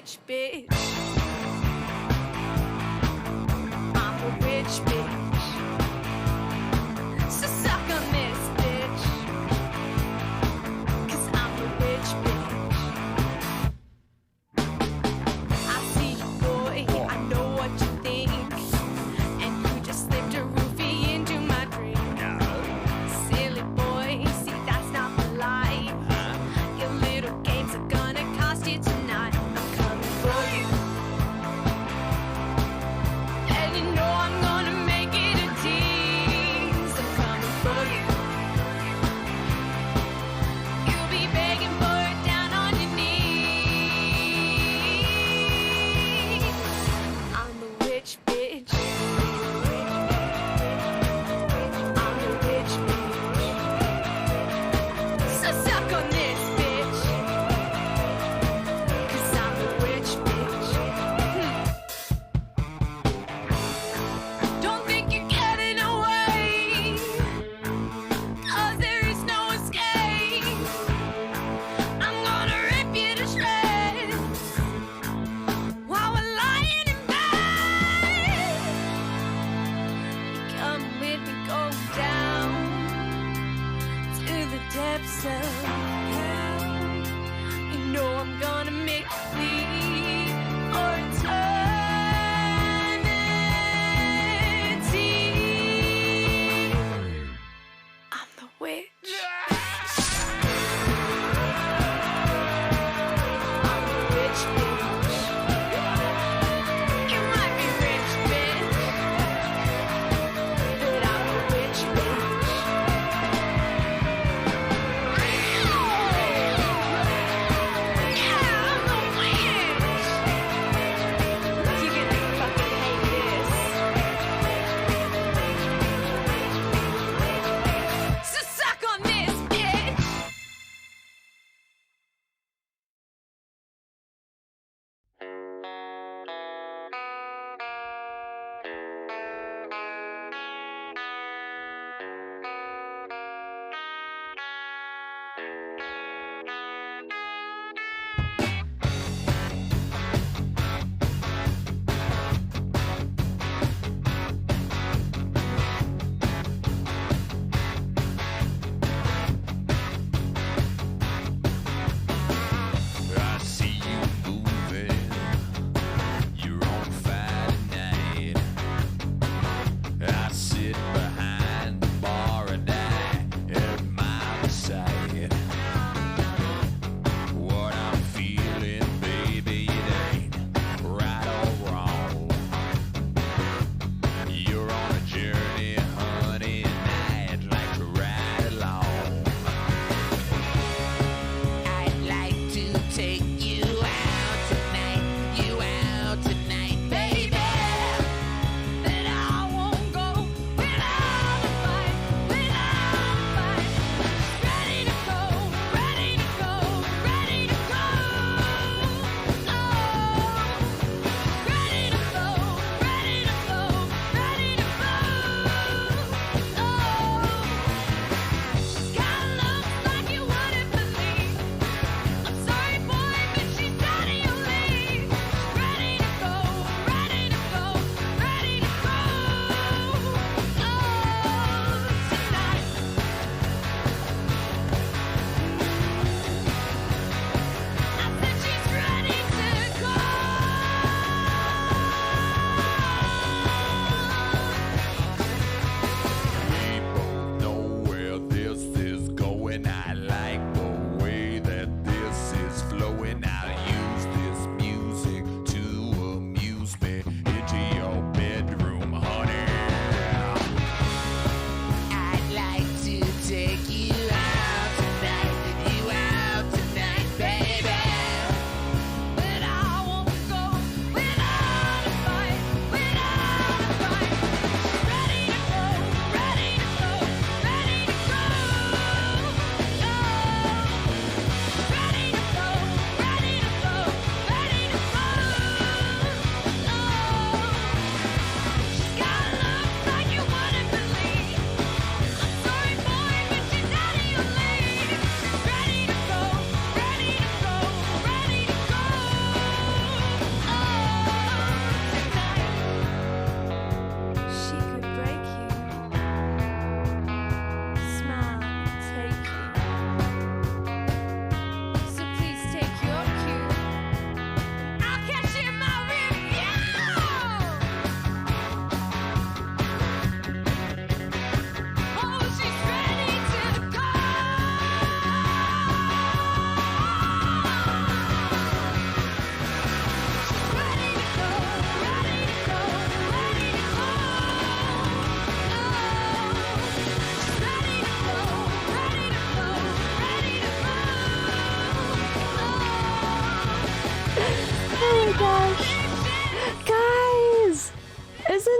rich bitch. I'm a rich bitch. So suck on this, bitch. 'Cause I'm a rich bitch. I see you, boy, I know what you think. And you just slipped a roofie into my drink. Silly boy, see that's not polite. Your little games are gonna cost you tonight. I'm coming for you.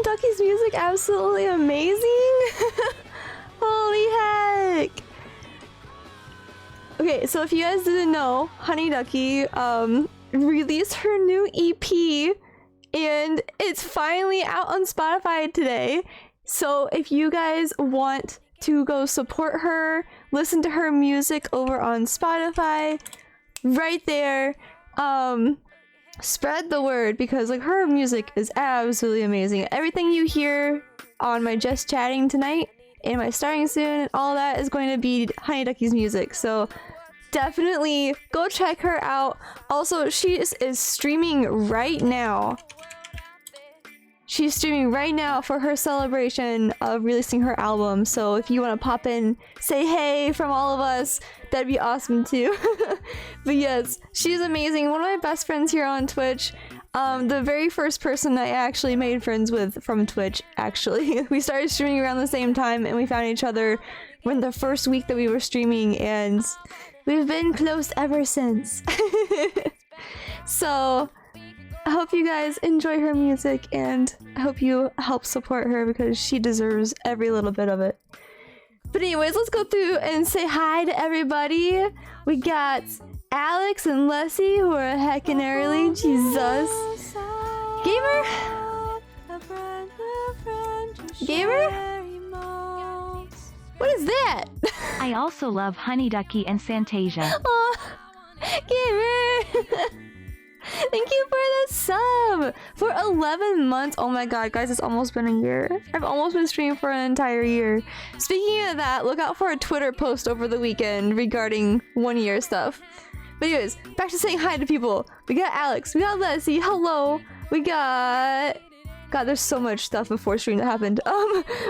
Ducky's music absolutely amazing? Holy heck! Okay, so if you guys didn't know, Honey Ducky released her new EP and it's finally out on Spotify today. So if you guys want to go support her, listen to her music over on Spotify, right there, spread the word because like her music is absolutely amazing. Everything you hear on my Just Chatting tonight and my Starting Soon and all that is going to be Honey Ducky's music. So definitely go check her out. Also, she is streaming right now. She's streaming right now for her celebration of releasing her album. So if you want to pop in, say hey from all of us, that'd be awesome too. But yes, she's amazing. One of my best friends here on Twitch. The very first person I actually made friends with from Twitch, actually. We started streaming around the same time and we found each other when the first week that we were streaming and we've been close ever since. So I hope you guys enjoy her music and I hope you help support her because she deserves every little bit of it. But anyways, let's go through and say hi to everybody. We got Alex and Leslie who are heckin' early. Jesus. Gamer? Gamer? What is that? I also love Honey Ducky and Santasia. Oh, Gamer! Thank you for the sub! For 11 months! Oh my god, guys, it's almost been a year. I've almost been streaming for an entire year. Speaking of that, look out for a Twitter post over the weekend regarding 1 year stuff. But anyways, back to saying hi to people. We got Alex, we got Leslie, hello! We got... God, there's so much stuff before stream that happened.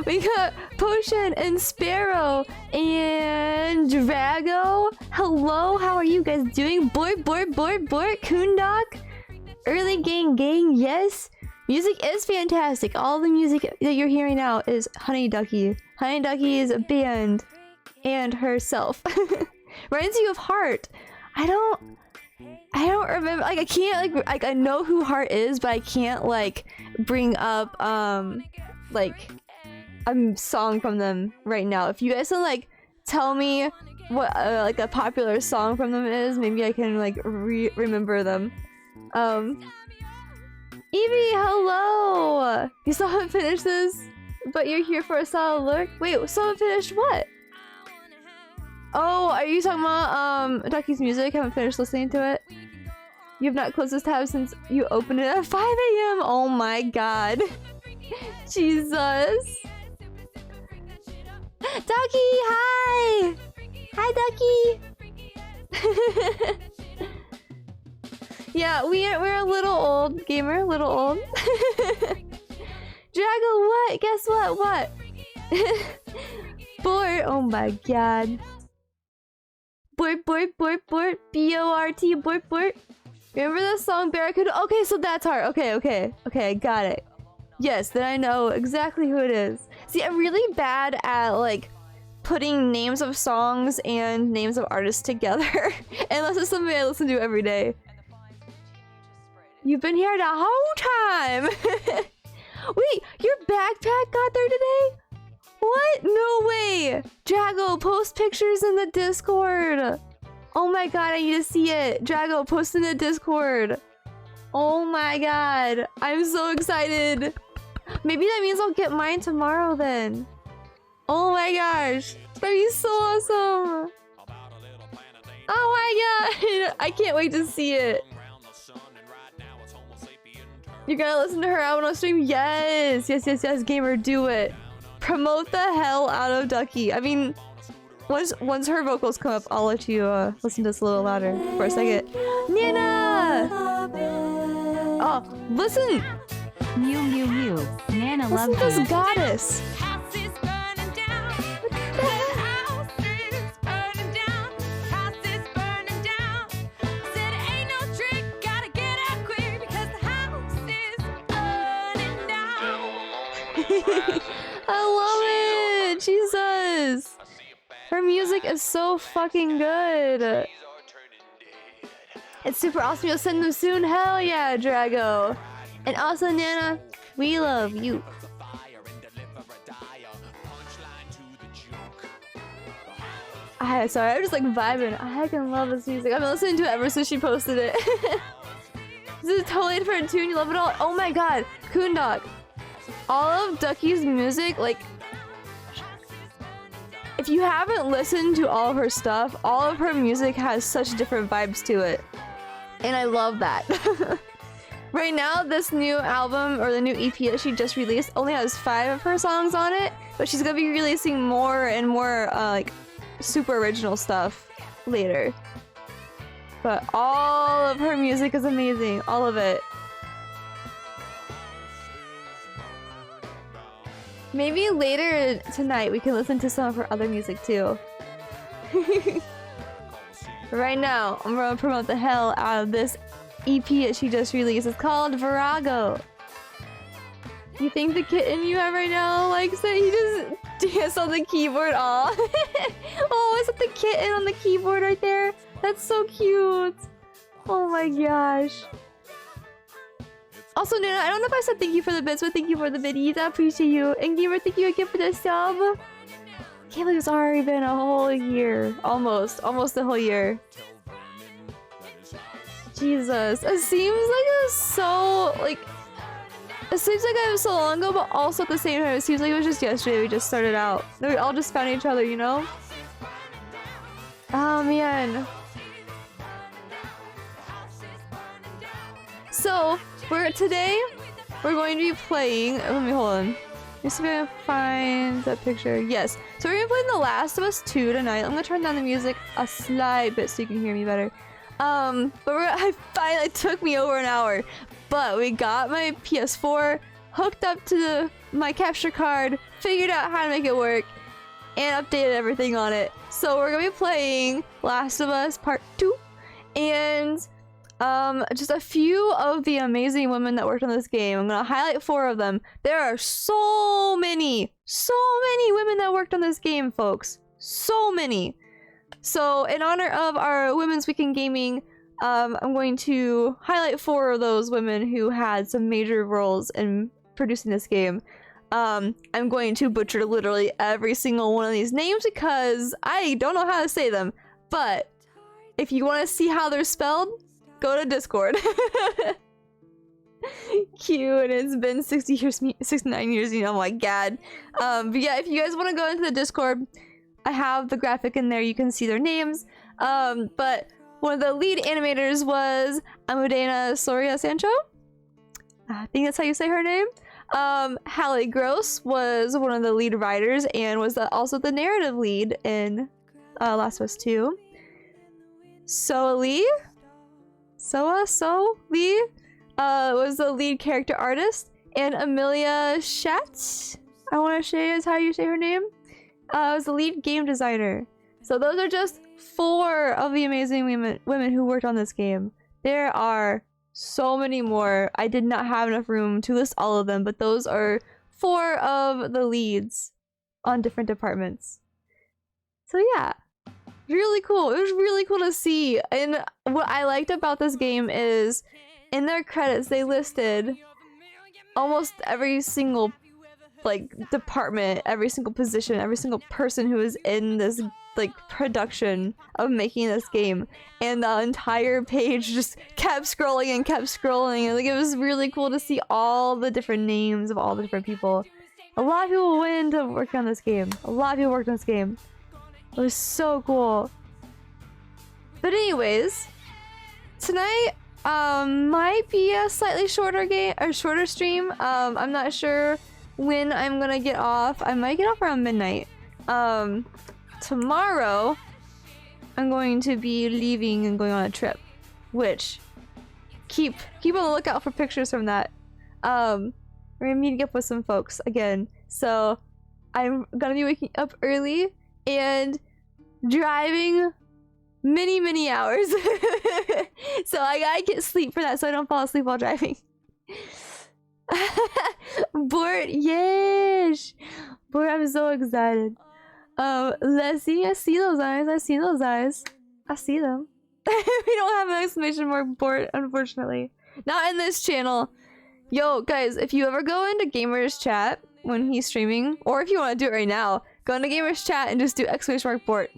We got Potion and Sparrow and Drago. Hello, how are you guys doing? Board, Koondok. Early gang, yes. Music is fantastic. All the music that you're hearing now is Honey Ducky. Honey Ducky is a band and herself. Reminds you of Heart. I don't remember, like I can't like I know who Heart is, but I can't like bring up like a song from them right now. If you guys can like tell me what like a popular song from them is, maybe I can like remember them. Evie, hello! You still haven't finished this, but you're here for a solid look. Wait, still haven't finished what? Oh, are you talking about Ducky's music? Haven't finished listening to it? You have not closed this tab since you opened it at 5 AM. Oh my god. Jesus. Ducky, hi! Hi, Ducky! Yeah, we're a little old, Gamer, a little old. Drago, what? Guess what? What? Board, oh my god. Board, B-O-R-T, board. Remember the song Barracuda? Okay, so that's Heart. Okay, I got it. Yes, then I know exactly who it is. See, I'm really bad at, like, putting names of songs and names of artists together. Unless it's something I listen to every day. You've been here the whole time! Wait, your backpack got there today? What? No way! Drago, post pictures in the Discord! Oh my god, I need to see it! Drago, post in the Discord! Oh my god, I'm so excited! Maybe that means I'll get mine tomorrow then. Oh my gosh, that'd be so awesome! Oh my god, I can't wait to see it. You're gonna listen to her album on stream? Yes, Gamer, do it. Promote the hell out of Ducky. I mean, once her vocals come up, I'll let you listen to this a little louder for a second. Nana! Oh, listen! Mew. Nana loves Listen to you. this goddess. House is burning down. The house is burning down. House is burning down. Said it ain't no trick, gotta get out quick because the house is burning down. I love it! Jesus! Her music is so fucking good. It's super awesome. You'll send them soon. Hell yeah, Drago. And also, Nana, We love you. Sorry, I'm just like vibing. I can love this music. I've been listening to it ever since she posted it. This is totally a different tune. You love it all. Oh my god, Koondok. All of Ducky's music, like, if you haven't listened to all of her stuff, all of her music has such different vibes to it. And I love that. Right now, this new album, or the new EP that she just released, only has 5 of her songs on it. But she's gonna be releasing more and more, like, super original stuff later. But all of her music is amazing. All of it. Maybe later tonight we can listen to some of her other music too. Right now, I'm gonna promote the hell out of this EP that she just released. It's called Virago. You think the kitten you have right now likes it? He just danced on the keyboard. Aw. Oh, is it the kitten on the keyboard right there? That's so cute. Oh my gosh. Also, Nuna, I don't know if I said thank you for the bits, but thank you for the biddies. I appreciate you. And Gamer, thank you again for the sub. Can't believe it's already been a whole year. Almost a whole year. Jesus. It seems like it was so, like, it seems like it was so long ago, but also at the same time, it seems like it was just yesterday we just started out. We all just found each other, you know? Oh, man. So, today, we're going to be playing... Let me hold on. Let me see if I can find that picture. Yes. So we're going to be playing The Last of Us 2 tonight. I'm going to turn down the music a slight bit so you can hear me better. But it took me over an hour. But we got my PS4 hooked up to my capture card, figured out how to make it work, and updated everything on it. So we're going to be playing Last of Us Part 2. And... just a few of the amazing women that worked on this game. I'm gonna highlight 4 of them. There are so many women that worked on this game, folks. So many. So, in honor of our Women's Week in Gaming, I'm going to highlight 4 of those women who had some major roles in producing this game. I'm going to butcher literally every single one of these names because I don't know how to say them. But, if you want to see how they're spelled, go to Discord. Cute, and it's been 69 years, you know, oh my god. But yeah, if you guys want to go into the Discord, I have the graphic in there, you can see their names. But one of the lead animators was Almudena Soria Sancho. I think that's how you say her name. Hallie Gross was one of the lead writers and was also the narrative lead in Last of Us 2. Soa Lee was the lead character artist, and Amelia Schatz, I want to say is how you say her name, was the lead game designer. So those are just 4 of the amazing women who worked on this game. There are so many more. I did not have enough room to list all of them, but those are 4 of the leads on different departments. So yeah. Really cool. It was really cool to see. And what I liked about this game is in their credits they listed almost every single like department, every single position, every single person who was in this like production of making this game, and the entire page just kept scrolling and like it was really cool to see all the different names of all the different people. A lot of people went into working on this game. A lot of people worked on this game. It was so cool. But anyways, tonight might be a slightly shorter stream. I'm not sure when I'm gonna get off. I might get off around midnight. Tomorrow I'm going to be leaving and going on a trip, which keep on the lookout for pictures from that. We're gonna meet up with some folks again, so I'm gonna be waking up early and driving many hours. So I gotta get sleep for that so I don't fall asleep while driving. Bort, yes! Bort, I'm so excited. Let's see, I see those eyes, I see them. We don't have an exclamation mark, Bort, unfortunately. Not in this channel. Yo, guys, if you ever go into Gamer's chat when he's streaming, or if you want to do it right now, go into Gamer's chat and just do !Bort.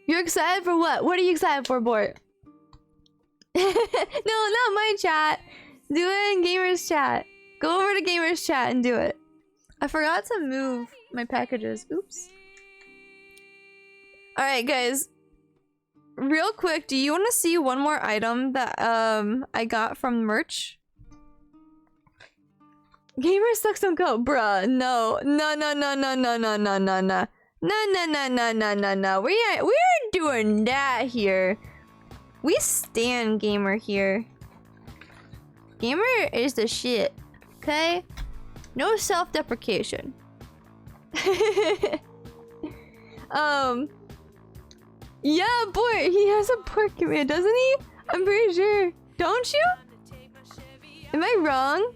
You're excited for what? What are you excited for, Bort? No, not my chat. Do it in Gamer's chat. Go over to Gamer's chat and do it. I forgot to move my packages. Oops. Alright, guys. Real quick, do you want to see one more item that I got from merch? Gamer sucks don't go, bruh. No. No. We aren't doing that here. We stan Gamer here. Gamer is the shit. Okay? No self-deprecation. Yeah, boy, he has a pork command, doesn't he? I'm pretty sure. Don't you? Am I wrong?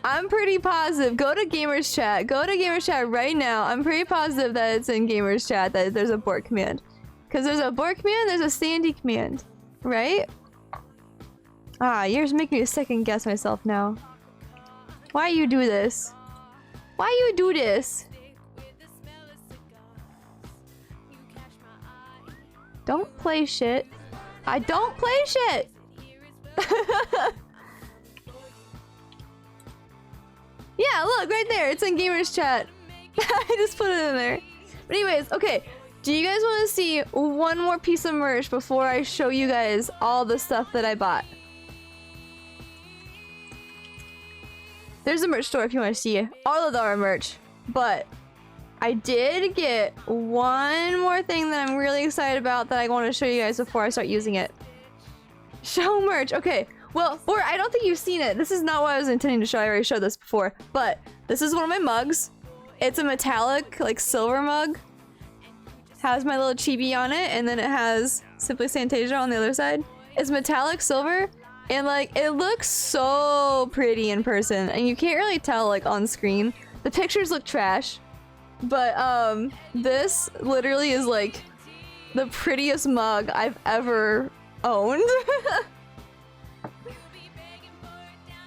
I'm pretty positive. Go to Gamer's chat. Go to Gamer's chat right now. I'm pretty positive that it's in Gamer's chat that there's a Bork command. Because there's a Bork command, there's a Sandy command. Right? Ah, you're just making me second guess myself now. Why you do this? Why you do this? Don't play shit. I don't play shit! Yeah, look, right there. It's in Gamer's chat. I just put it in there. But anyways, okay. Do you guys want to see one more piece of merch before I show you guys all the stuff that I bought? There's a merch store if you want to see all of our merch. But I did get one more thing that I'm really excited about that I want to show you guys before I start using it. Show merch. Okay. Well, or I don't think you've seen it. This is not what I was intending to show. I already showed this before. But this is one of my mugs. It's a metallic, like, silver mug. Has my little chibi on it, and then it has Simply Santasia on the other side. It's metallic silver, and, like, it looks so pretty in person. And you can't really tell, like, on screen. The pictures look trash. But, this literally is, like, the prettiest mug I've ever owned.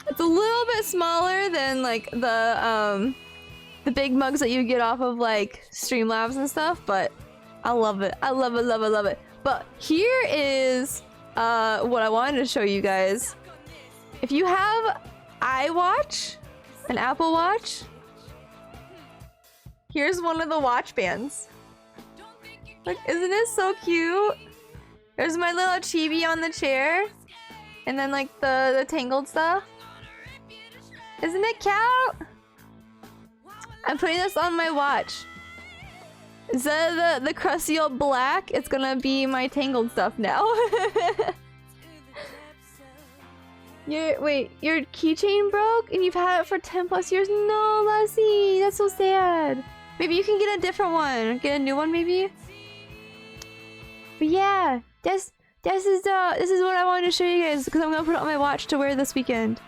It's a little bit smaller than like the big mugs that you get off of like Streamlabs and stuff, but I love it. I love it, love it, love it. But here is what I wanted to show you guys. If you have iWatch, an Apple Watch, here's one of the watch bands. Look, isn't it so cute? There's my little chibi on the chair, and then like the tangled stuff. Isn't it cute? I'm putting this on my watch. Instead of the crusty old black, it's gonna be my tangled stuff now. Your keychain broke and you've had it for 10 plus years? No, Lassie, that's so sad. Maybe you can get a different one. Get a new one, maybe? But yeah, this is what I wanted to show you guys because I'm gonna put it on my watch to wear this weekend.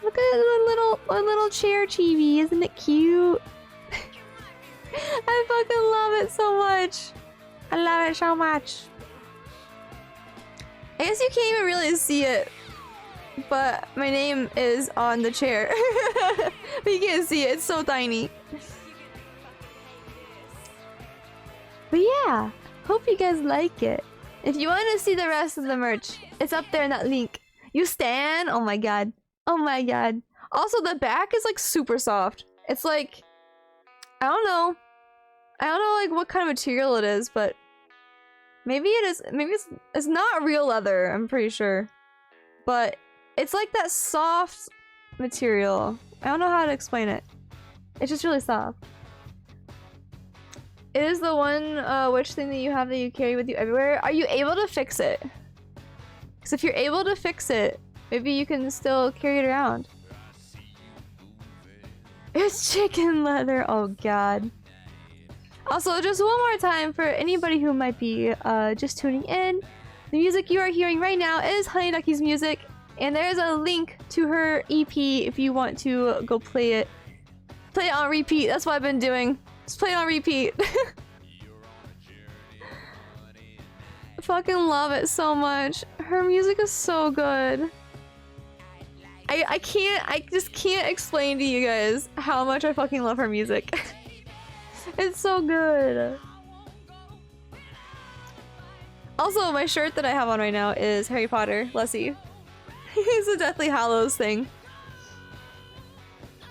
Look at the little chair chibi, isn't it cute? I fucking love it so much. I love it so much. I guess you can't even really see it, but my name is on the chair. But you can't see it, it's so tiny. But yeah, hope you guys like it. If you want to see the rest of the merch, it's up there in that link. You stan? Oh my god. Oh my god. Also, the back is like super soft. It's like, I don't know like what kind of material it is, but maybe it is, maybe it's not real leather, I'm pretty sure. But it's like that soft material. I don't know how to explain it. It's just really soft. It is the one witch thing that you have that you carry with you everywhere. Are you able to fix it? Because if you're able to fix it, maybe you can still carry it around. It's chicken leather. Oh god. Also, just one more time for anybody who might be just tuning in. The music you are hearing right now is Honey Ducky's music. And there's a link to her EP if you want to go play it. Play it on repeat. That's what I've been doing. Just play it on repeat. fucking love it so much. Her music is so good. I just can't explain to you guys how much I fucking love her music. It's so good. Also, my shirt that I have on right now is Harry Potter, Leslie. It's a Deathly Hallows thing.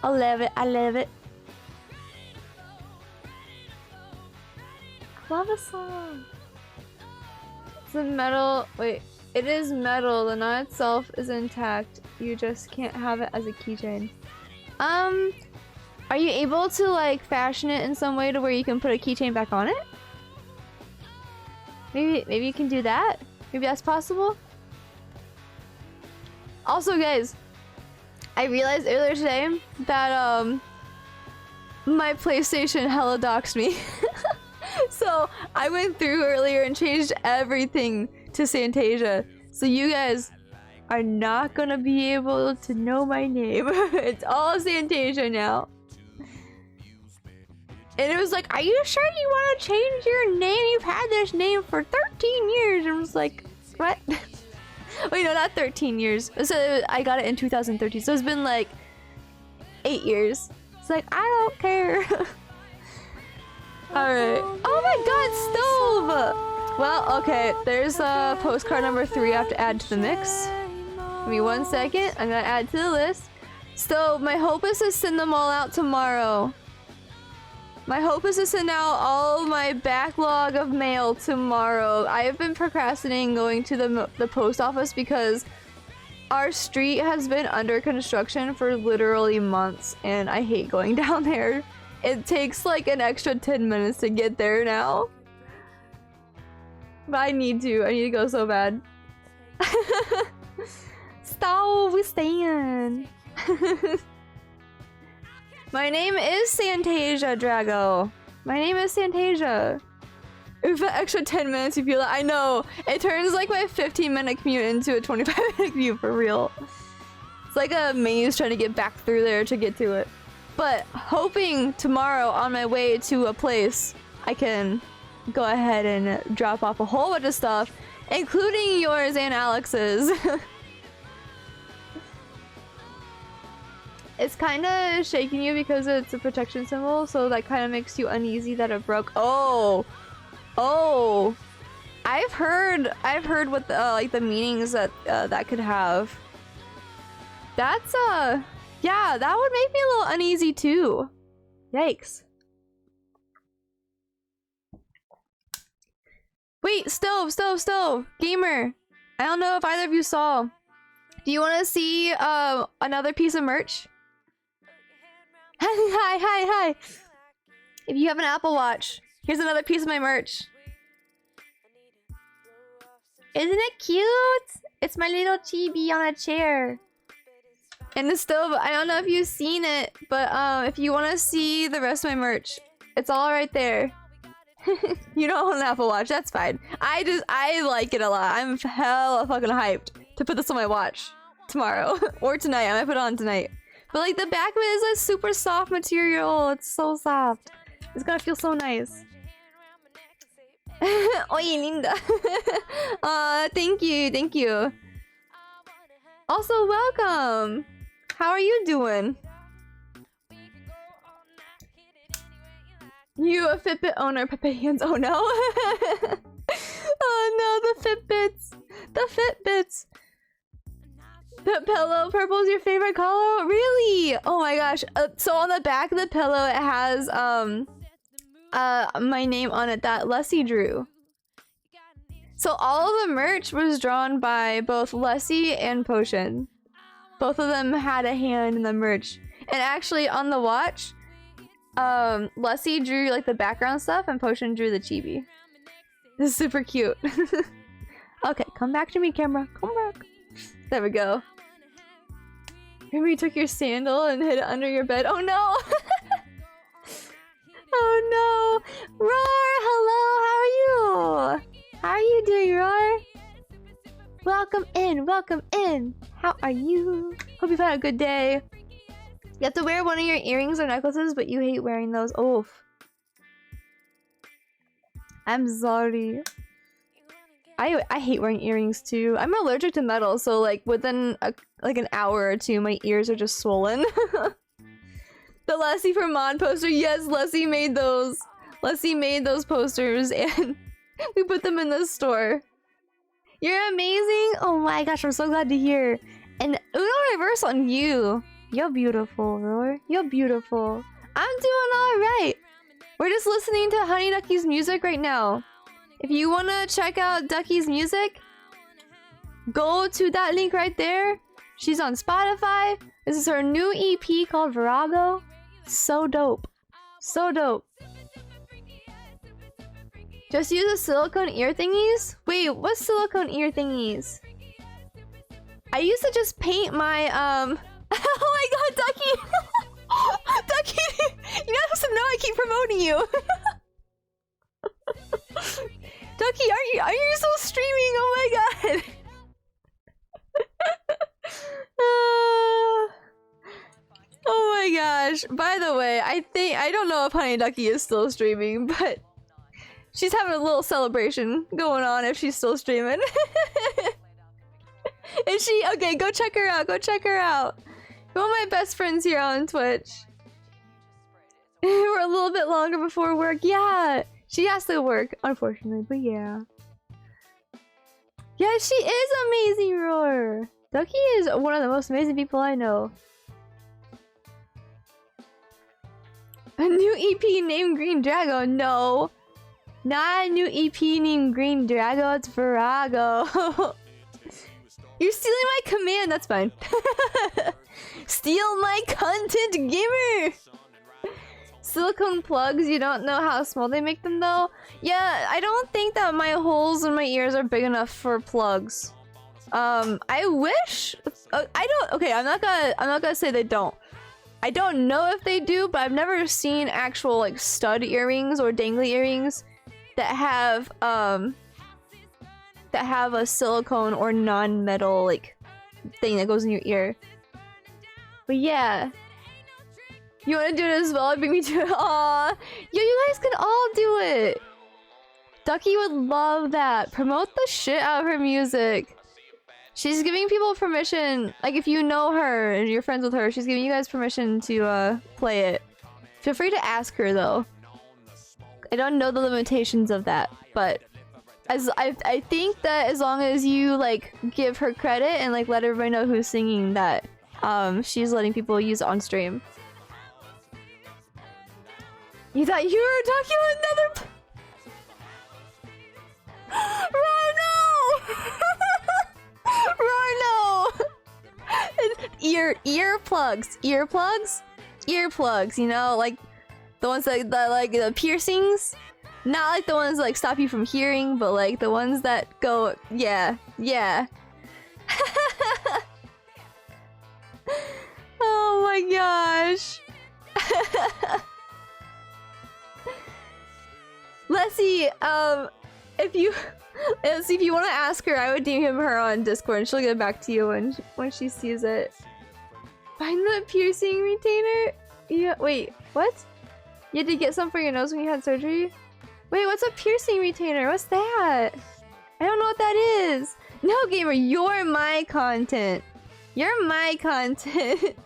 I love it, I love it. I love this song. It's a metal, wait, it is metal, the knot itself is intact. You just can't have it as a keychain. Are you able to like fashion it in some way to where you can put a keychain back on it? Maybe you can do that? Maybe that's possible? Also guys, I realized earlier today that my PlayStation hella doxed me. So I went through earlier and changed everything to Santasia. So you guys are not gonna be able to know my name. It's all Santasia now. And it was like, are you sure you want to change your name? You've had this name for 13 years. And I was like, what? Wait, no, not 13 years. So I got it in 2013. So it's been like 8 years. It's like, I don't care. Alright. Oh my god, stove! Well, okay. There's postcard number 3 I have to add to the mix. Give me 1 second. I'm gonna add to the list. Stove, my hope is to send them all out tomorrow. My hope is to send out all of my backlog of mail tomorrow. I have been procrastinating going to the post office because our street has been under construction for literally months and I hate going down there. It takes like an extra 10 minutes to get there now. But I need to go so bad. Stop, we stand. My name is Santasia, Drago. My name is Santasia. If an extra 10 minutes you feel like, I know. It turns like my 15-minute commute into a 25-minute commute for real. It's like a maze trying to get back through there to get to it. But hoping tomorrow on my way to a place, I can go ahead and drop off a whole bunch of stuff, including yours and Alex's. It's kind of shaking you because it's a protection symbol, so that kind of makes you uneasy that it broke. Oh, I've heard what the, like the meanings that that could have. That's yeah, that would make me a little uneasy too. Yikes. Wait, stove, gamer. I don't know if either of you saw. Do you want to see another piece of merch? Hi. If you have an Apple Watch, here's another piece of my merch. Isn't it cute? It's my little chibi on a chair. And the stove, I don't know if you've seen it, but if you want to see the rest of my merch, it's all right there. You don't own an Apple Watch, that's fine. I like it a lot. I'm hella fucking hyped to put this on my watch tomorrow or tonight. I might put it on tonight. But like the back of it is a super soft material. It's so soft. It's gonna feel so nice. Oye, linda. Thank you. Also, welcome. How are you doing? You a Fitbit owner, Pepe Hands. Oh no. Oh no, the Fitbits. The pillow purple is your favorite color? Really? Oh my gosh. So on the back of the pillow it has my name on it that Leslie drew. So all of the merch was drawn by both Leslie and Potion. Both of them had a hand in the merch. And actually on the watch, Leslie drew like the background stuff and Potion drew the chibi. This is super cute. Okay, come back to me, camera. Come back. There we go. Remember you took your sandal and hid it under your bed? Oh no! Oh no! Roar! Hello! How are you? How are you doing, Roar? Welcome in! How are you? Hope you've had a good day. You have to wear one of your earrings or necklaces, but you hate wearing those. Oof. I'm sorry. I hate wearing earrings too. I'm allergic to metal, so like within like an hour or two, my ears are just swollen. The Leslie for Mod poster, yes, Leslie made those. Leslie made those posters and we put them in the store. You're amazing! Oh my gosh, I'm so glad to hear. And Uno reverse on you. You're beautiful, Roar. You're beautiful. I'm doing alright. We're just listening to Honey Ducky's music right now. If you wanna check out Ducky's music, go to that link right there. She's on Spotify. This is her new EP called Virago. So dope. So dope. Just use the silicone ear thingies? Wait, what's silicone ear thingies? I used to just paint my, oh my god, Ducky! Ducky! You're not supposed to know I keep promoting you! Ducky, are you still streaming? Oh my god! Oh my gosh. By the way, I don't know if Honey Ducky is still streaming, but she's having a little celebration going on if she's still streaming. Is she? Okay, go check her out. Go check her out. One of my best friends here on Twitch. We're a little bit longer before work. Yeah, she has to work, unfortunately, but yeah. Yeah, she is amazing, Roar. Ducky is one of the most amazing people I know. A new EP named Green Drago? No. Not a new EP named Green Drago, it's Virago. You're stealing my command, that's fine. Steal my content, gamer! Silicone plugs, you don't know how small they make them though? Yeah, I don't think that my holes in my ears are big enough for plugs. I wish... okay, I'm not gonna say they don't. I don't know if they do, but I've never seen actual like stud earrings or dangly earrings that have a silicone or non-metal like thing that goes in your ear. But yeah. You wanna do it as well? Bring me to it. Aww. Yeah, you guys can all do it. Ducky would love that. Promote the shit out of her music. She's giving people permission, like if you know her and you're friends with her, she's giving you guys permission to play it. Feel free to ask her though. I don't know the limitations of that, but as I think that as long as you like give her credit and like let everybody know who's singing that, she's letting people use it on stream. You thought you were talking with another Rhino! Earplugs, you know, like the ones that like the piercings, not like the ones that like stop you from hearing, but like the ones that go, yeah. Oh my gosh. Leslie, if you want to ask her, I would DM her on Discord and she'll get back to you when she sees it. Find the piercing retainer? Yeah, wait, what? You had to get some for your nose when you had surgery? Wait, what's a piercing retainer? What's that? I don't know what that is. No, gamer, you're my content. You're my content.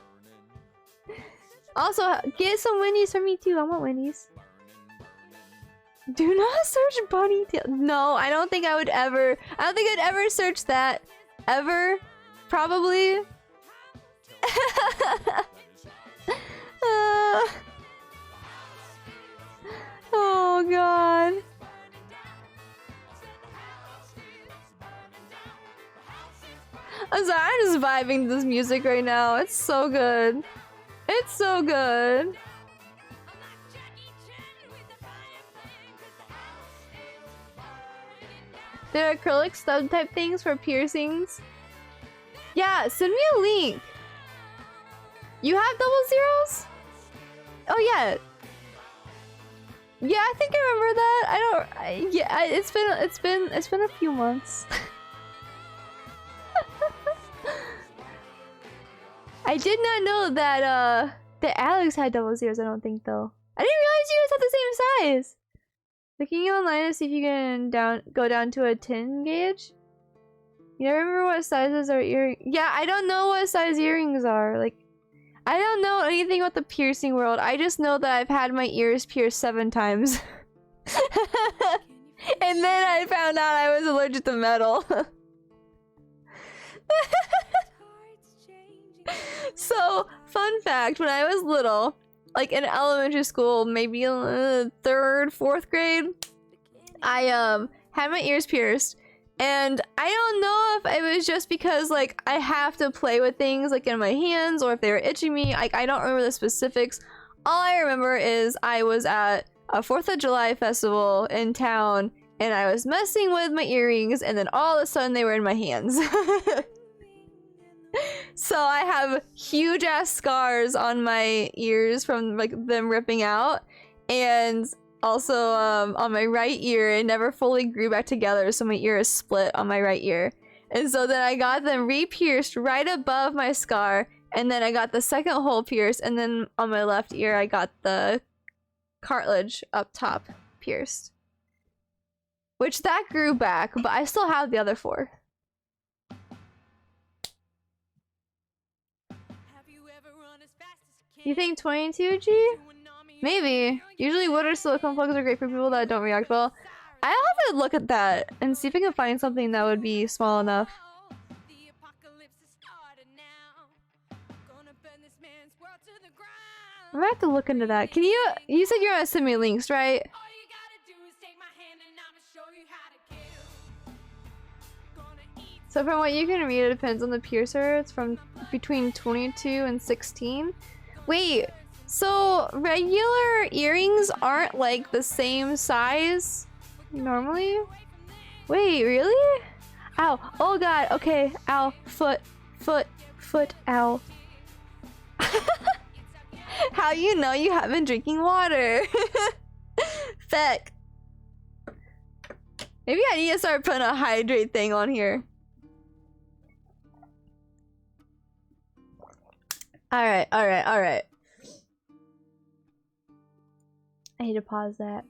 Also, get some Wendy's for me too. I want Wendy's. Do not search bunny tail. No, I don't think I would ever. I don't think I'd ever search that. Ever. Probably. Oh god. I'm sorry, I'm just vibing to this music right now. It's so good. It's so good. There are acrylic stud type things for piercings. Yeah, send me a link. You have double zeros? Oh yeah. Yeah, I think I remember that. It's been a few months. I did not know that Alex had double zeros. I don't think though. I didn't realize you guys had the same size. Looking online to see if you can go down to a 10 gauge. You remember what sizes are earrings? Yeah, I don't know what size earrings are. Like, I don't know anything about the piercing world. I just know that I've had my ears pierced 7 times. And then I found out I was allergic to metal. So, fun fact, when I was little, like in elementary school, maybe 3rd, 4th grade, I had my ears pierced. And I don't know if it was just because like I have to play with things like in my hands or if they were itching me. Like I don't remember the specifics. All I remember is I was at a 4th of July festival in town and I was messing with my earrings and then all of a sudden they were in my hands. So I have huge ass scars on my ears from like them ripping out, and also on my right ear it never fully grew back together, so my ear is split on my right ear. And so then I got them re-pierced right above my scar, and then I got the second hole pierced, and then on my left ear I got the cartilage up top pierced. Which that grew back, but I still have the other 4. You think 22G? Maybe. Usually wood or silicone plugs are great for people that don't react well. I'll have to look at that and see if I can find something that would be small enough. I'm gonna have to look into that. Can you said you're gonna send me links, right? So from what you can read, it depends on the piercer. It's from between 22 and 16. Wait, so regular earrings aren't like the same size normally? Wait, really? Ow, oh god, okay, ow, foot, ow. How you know you haven't been drinking water? Feck. Maybe I need to start putting a hydrate thing on here. Alright. I need to pause that.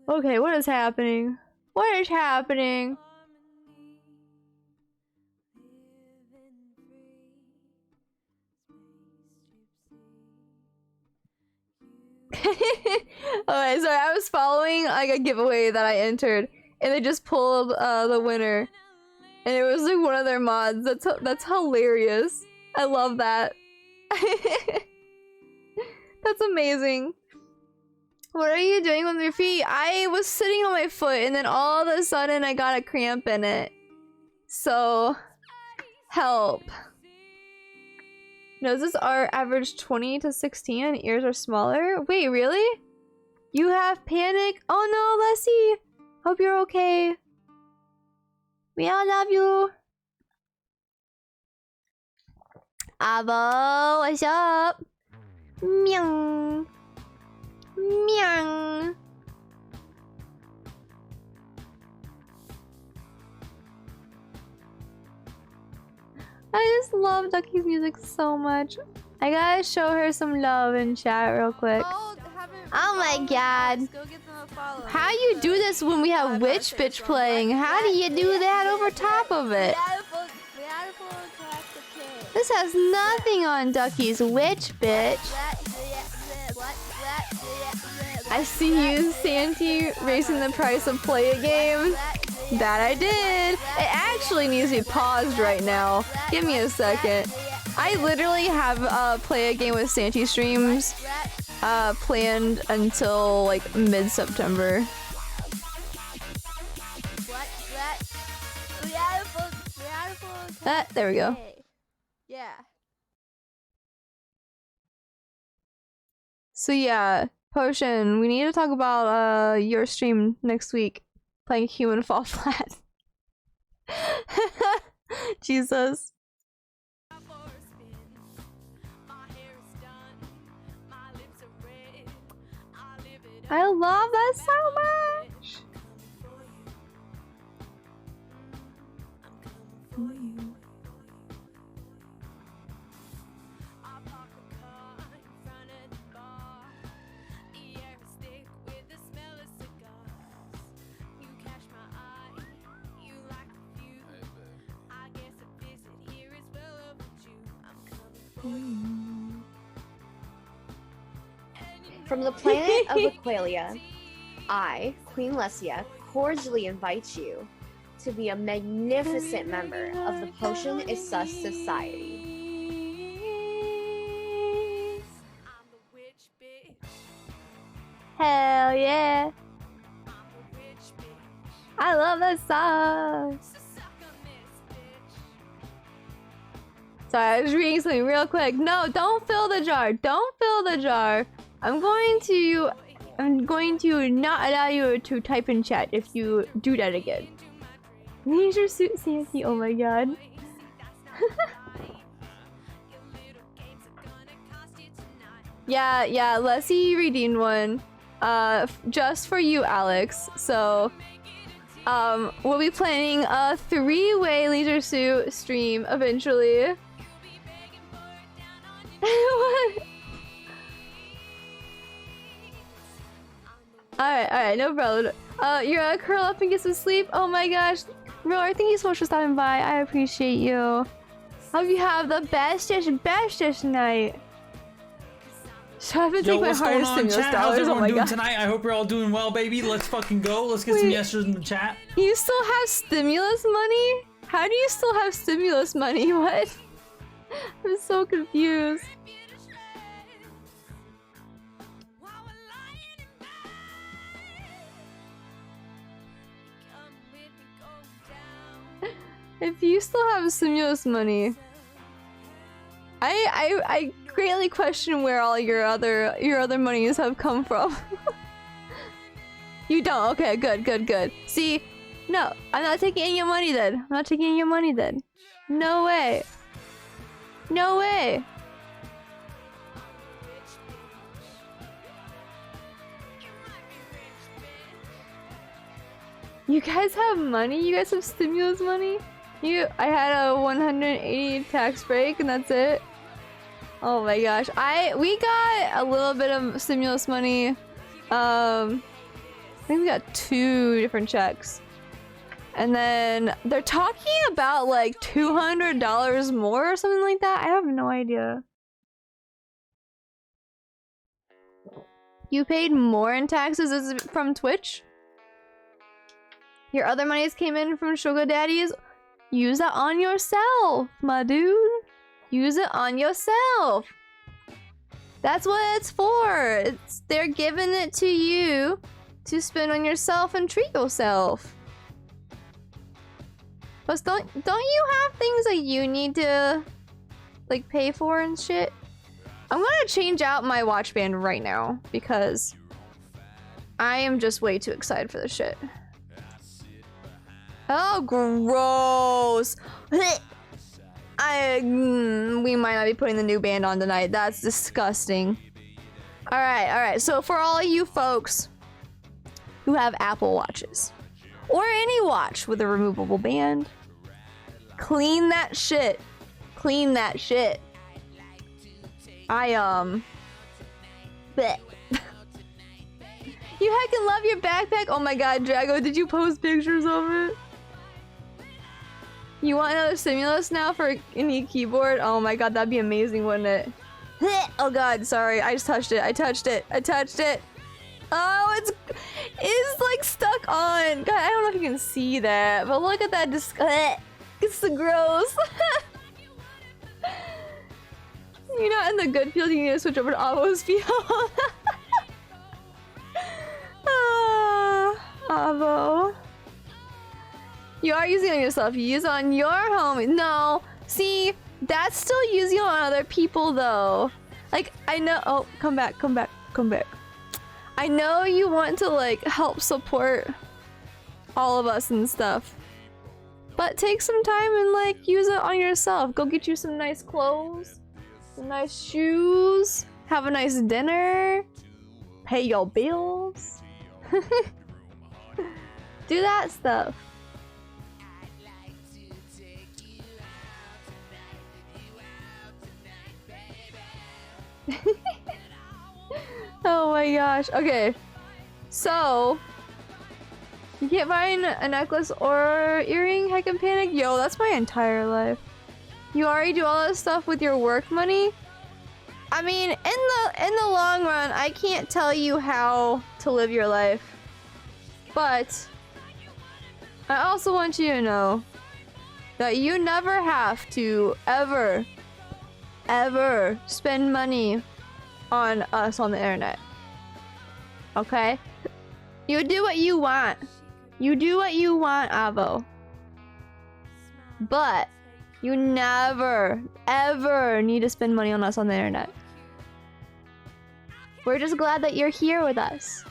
Okay, what is happening? What is happening? Okay, sorry, I was following like a giveaway that I entered, and they just pulled the winner, and it was like one of their mods. That's hilarious. I love that. That's amazing. What are you doing with your feet? I was sitting on my foot, and then all of a sudden I got a cramp in it. So, help. Noses are average 20 to 16 and ears are smaller. Wait, really? You have panic? Oh no, Leslie! Hope you're okay. We all love you. Avo, what's up? Meow. Meow. I just love Ducky's music so much. I gotta show her some love in chat real quick. Oh my god. How you do this when we have Witch Bitch playing? How do you do that over top of it? This has nothing on Ducky's Witch Bitch. I see you, Santy, raising the price of play a game. That I did. It actually needs to be paused right now. Give me a second. I literally have play a game with Santy streams planned until like mid-September. There we go. Yeah. So yeah, Potion, we need to talk about your stream next week. Playing Human Fall Flat. Jesus. I love that so much. From the planet of Aqualia, I, Queen Lesia, cordially invite you to be a magnificent member of the Potion is Sus Society. I'm the witch bitch. Hell yeah! I'm the witch bitch. I love that song. So suck on this bitch. Sorry, I was reading something real quick. No, don't fill the jar. Don't fill the jar. I'm going to not allow you to type in chat if you do that again. Leisure Suit Santy, oh my god. Your little games are gonna cost you tonight. Yeah, Leslie redeemed one. Just for you, Alex. So, we'll be planning a 3-way Leisure Suit stream eventually. You'll be begging for it down on your What? Alright, no problem. You're gonna curl up and get some sleep? Oh my gosh. Roar, thank you so much for stopping by. I appreciate you. Hope you have the bestest night. So I have to take my what's going hardest on, stimulus chat? How's dollars. Oh everyone my doing god. tonight? I hope you're all doing well, baby. Let's fucking go. Let's get some Wait. yeses in the chat. You still have stimulus money? How do you still have stimulus money? What? I'm so confused. rip you to shreds. While we're lying in bed. You come with me, go down. If you still have stimulus money, I greatly question where all your other monies have come from. You don't? Okay, good. See, no, I'm not taking any of your money then. I'm not taking any of your money then. No way. No way. You guys have money? You guys have stimulus money? I had a 180 tax break and that's it. Oh my gosh. We got a little bit of stimulus money. I think we got 2 different checks. And then they're talking about like $200 more or something like that. I have no idea. You paid more in taxes is it from Twitch? Your other monies came in from sugar daddies? Use that on yourself, my dude. Use it on yourself. That's what it's for. They're giving it to you to spend on yourself and treat yourself. Plus, don't you have things that you need to like pay for and shit? I'm gonna change out my watch band right now because I am just way too excited for this shit. Oh, gross. We might not be putting the new band on tonight. That's disgusting. Alright. So for all you folks who have Apple Watches, or any watch with a removable band, clean that shit. Clean that shit. Bleh. You heckin' love your backpack? Oh my god, Drago, did you post pictures of it? You want another stimulus now for any keyboard? Oh my god, that'd be amazing, wouldn't it? Oh god, sorry, I just touched it. I touched it. Oh, it's like stuck on. God, I don't know if you can see that, but look at that. It's so gross. You're not in the good field. You need to switch over to Avo's field. Avo. You are using it on yourself. You use it on your homie. No, see, that's still using it on other people though. Like, I know. Oh, come back. I know you want to like help support all of us and stuff, but take some time and like use it on yourself. Go get you some nice clothes, some nice shoes, have a nice dinner, pay your bills. Do that stuff. Oh my gosh. Okay. So you can't find a necklace or earring, heck and panic? Yo, that's my entire life. You already do all this stuff with your work money? I mean, in the long run, I can't tell you how to live your life. But I also want you to know that you never have to ever spend money on us on the internet. Okay? You do what you want. You do what you want, Avo. But you never, ever need to spend money on us on the internet. We're just glad that you're here with us.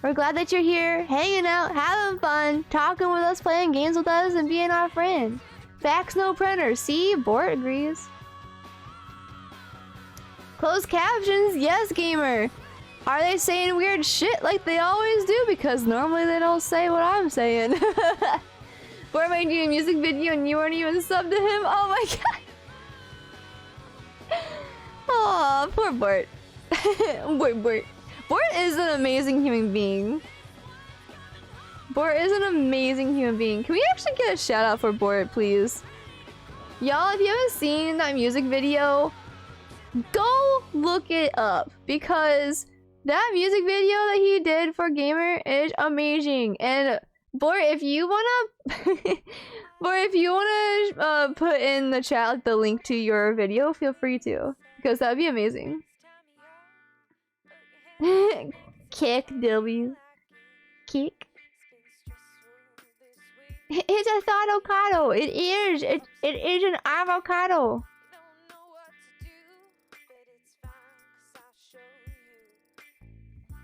We're glad that you're here, hanging out, having fun, talking with us, playing games with us, and being our friend. Facts, no printer. See? Bort agrees. Closed captions? Yes, gamer. Are they saying weird shit like they always do? Because normally they don't say what I'm saying. Bort made you a music video and you weren't even subbed to him? Oh my god. Aw, poor Bort. Bort. Bort is an amazing human being. Bort is an amazing human being. Can we actually get a shout out for Bort, please? Y'all, if you haven't seen that music video, go look it up. Because that music video that he did for Gamer is amazing. And Bort, if you wanna put in the chat like, the link to your video, feel free to. Because that'd be amazing. Kick W. Kick. It's a avocado. It is. It is an avocado.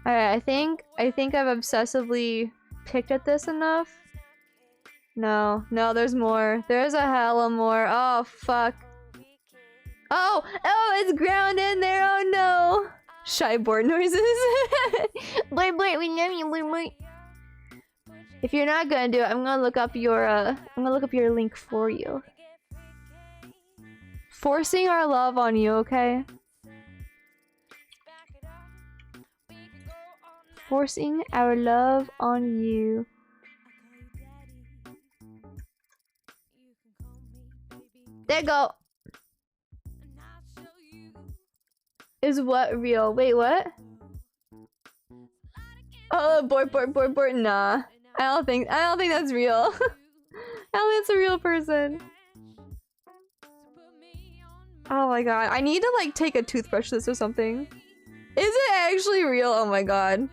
Alright, I think I've obsessively picked at this enough. No, there's more. There's a hella more. Oh fuck. Oh, it's ground in there. Oh no. Shy board noises. Boy, we know you, boy. If you're not gonna do it, I'm gonna look up your link for you. Forcing our love on you, okay? Forcing our love on you. There you go. Is what real? Wait, what? Oh, Bort. Nah, I don't think that's real. I don't think it's a real person. Oh my god, I need to like take a toothbrush this or something. Is it actually real? Oh my god.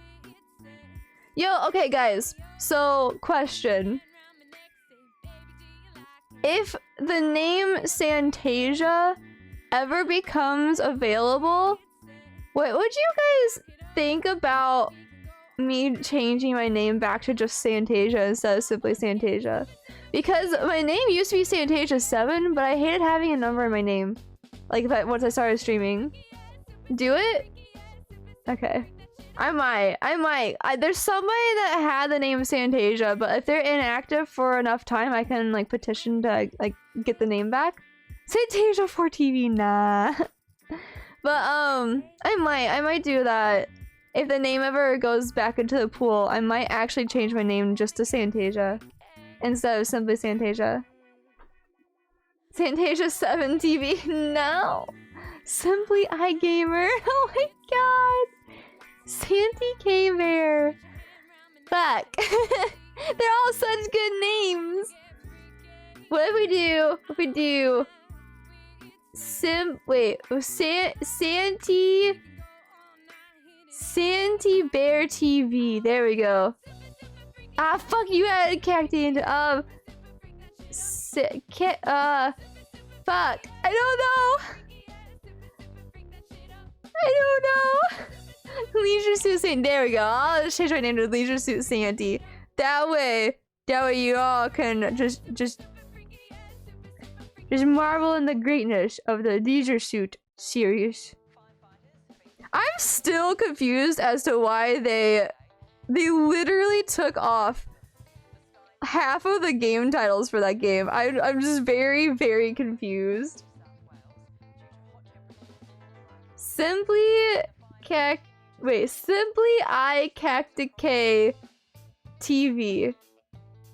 Yo, okay, guys. So, question: if the name Santasia ever becomes available, what would you guys think about me changing my name back to just Santasia instead of simply Santasia? Because my name used to be Santasia7, but I hated having a number in my name. Like once I started streaming. Do it? Okay. I might. There's somebody that had the name Santasia, but if they're inactive for enough time, I can like petition to like get the name back. Santasia 4 TV, nah. But I might do that. If the name ever goes back into the pool, I might actually change my name just to Santasia instead of simply Santasia. Santasia 7 TV, no. Simply iGamer. Oh my god. Santy K Bear. Fuck. They're all such good names. What if we do? Santy Bear TV. There we go. Ah, fuck, you added cacti into fuck. I don't know. Leisure Suit Santy. There we go. I'll just change my name to Leisure Suit Santy. That way you all can just marvel in the greatness of the Leisure Suit series. I'm still confused as to why they literally took off half of the game titles for that game. I'm just very, very confused. Simply I Cacti K TV.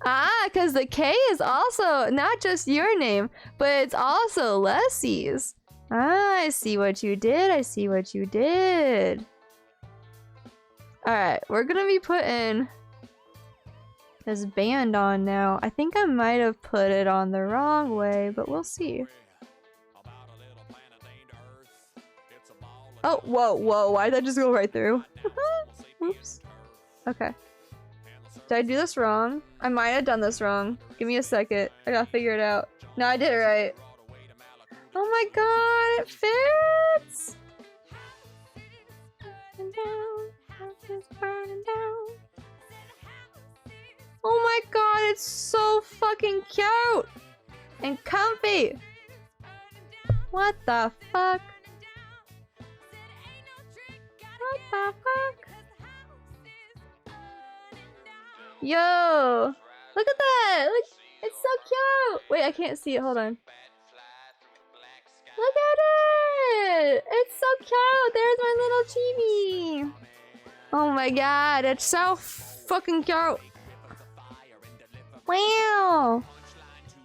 Ah, because the K is also not just your name, but it's also Leslie's. Ah, I see what you did. I see what you did. Alright, we're gonna be putting this band on now. I think I might have put it on the wrong way, but we'll see. Oh, whoa, whoa, why did that just go right through? Oops. Okay. Did I do this wrong? I might have done this wrong. Give me a second. I gotta figure it out. No, I did it right. Oh my god, it fits! Oh my god, it's so fucking cute! And comfy! What the fuck? What the fuck? Yo! Look at that! Look, it's so cute! Wait, I can't see it. Hold on. Look at it! It's so cute! There's my little chibi! Oh my god, it's so fucking cute! Wow!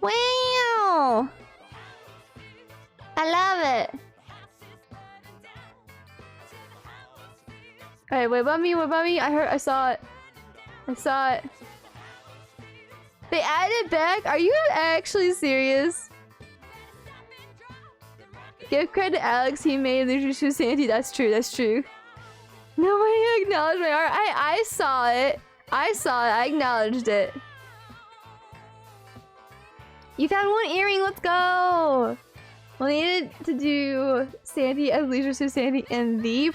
Wow! I love it! Alright, wait, about me? What about me? I saw it. I saw it. They added it back? Are you actually serious? Give credit to Alex, he made Leisure Suit Santy. That's true, that's true. Nobody acknowledged my art. I saw it. I saw it. I acknowledged it. You found one earring, let's go! We'll need to do Sandy as Leisure Suit Sandy in the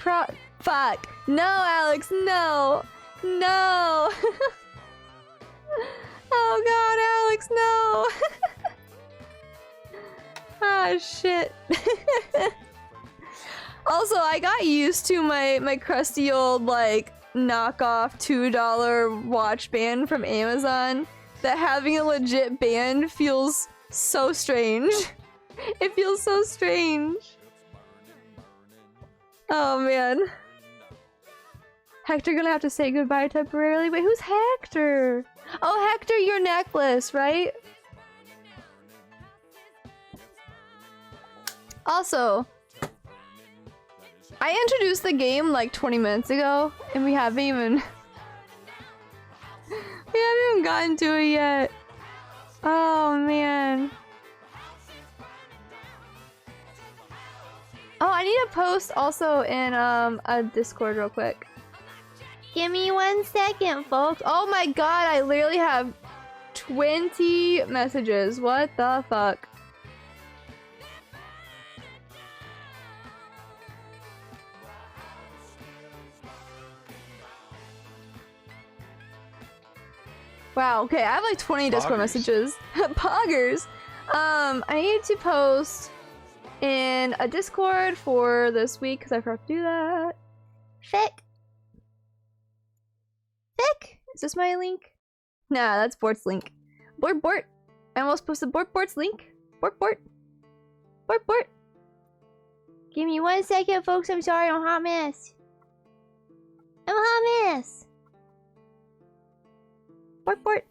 fuck! No, Alex, no! No! Oh god, Alex, no! Ah, shit. Also, I got used to my crusty old, like, knockoff $2 watch band from Amazon. That having a legit band feels so strange. It feels so strange. Oh, man. Hector gonna have to say goodbye temporarily. Wait, who's Hector? Oh, Hector, your necklace, right? Also, I introduced the game like 20 minutes ago, and we haven't even gotten to it yet. Oh man. Oh, I need to post also in a Discord real quick. Give me 1 second, folks. Oh my god, I literally have 20 messages. What the fuck? Wow, okay, I have like 20 Discord messages. Poggers! I need to post in a Discord for this week because I forgot to do that. Fick! Is this my link? Nah, that's Bort's link. Bort! I almost posted Bort's link. Bort! Give me 1 second, folks. I'm sorry, I'm a hot mess. I'm a hot mess. Bort!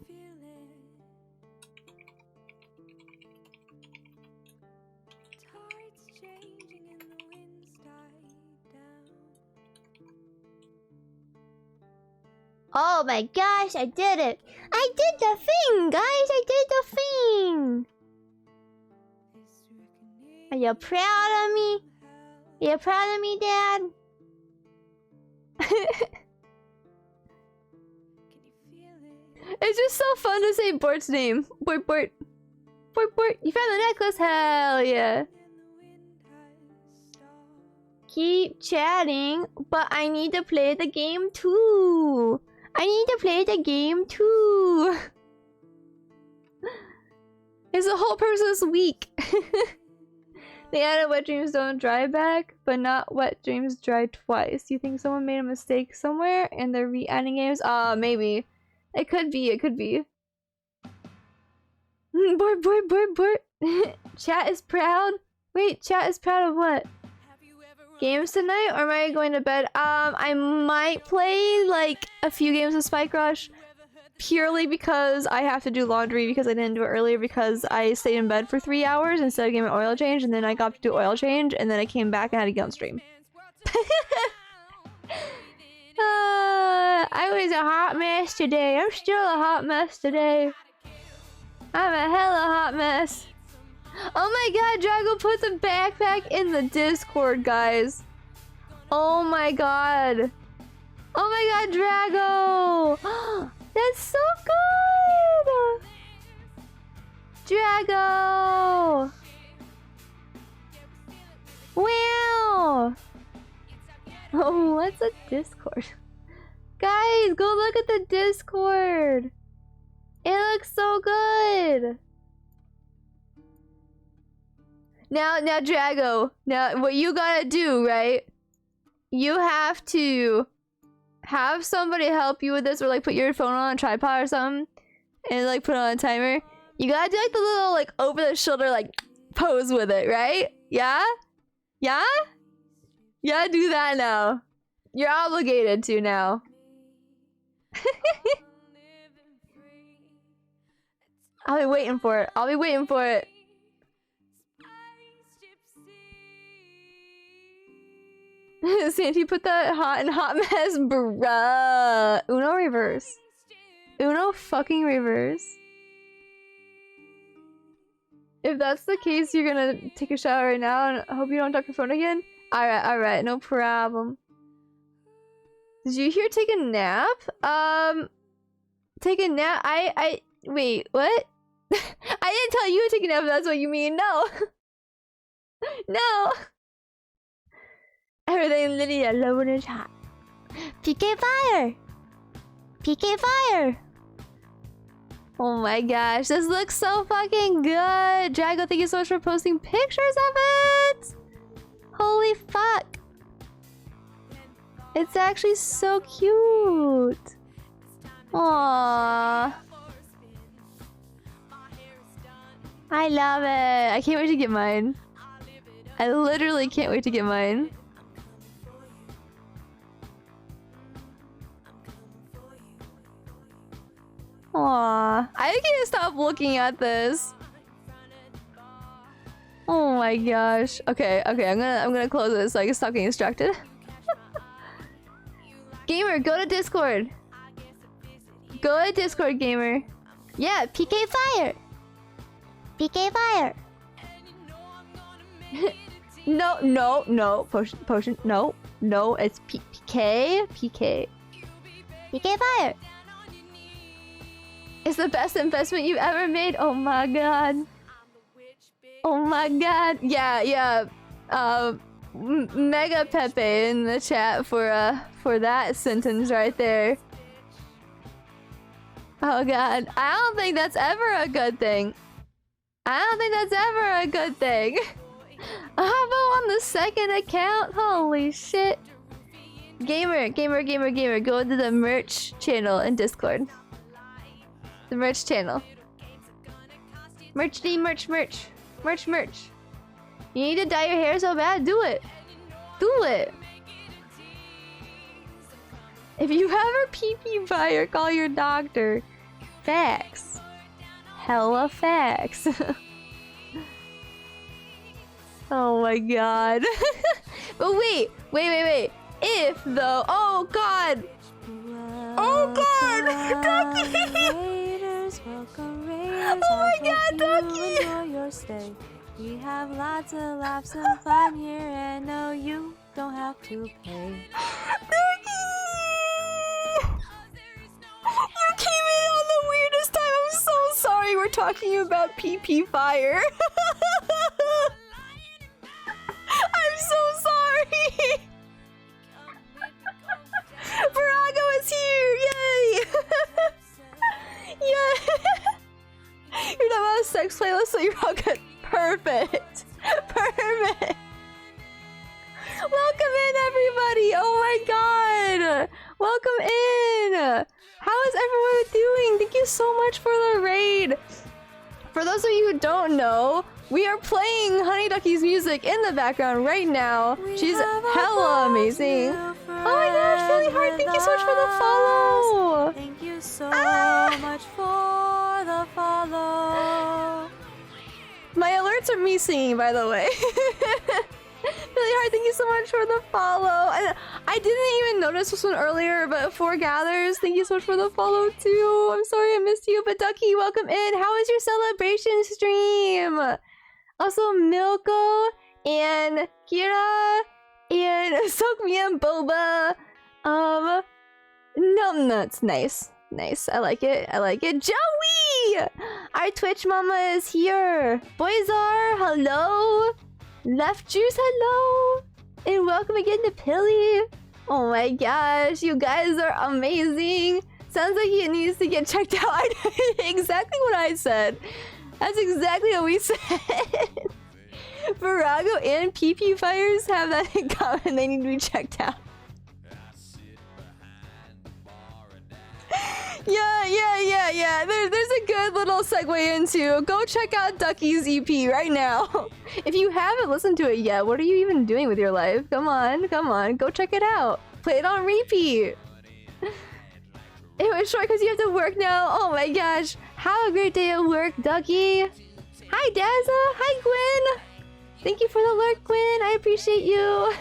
Oh my gosh, I did it! I did the thing, guys! I did the thing! Are you proud of me? Are you proud of me, Dad? It's just so fun to say Bort's name. Bort. You found the necklace? Hell yeah. Keep chatting, but I need to play the game too. It's the whole purpose of this week. They added Wet Dreams Don't Dry back, but not Wet Dreams Dry twice. You think someone made a mistake somewhere and they're re-adding games? Maybe. It could be. Bort. Chat is proud? Wait, chat is proud of what? Games tonight, or am I going to bed? I might play like a few games of Spike Rush. purely because I have to do laundry because I didn't do it earlier because I stayed in bed for 3 hours instead of getting my oil change, and then I got to do oil change, and then I came back and had to get on stream. I was a hot mess today. I'm still a hot mess today. I'm a hella hot mess. Oh my god, Drago put the backpack in the Discord, guys. Oh my god. Oh my god, Drago. That's so good. Drago. Wow. Oh, what's a Discord? Guys, go look at the Discord. It looks so good. Now, Drago. Now, what you gotta do, right? You have to have somebody help you with this, or like put your phone on a tripod or something, and like put it on a timer. You gotta do like the little like over the shoulder like pose with it, right? Yeah? Yeah? Yeah, do that now. You're obligated to now. I'll be waiting for it. I'll be waiting for it. Santi put that hot mess, bruh. Uno reverse. Uno fucking reverse. If that's the case, you're gonna take a shower right now, and I hope you don't drop your phone again. Alright, no problem. Did you hear take a nap? Take a nap? Wait, what? I didn't tell you to take a nap if that's what you mean. No. No. Everything Lydia low when it's hot. PK Fire! PK Fire! Oh my gosh, this looks so fucking good! Drago, thank you so much for posting pictures of it! Holy fuck! It's actually so cute! Aww. I love it! I can't wait to get mine. I literally can't wait to get mine. Aww. I can't stop looking at this. Oh my gosh. Okay, I'm gonna close this so I can stop getting distracted. Gamer, go to Discord. Go to Discord, gamer. Yeah, PK Fire. PK Fire. No, potion, no, it's PK. PK Fire. It's the best investment you've ever made. Oh my god. Oh my god. Yeah. Mega Pepe in the chat for that sentence right there. Oh god. I don't think that's ever a good thing. How about on the second account? Holy shit. Gamer. Go to the merch channel in Discord. The merch channel. Merch. You need to dye your hair so bad? Do it. If you have a PP fire, call your doctor. Facts. Hella facts. Oh my god. But wait. If though, oh god. Ducky. Oh my god, Ducky! We have lots of laughs and fun here, and no, you don't have to pay. Ducky! You came in on the weirdest time. I'm so sorry. We're talking about PP Fire. I'm so sorry. Virago is here! Yay! Yeah! You're talking about a sex playlist, so you're all good. Perfect! Welcome in, everybody! Oh my god! Welcome in! How is everyone doing? Thank you so much for the raid! For those of you who don't know, we are playing Honey Ducky's music in the background right now. She's hella amazing. Oh my gosh, really hard. Thank you so much for the follow. Thank you so much for the follow. My alerts are me singing, by the way. Really hard. Thank you so much for the follow. And I didn't even notice this one earlier, but Four Gathers, thank you so much for the follow too. I'm sorry I missed you, but Ducky, welcome in. How was your celebration stream? Also, Milko and Kira and Sokmi and Boba. Nuts. Nice. I like it. Joey! Our Twitch mama is here. Boyzar, hello. Left Juice, hello. And welcome again to Pilly. Oh my gosh, you guys are amazing. Sounds like he needs to get checked out. Exactly what I said. That's exactly what we said. Virago and PP Fires have that in common. They need to be checked out. Yeah. There's a good little segue into go check out Ducky's EP right now. If you haven't listened to it yet, what are you even doing with your life? Come on, go check it out. Play it on repeat. It was short because you have to work now. Oh my gosh. Have a great day at work, Ducky. Hi, Dazza. Hi, Gwen. Thank you for the lurk, Gwen. I appreciate you.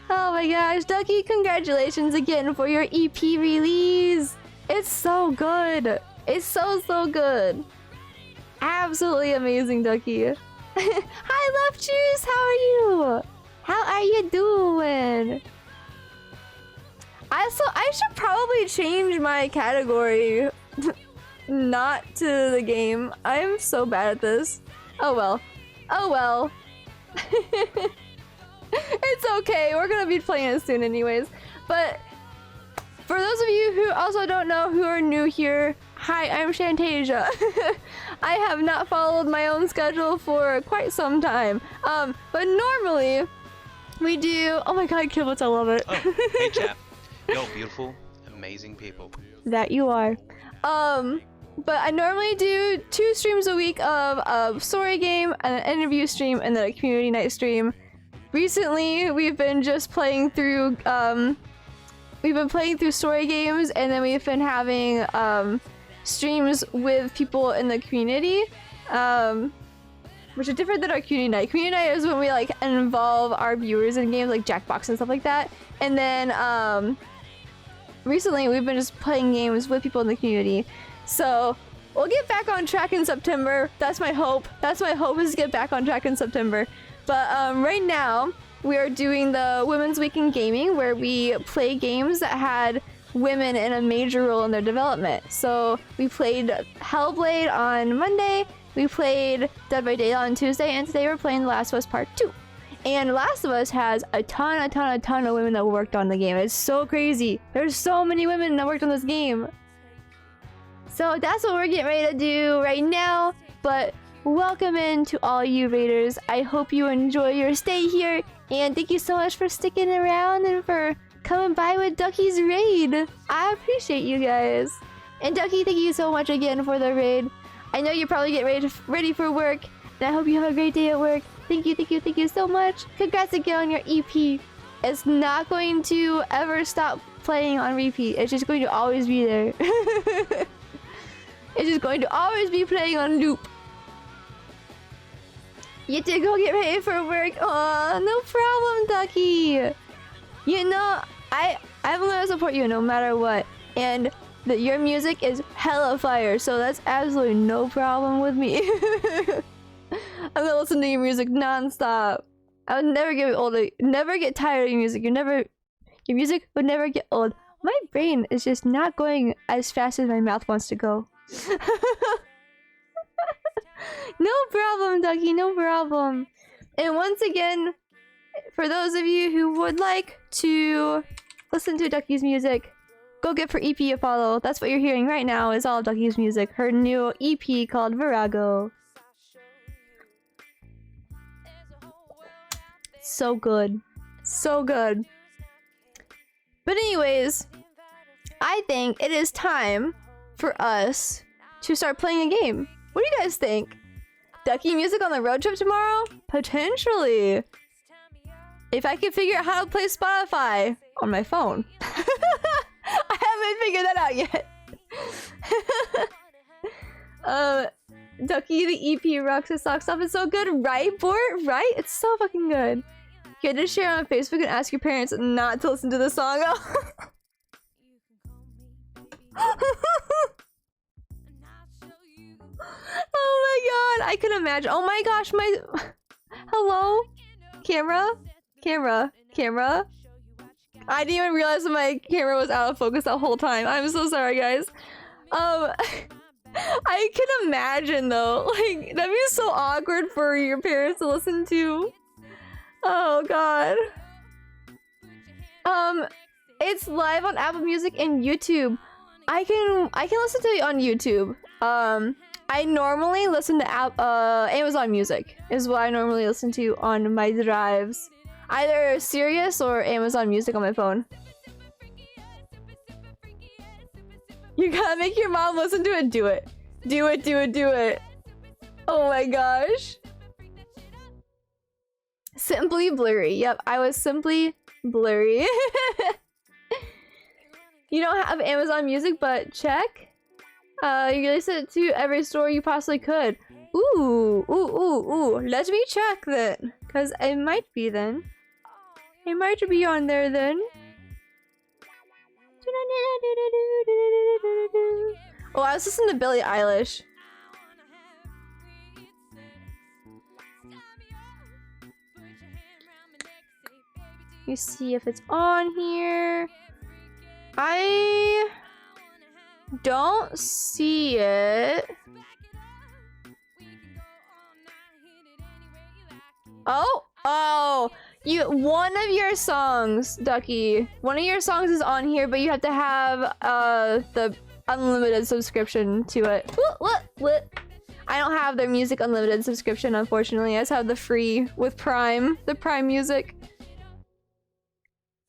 Oh my gosh, Ducky, congratulations again for your EP release. It's so good. It's so good. Absolutely amazing, Ducky. Hi, Love Juice. How are you? How are you doing? I should probably change my category. Not to the game. I'm so bad at this. Oh well. It's okay. We're gonna be playing it soon anyways. But for those of you who also don't know, who are new here, hi, I'm Shantasia. I have not followed my own schedule for quite some time. But normally we do. Oh my god, Kibbutz, I love it. Oh, hey chap. Yo, beautiful, amazing people. That you are. But I normally do 2 streams a week of a story game, an interview stream, and then a community night stream. Recently, we've been just playing through, story games, and then we've been having, streams with people in the community, which is different than our community night. Community night is when we, like, involve our viewers in games like Jackbox and stuff like that. And then, recently, we've been just playing games with people in the community. So, we'll get back on track in September. That's my hope. Is to get back on track in September. But right now, we are doing the Women's Week in Gaming, where we play games that had women in a major role in their development. So we played Hellblade on Monday, we played Dead by Daylight on Tuesday, and today we're playing The Last of Us Part 2. And Last of Us has a ton of women that worked on the game. It's so crazy. There's so many women that worked on this game. So that's what we're getting ready to do right now. But welcome in to all you raiders. I hope you enjoy your stay here. And thank you so much for sticking around and for coming by with Ducky's raid. I appreciate you guys. And Ducky, thank you so much again for the raid. I know you probably get ready for work. And I hope you have a great day at work. Thank you so much. Congrats again on your EP. It's not going to ever stop playing on repeat. It's just going to always be there. It's just going to always be playing on loop. You have to go get ready for work. Oh, no problem, Ducky. You know, I'm gonna support you no matter what. And your music is hella fire, so that's absolutely no problem with me. I'm gonna listen to your music non-stop. I would never get old. Never get tired of your music. Your music would never get old. My brain is just not going as fast as my mouth wants to go. No problem, Ducky, no problem. And once again, for those of you who would like to listen to Ducky's music, go get her EP a follow. That's what you're hearing right now is all of Ducky's music. Her new EP called Virago. So good. So good. But anyways, I think it is time for us to start playing a game. What do you guys think? Ducky music on the road trip tomorrow? Potentially. If I could figure out how to play Spotify on my phone. I haven't figured that out yet. Ducky, the EP rocks and socks off. It's so good, right, Bort? Right? It's so fucking good. You had to share on Facebook and ask your parents not to listen to the song. Oh my god, I can imagine. Oh my gosh, my... Hello? Camera? Camera? Camera? I didn't even realize that my camera was out of focus that whole time. I'm so sorry, guys. I can imagine though, like, that'd be so awkward for your parents to listen to. Oh god. It's live on Apple Music and YouTube. I can listen to it on YouTube. I normally listen to Amazon Music is what I normally listen to on my drives. Either Sirius or Amazon Music on my phone. You gotta make your mom listen to it. Do it. Do it, do it, do it. Oh my gosh. Simply Blurry. Yep, I was Simply Blurry. You don't have Amazon Music, but check. You release it to every store you possibly could. Ooh, ooh, ooh, ooh. Let me check then. Because it might be then. It might be on there then. Oh, I was listening to Billie Eilish. You see if it's on here. I don't see it. Oh, one of your songs, Ducky. One of your songs is on here, but you have to have the unlimited subscription to it. What? I don't have their music unlimited subscription, unfortunately. I just have the free with Prime, the Prime Music.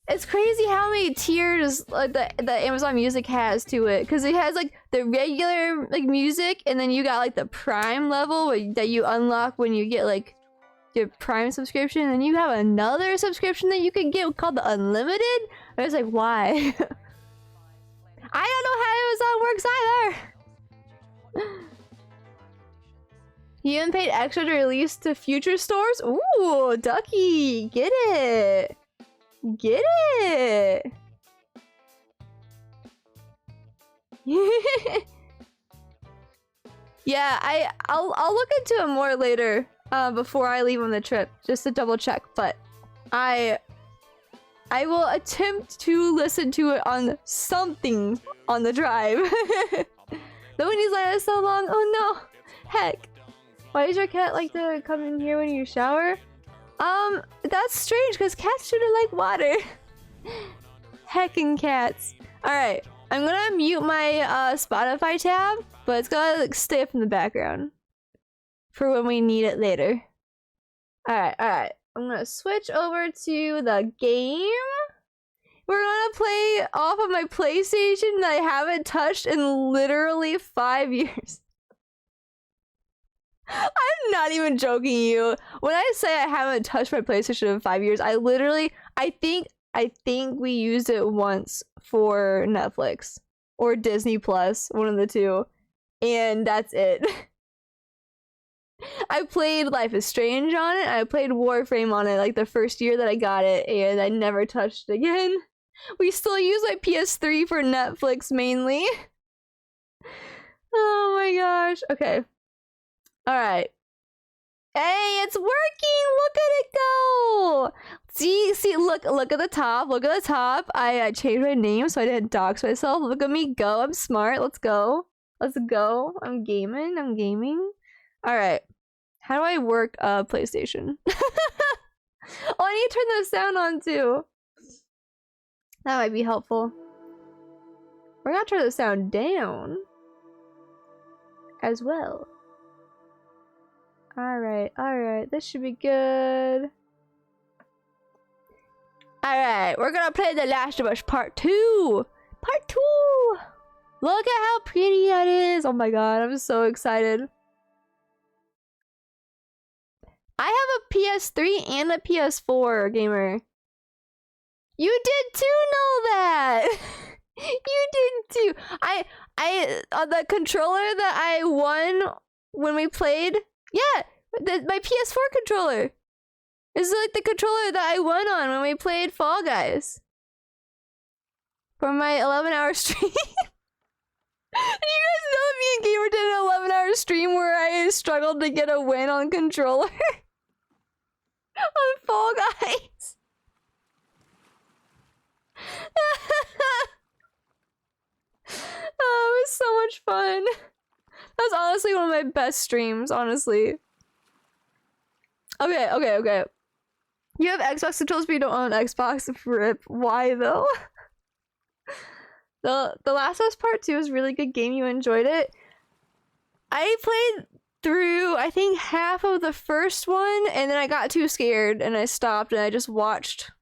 It's crazy how many tiers like the Amazon Music has to it, because it has like the regular like music, and then you got like the Prime level that you unlock when you get like your Prime subscription, and you have another subscription that you can get called the Unlimited. I was like, why? I don't know how Amazon works either. You even paid extra to release to future stores? Ooh, Ducky, get it. Get it. Yeah, I'll look into it more later before I leave on the trip, just to double check, but I will attempt to listen to it on something on the drive. The Winnie's line is so long. Oh no. Heck. Why does your cat like to come in here when you shower? That's strange because cats shouldn't like water. Heckin' cats. Alright, I'm gonna mute my Spotify tab, but it's gonna like, stay up in the background for when we need it later. Alright. I'm gonna switch over to the game. We're gonna play off of my PlayStation that I haven't touched in literally 5 years. I'm not even joking you. When I say I haven't touched my PlayStation in 5 years, I think we used it once for Netflix or Disney Plus, one of the two, and that's it. I played Life is Strange on it. I played Warframe on it like the first year that I got it, and I never touched it again. We still use my PS3 for Netflix mainly. Oh my gosh. Okay. Alright. Hey, it's working! Look at it go! See, look at the top. Look at the top. I changed my name so I didn't dox myself. Look at me go. I'm smart. Let's go. Let's go. I'm gaming. Alright. How do I work PlayStation? Oh, I need to turn the sound on too. That might be helpful. We're gonna turn the sound down as well. Alright, this should be good. Alright, we're gonna play The Last of Us Part 2! Part 2! Look at how pretty that is! Oh my god, I'm so excited. I have a PS3 and a PS4, gamer. You did too know that! You did too. I the controller that I won when we played. Yeah, my PS4 controller. Is like the controller that I won on when we played Fall Guys. For my 11-hour stream. Did you guys know that me and Gamer did an 11-hour stream where I struggled to get a win on controller? On Fall Guys. Oh, it was so much fun. That was honestly one of my best streams, honestly. Okay. You have Xbox controllers, but you don't own an Xbox. Rip. Why though? The Last of Us Part 2 is a really good game. You enjoyed it. I played through, I think, half of the first one, and then I got too scared, and I stopped, and I just watched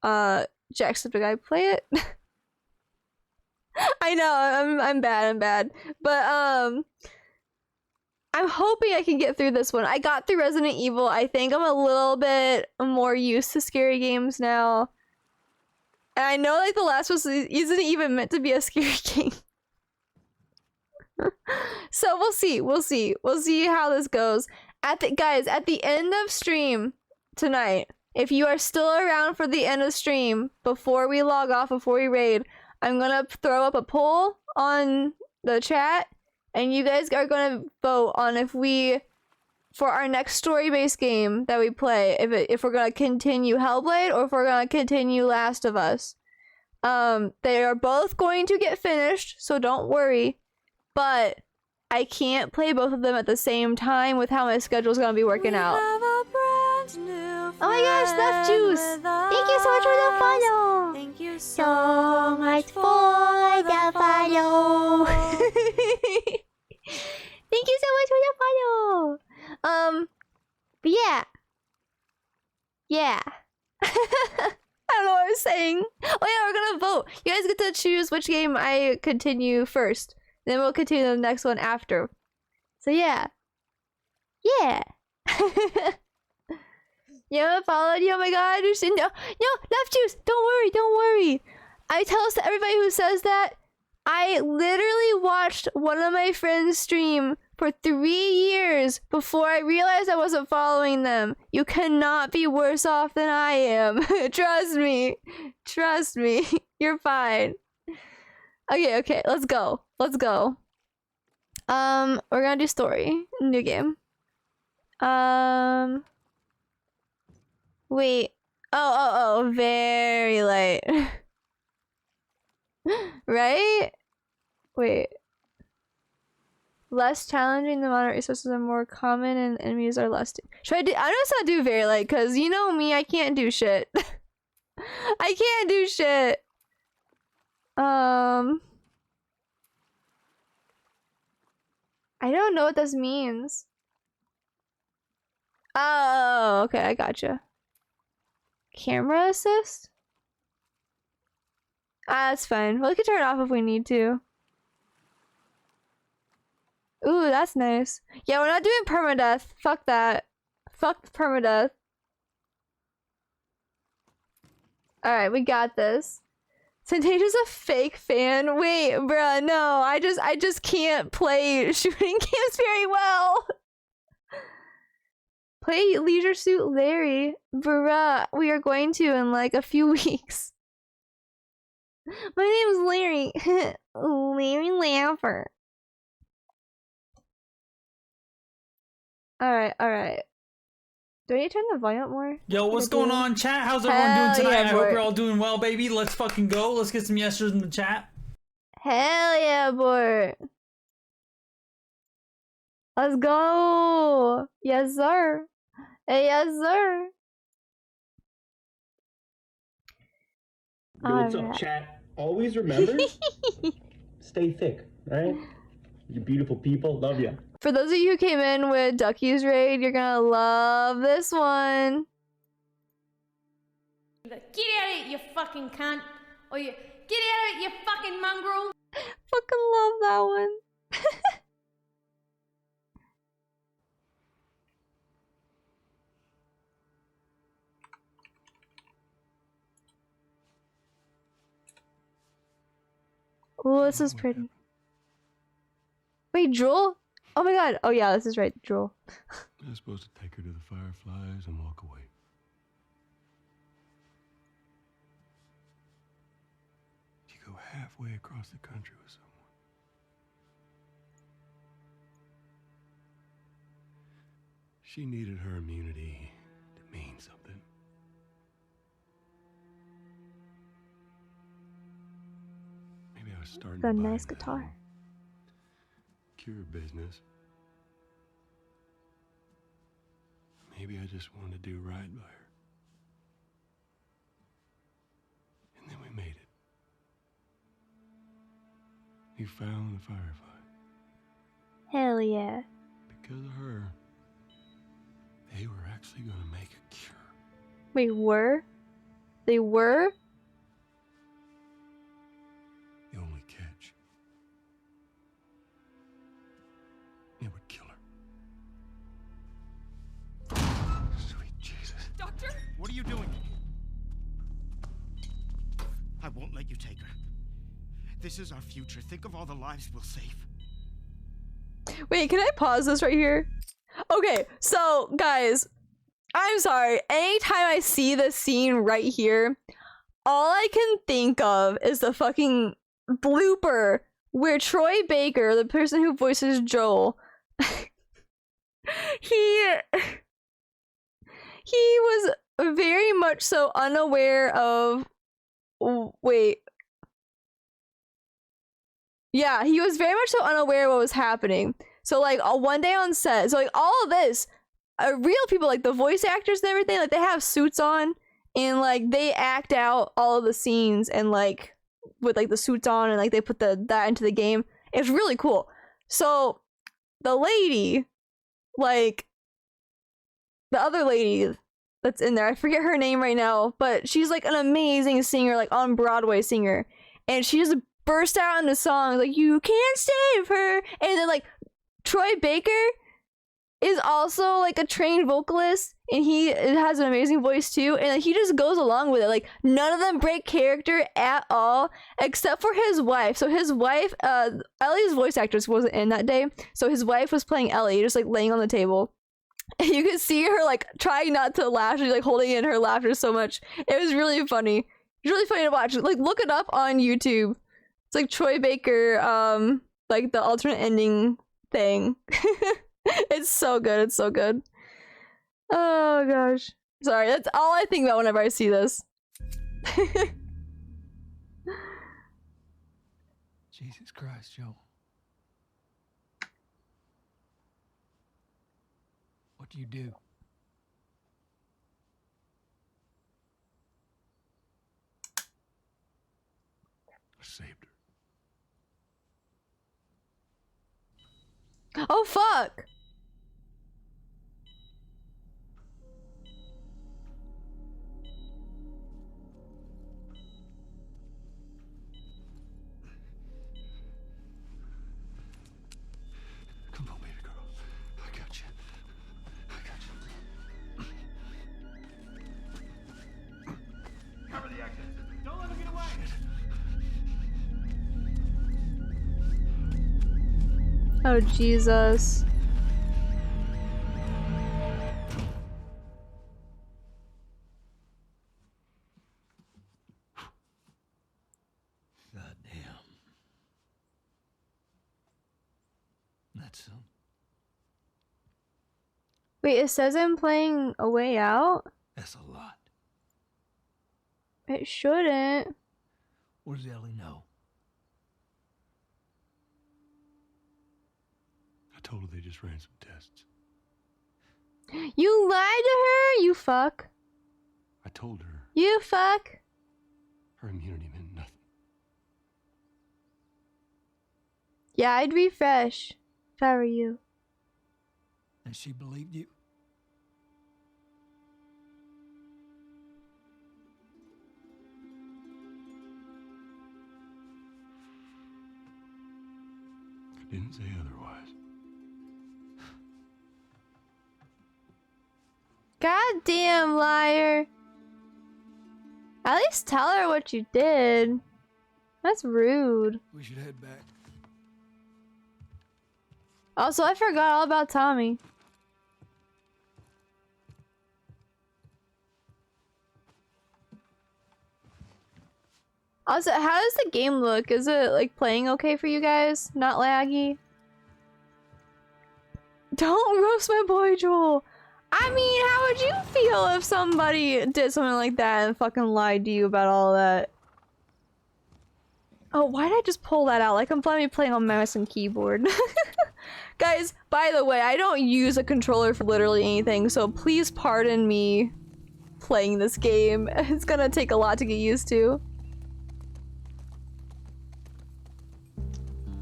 Jacksepticeye play it. I know, I'm bad. But, I'm hoping I can get through this one. I got through Resident Evil. I think I'm a little bit more used to scary games now. And I know, like, The Last of Us isn't even meant to be a scary game. So we'll see. We'll see how this goes. Guys, at the end of stream tonight, if you are still around for the end of stream, before we log off, before we raid, I'm gonna throw up a poll on the chat, and you guys are gonna vote on if we, for our next story-based game that we play, if we're gonna continue Hellblade or if we're gonna continue Last of Us. They are both going to get finished, so don't worry. But I can't play both of them at the same time with how my schedule's gonna be working out. Oh my gosh, Left Juice! Thank you so much for the follow! Thank you So much for the follow! Thank you so much for the follow! But yeah. I don't know what I was saying. Oh yeah, we're gonna vote. You guys get to choose which game I continue first. Then we'll continue the next one after. So yeah. You haven't followed you? Oh my god, you're saying no, Left Juice, don't worry. I tell us to everybody who says that, I literally watched one of my friends stream for 3 years before I realized I wasn't following them. You cannot be worse off than I am. Trust me. You're fine. Okay, let's go. We're gonna do story. New game. Wait. Oh, very light. Right? Wait. Less challenging, the moderate resources are more common and enemies are less. Should I do? I'm just gonna do very light, because you know me, I can't do shit. I can't do shit. I don't know what this means. Oh, okay, I gotcha. Camera assist? Ah, that's fine. We can turn it off if we need to. Ooh, that's nice. Yeah, we're not doing permadeath. Fuck that. Fuck permadeath. Alright, we got this. Santasia's a fake fan. Wait, bruh, no. I just can't play shooting games very well. Play Leisure Suit Larry. Bruh, we are going to in like a few weeks. My name's Larry. Larry Lamper. Alright. Do I need to turn the volume up more? Yo, what's going on, chat? How's everyone doing tonight? Yeah, I hope boy. you're all doing well, baby. Let's fucking go. Let's get some yeses in the chat. Hell yeah, boy. Let's go. Yes, sir. Hey, yes, sir. Yo, what's up, Alright. chat? Always remember, stay thick, right? You beautiful people, love ya. For those of you who came in with Ducky's raid, you're gonna love this one. Get out of it, you fucking cunt. Or you get out of it, you fucking mongrel. Fucking love that one. Oh, this is pretty. Wait, Drool? Oh my god. Oh yeah, this is right, Drool. I was supposed to take her to the Fireflies and walk away. You go halfway across the country with someone. She needed her immunity to mean something. Maybe I was starting Got a to buy nice into guitar. that cure business. Maybe I just wanted to do right by her. And then we made it. You found the Firefly. Hell yeah. Because of her, they were actually going to make a cure. Wait, were? They were? The only catch, it would kill her. Sweet Jesus. Doctor? What are you doing? I won't let you take her. This is our future. Think of all the lives we'll save. Wait, can I pause this right here? Okay, so guys, I'm sorry. Anytime I see this scene right here, all I can think of is the fucking blooper where Troy Baker, the person who voices Joel, he was very much so unaware of. Wait. Yeah, he was very much so unaware of what was happening. So like one day on set, so like all of this, real people, like the voice actors and everything, like they have suits on and like they act out all of the scenes and like with like the suits on and like they put that into the game. It's really cool. So the lady, like the other lady that's in there, I forget her name right now, but she's like an amazing singer, like on Broadway singer, and she just burst out into songs like "You Can't Save Her," and then like Troy Baker is also like a trained vocalist and he has an amazing voice too, and like, he just goes along with it. Like none of them break character at all except for his wife. So his wife, Ellie's voice actress wasn't in that day, so his wife was playing Ellie, just like laying on the table. And you could see her like trying not to laugh. She's like holding in her laughter so much. It was really funny. It's really funny to watch. Like look it up on YouTube. It's like Troy Baker, like the alternate ending thing. It's so good. It's so good. Oh gosh. Sorry, that's all I think about whenever I see this. Jesus Christ, Joe. What do you do? I saved her. Oh fuck. Come on, baby girl. I got you. I got you. Cover the exit. Don't let him get away. Oh Jesus. God damn. That's some. Wait, it says I'm playing A Way Out? That's a lot. It shouldn't. What does Ellie know? I told her they just ran some tests. You lied to her, you fuck. I told her You fuck. her immunity meant nothing. Yeah, I'd refresh if I were you. And she believed you? I didn't say otherwise. Goddamn liar. At least tell her what you did. That's rude. We should head back. Also, I forgot all about Tommy. Also, how does the game look? Is it like playing okay for you guys? Not laggy? Don't roast my boy Joel. I mean, how would you feel if somebody did something like that and fucking lied to you about all that? Oh, why did I just pull that out? Like I'm finally playing on mouse and keyboard. Guys, by the way, I don't use a controller for literally anything, so please pardon me playing this game. It's gonna take a lot to get used to.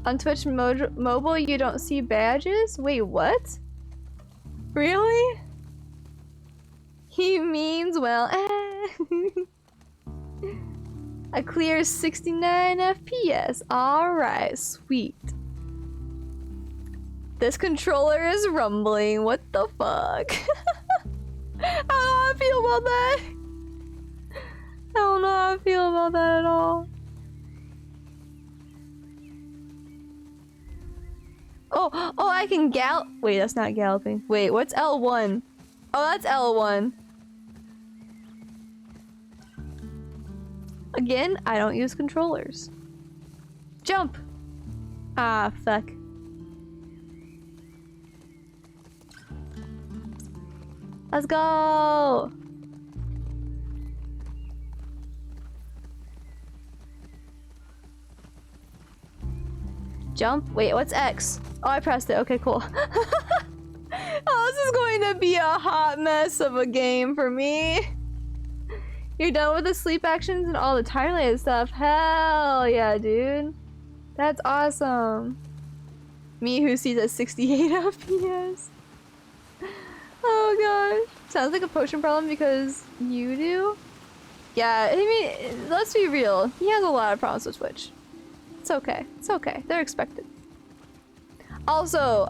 On Twitch mobile, you don't see badges? Wait, what? Really? He means well. A clear 69 FPS. Alright, sweet. This controller is rumbling. What the fuck? I don't know how I feel about that. I don't know how I feel about that at all. Oh, I can wait, that's not galloping. Wait, what's L1? Oh, that's L1. Again, I don't use controllers. Jump! Ah, fuck. Let's go! Jump? Wait, what's X? Oh, I pressed it. Okay, cool. Oh, this is going to be a hot mess of a game for me. You're done with the sleep actions and all the time-related stuff. Hell yeah, dude. That's awesome. Me who sees at 68 FPS. Oh gosh. Sounds like a potion problem because you do? Yeah, I mean, let's be real. He has a lot of problems with Twitch. It's okay. It's okay. They're expected. Also,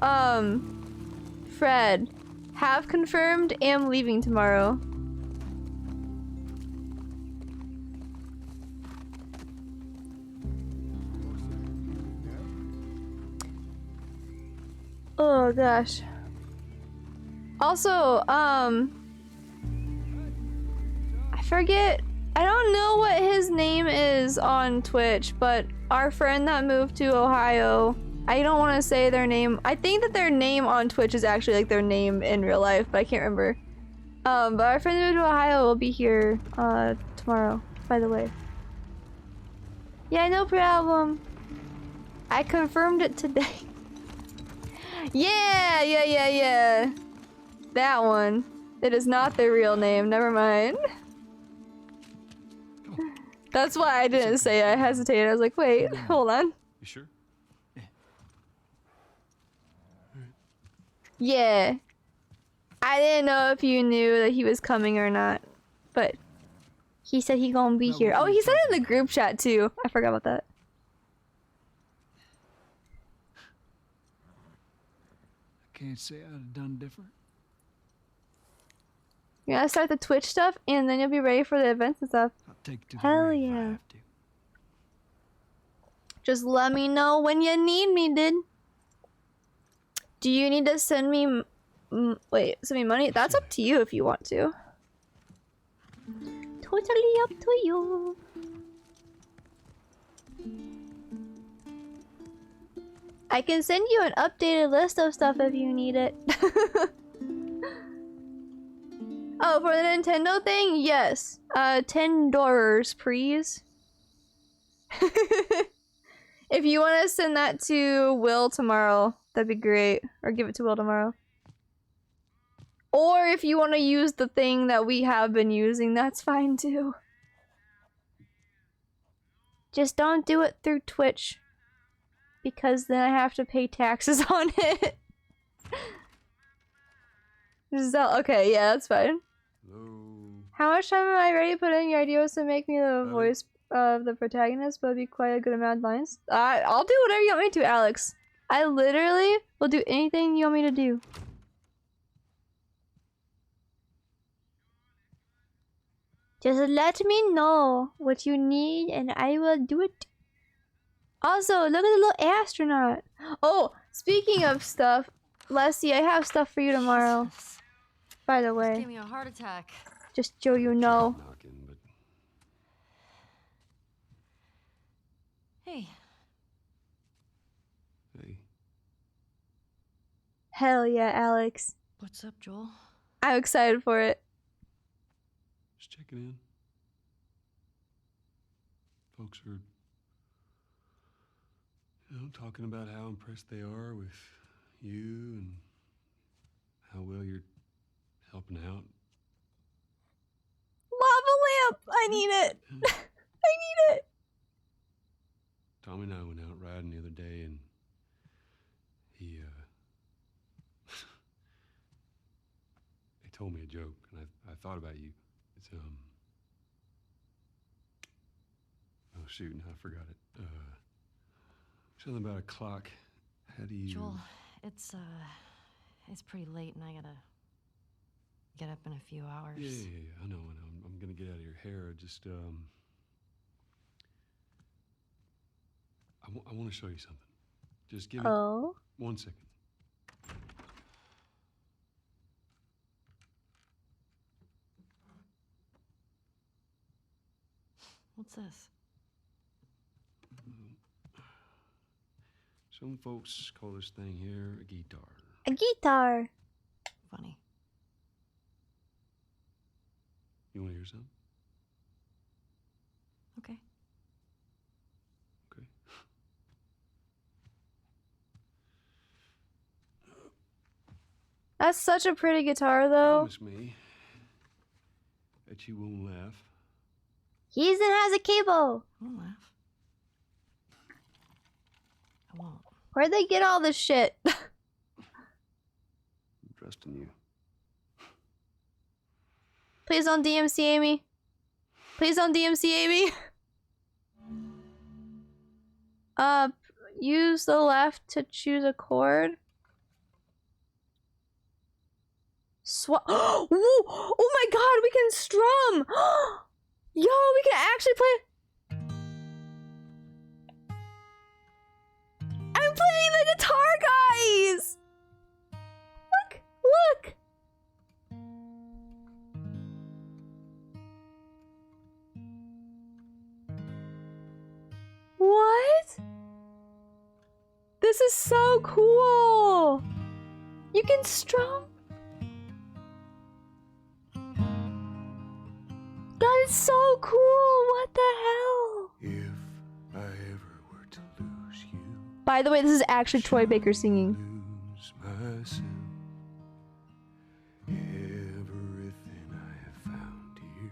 Fred, have confirmed, am leaving tomorrow. Oh gosh. Also, I forget, I don't know what his name is on Twitch, but our friend that moved to Ohio, I don't want to say their name. I think that their name on Twitch is actually like their name in real life, but I can't remember. But our friend that moved to Ohio will be here tomorrow, by the way. Yeah, no problem. I confirmed it today. Yeah. That one. It is not their real name, never mind. That's why I didn't say it. I hesitated. I was like, wait, hold on. You sure? Yeah. I didn't know if you knew that he was coming or not, but he said he gonna be here. Oh, he said it in the group chat too. I forgot about that. I can't say I'd have done different. You gotta start the Twitch stuff, and then you'll be ready for the events and stuff. I'll take it to the Hell grave if I yeah. have to. Just let me know when you need me, dude. Do you need to send me... send me money? That's up to you if you want to. Totally up to you. I can send you an updated list of stuff if you need it. Oh, for the Nintendo thing? Yes. $10, please. If you want to send that to Will tomorrow, that'd be great. Or give it to Will tomorrow. Or if you want to use the thing that we have been using, that's fine too. Just don't do it through Twitch. Because then I have to pay taxes on it. Okay, yeah, that's fine. Hello. How much time am I ready to put in? Your idea was to make me the voice of the protagonist, but it'd be quite a good amount of lines. I'll do whatever you want me to, Alex. I literally will do anything you want me to do. Just let me know what you need and I will do it. Also, look at the little astronaut. Oh, speaking of stuff, Leslie, I have stuff for you tomorrow. Jesus. By the Gave way, me a heart attack. just so you know. Knocking, but Hey, hey, Hell yeah, Alex. what's up, Joel? I'm excited for it. just checking in. Folks are, talking about how impressed they are with you and how well you're helping out. Lava lamp! I need it. I need it. Tommy and I went out riding the other day, and he told me a joke, and I thought about you. It's oh shoot, no, I forgot it. Something about a clock. How do you? Joel, it's pretty late and I gotta get up in a few hours. Yeah. I know. I'm gonna get out of your hair. Just I want to show you something. Just give me Oh. 1 second. What's this? Some folks call this thing here a guitar. A guitar. Funny. You want to hear something? Okay. Okay. That's such a pretty guitar, though. Promise me that you won't laugh. He even has a cable. I won't laugh. I won't. Where'd they get all this shit? I'm trusting you. Please don't DMC Amy. Please don't DMC Amy. Use the left to choose a chord. Oh my god, we can strum! Yo, we can actually play. I'm playing the guitar, guys! Look! What? This is so cool! You can strum. That is so cool! What the hell? If I ever were to lose you, By the way, this is actually Troy Baker singing. lose myself. Everything I have found here,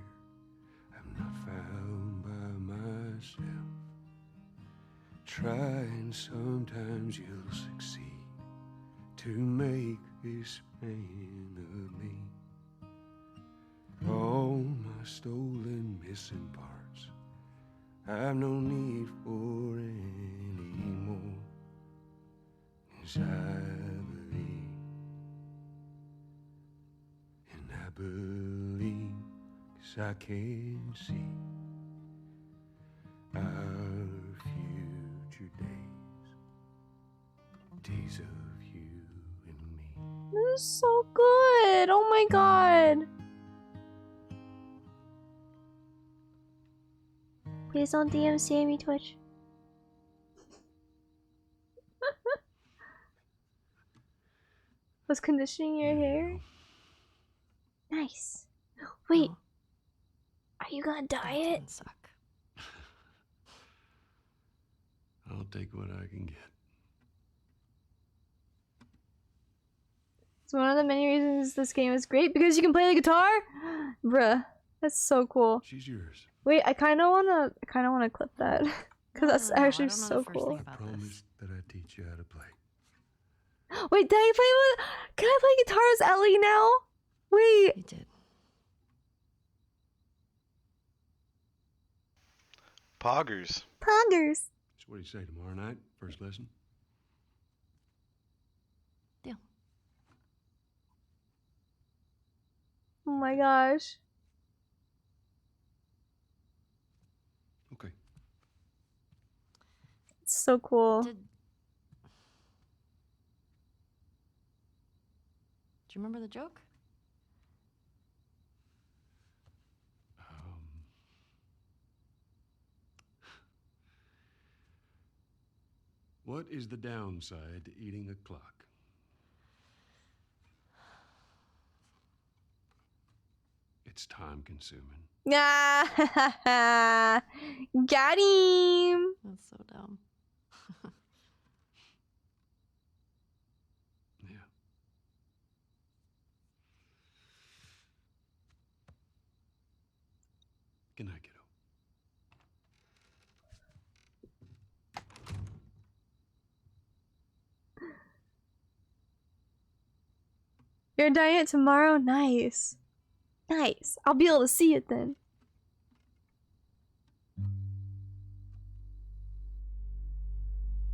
I'm not found by myself. Try and sometimes you'll succeed to make this man of me. All my stolen missing parts, I've no need for any more. 'Cause I believe, and I believe, 'cause I can see our future days, days of you and me. This is so good! Oh my god! Please don't DMCA me, Twitch. Was conditioning your hair? Nice. Wait, Oh, are you gonna dye that it? didn't suck. I'll take what I can get. It's one of the many reasons this game is great because you can play the guitar. Bruh, that's so cool. She's yours. Wait, I kind of wanna clip that because that's No, actually I don't know so the first cool. thing about Promise this. that I teach you how to play. Wait, did I play with? Can I play guitar as Ellie now? Wait, You did. Poggers. Pongers. So what do you say, tomorrow night? First lesson? Deal. Oh my gosh. Okay. so cool. Do you remember the joke? What is the downside to eating a clock? It's time consuming. Ah, got him. That's so dumb. Yeah. Good night, kiddo. Your diet tomorrow? Nice. Nice. I'll be able to see it then.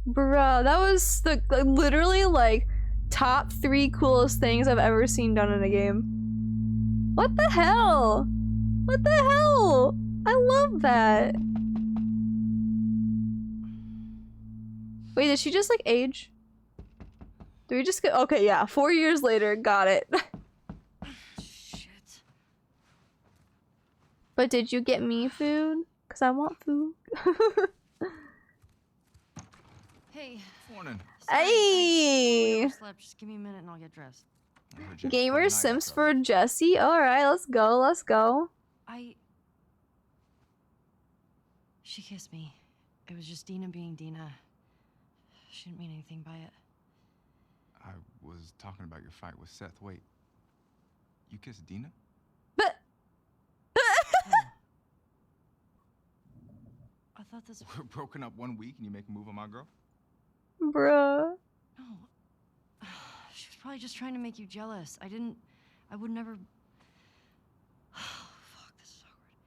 Bruh, that was the literally like top 3 coolest things I've ever seen done in a game. What the hell? What the hell? I love that. Wait, did she just like age? Do we just get okay, yeah, 4 years later, got it. Shit. But did you get me food? Cause I want food. Hey. Morning. Sorry, I Hey! overslept. Just give me a minute and I'll get dressed. Gamer Sims for Jesse. Alright, let's go, let's go. She kissed me. It was just Dina being Dina. She didn't mean anything by it. I was talking about your fight with Seth. Wait, you kissed Dina? I thought this. We're broken up 1 week and you make a move on my girl? Bruh. No. She was probably just trying to make you jealous. I would never. Fuck, this is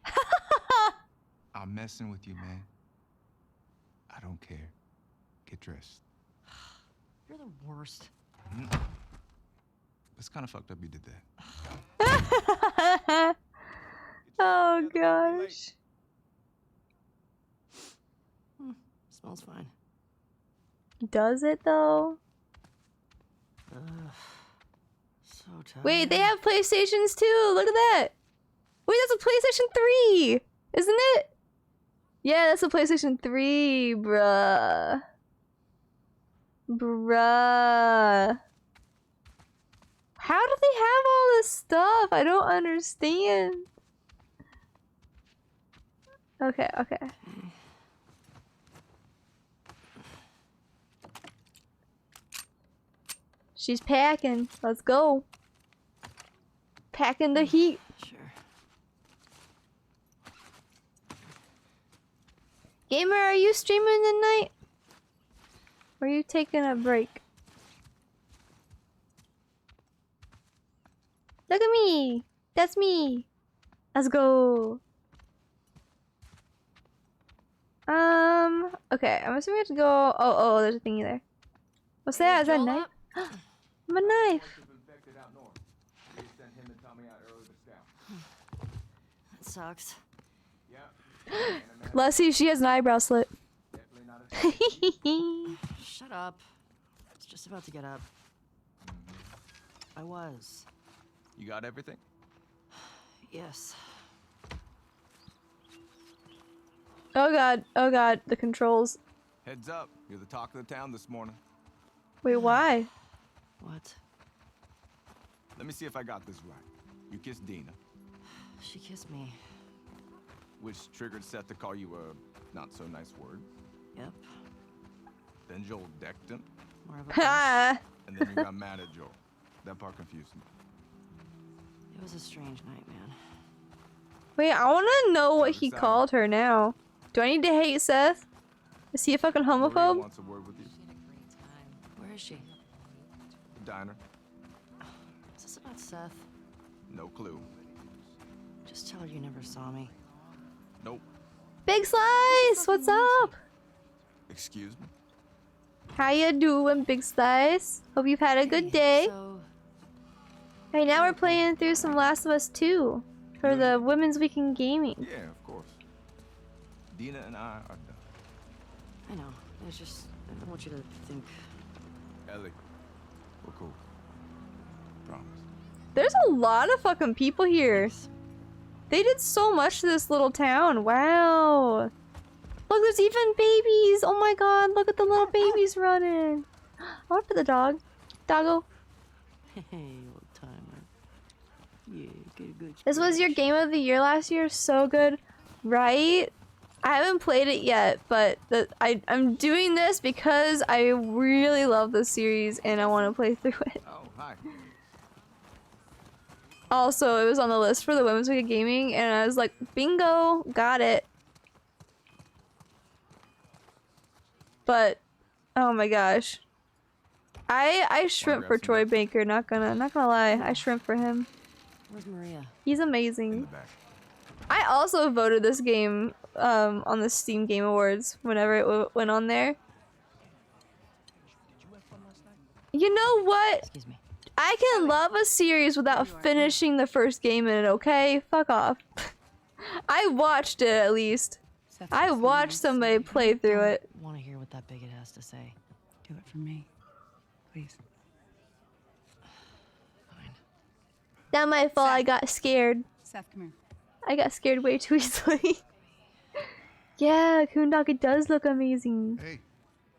awkward. I'm messing with you, man. I don't care. Get dressed. You're the worst. It's kind of fucked up you did that. Oh gosh. Smells fine. Does it though? So tired. Wait, they have PlayStations too. Look at that. Wait, that's a PlayStation 3, isn't it? Yeah, that's a PlayStation 3, bruh. Bruh. How do they have all this stuff? I don't understand. Okay, okay. She's packing. Let's go. Packing the heat. Sure. Gamer, are you streaming tonight? Or are you taking a break? Look at me! That's me! Let's go! Okay, I'm assuming we have to go. Oh, there's a thingy there. What's that? Is that a knife? My knife! That sucks. Leslie, she has an eyebrow slit. Shut up. It's just about to get up. I was. You got everything? Yes. Oh god, the controls. Heads up, you're the talk of the town this morning. Wait, why? What? Let me see if I got this right. You kissed Dina, She kissed me. which triggered Seth to call you a not so nice word. Yep. Then Joel decked him, More of a Ha! and then you got mad at Joel. That part confused me. It was a strange night, man. Wait, I wanna know what he called her now. Do I need to hate Seth? Is he a fucking Maria homophobe? wants a word with you. Where is she? The diner. Is this about Seth? No clue. Just tell her you never saw me. Nope. Big Slice! What's up? Excuse me? How you doing, Big Slice? Hope you've had a good day. So, Right now we're playing through some Last of Us 2 for the Women's Week in Gaming. Yeah, of course. Dina and I are done. I know. I don't want you to think. Ellie, we're cool. Promise. There's a lot of fucking people here. They did so much to this little town. Wow. Look, there's even babies. Oh my god, look at the little babies running. I want for the dog. Doggo. Hey, old timer. Yeah, get a good. This was your game of the year last year. So good, right? I haven't played it yet, but I'm doing this because I really love this series and I want to play through it. Oh, hi. Also, it was on the list for the Women's Week of Gaming, and I was like, bingo, got it. But, oh my gosh. I shrimp for Troy Baker, not gonna lie. I shrimp for him. Where's Maria? He's amazing. I also voted this game on the Steam Game Awards whenever it went on there. You know what? Excuse me. I can love a series without finishing the first game in it, okay? Fuck off. I watched it at least. I watched somebody play through it. Want to hear what that bigot has to say? Do it for me, please. Not my fault, I got scared. Seth, come here. I got scared way too easily. Yeah, Koondok, it does look amazing. Hey.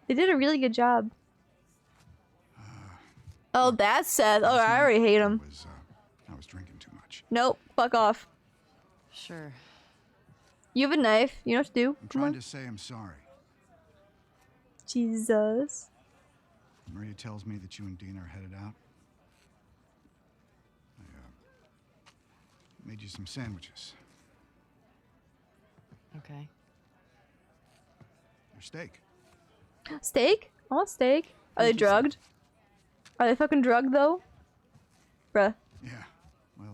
They did a really good job. Oh, that's Seth. Oh, I already hate him. I was drinking too much. Nope, fuck off. Sure. You have a knife. You know what to do. I'm Come trying on. to say I'm sorry. Jesus. Maria tells me that you and Dina are headed out. I made you some sandwiches. Okay. Your steak. Steak? I want steak. Are they drugged? Are they fucking drugged though? Bruh. Yeah. Well,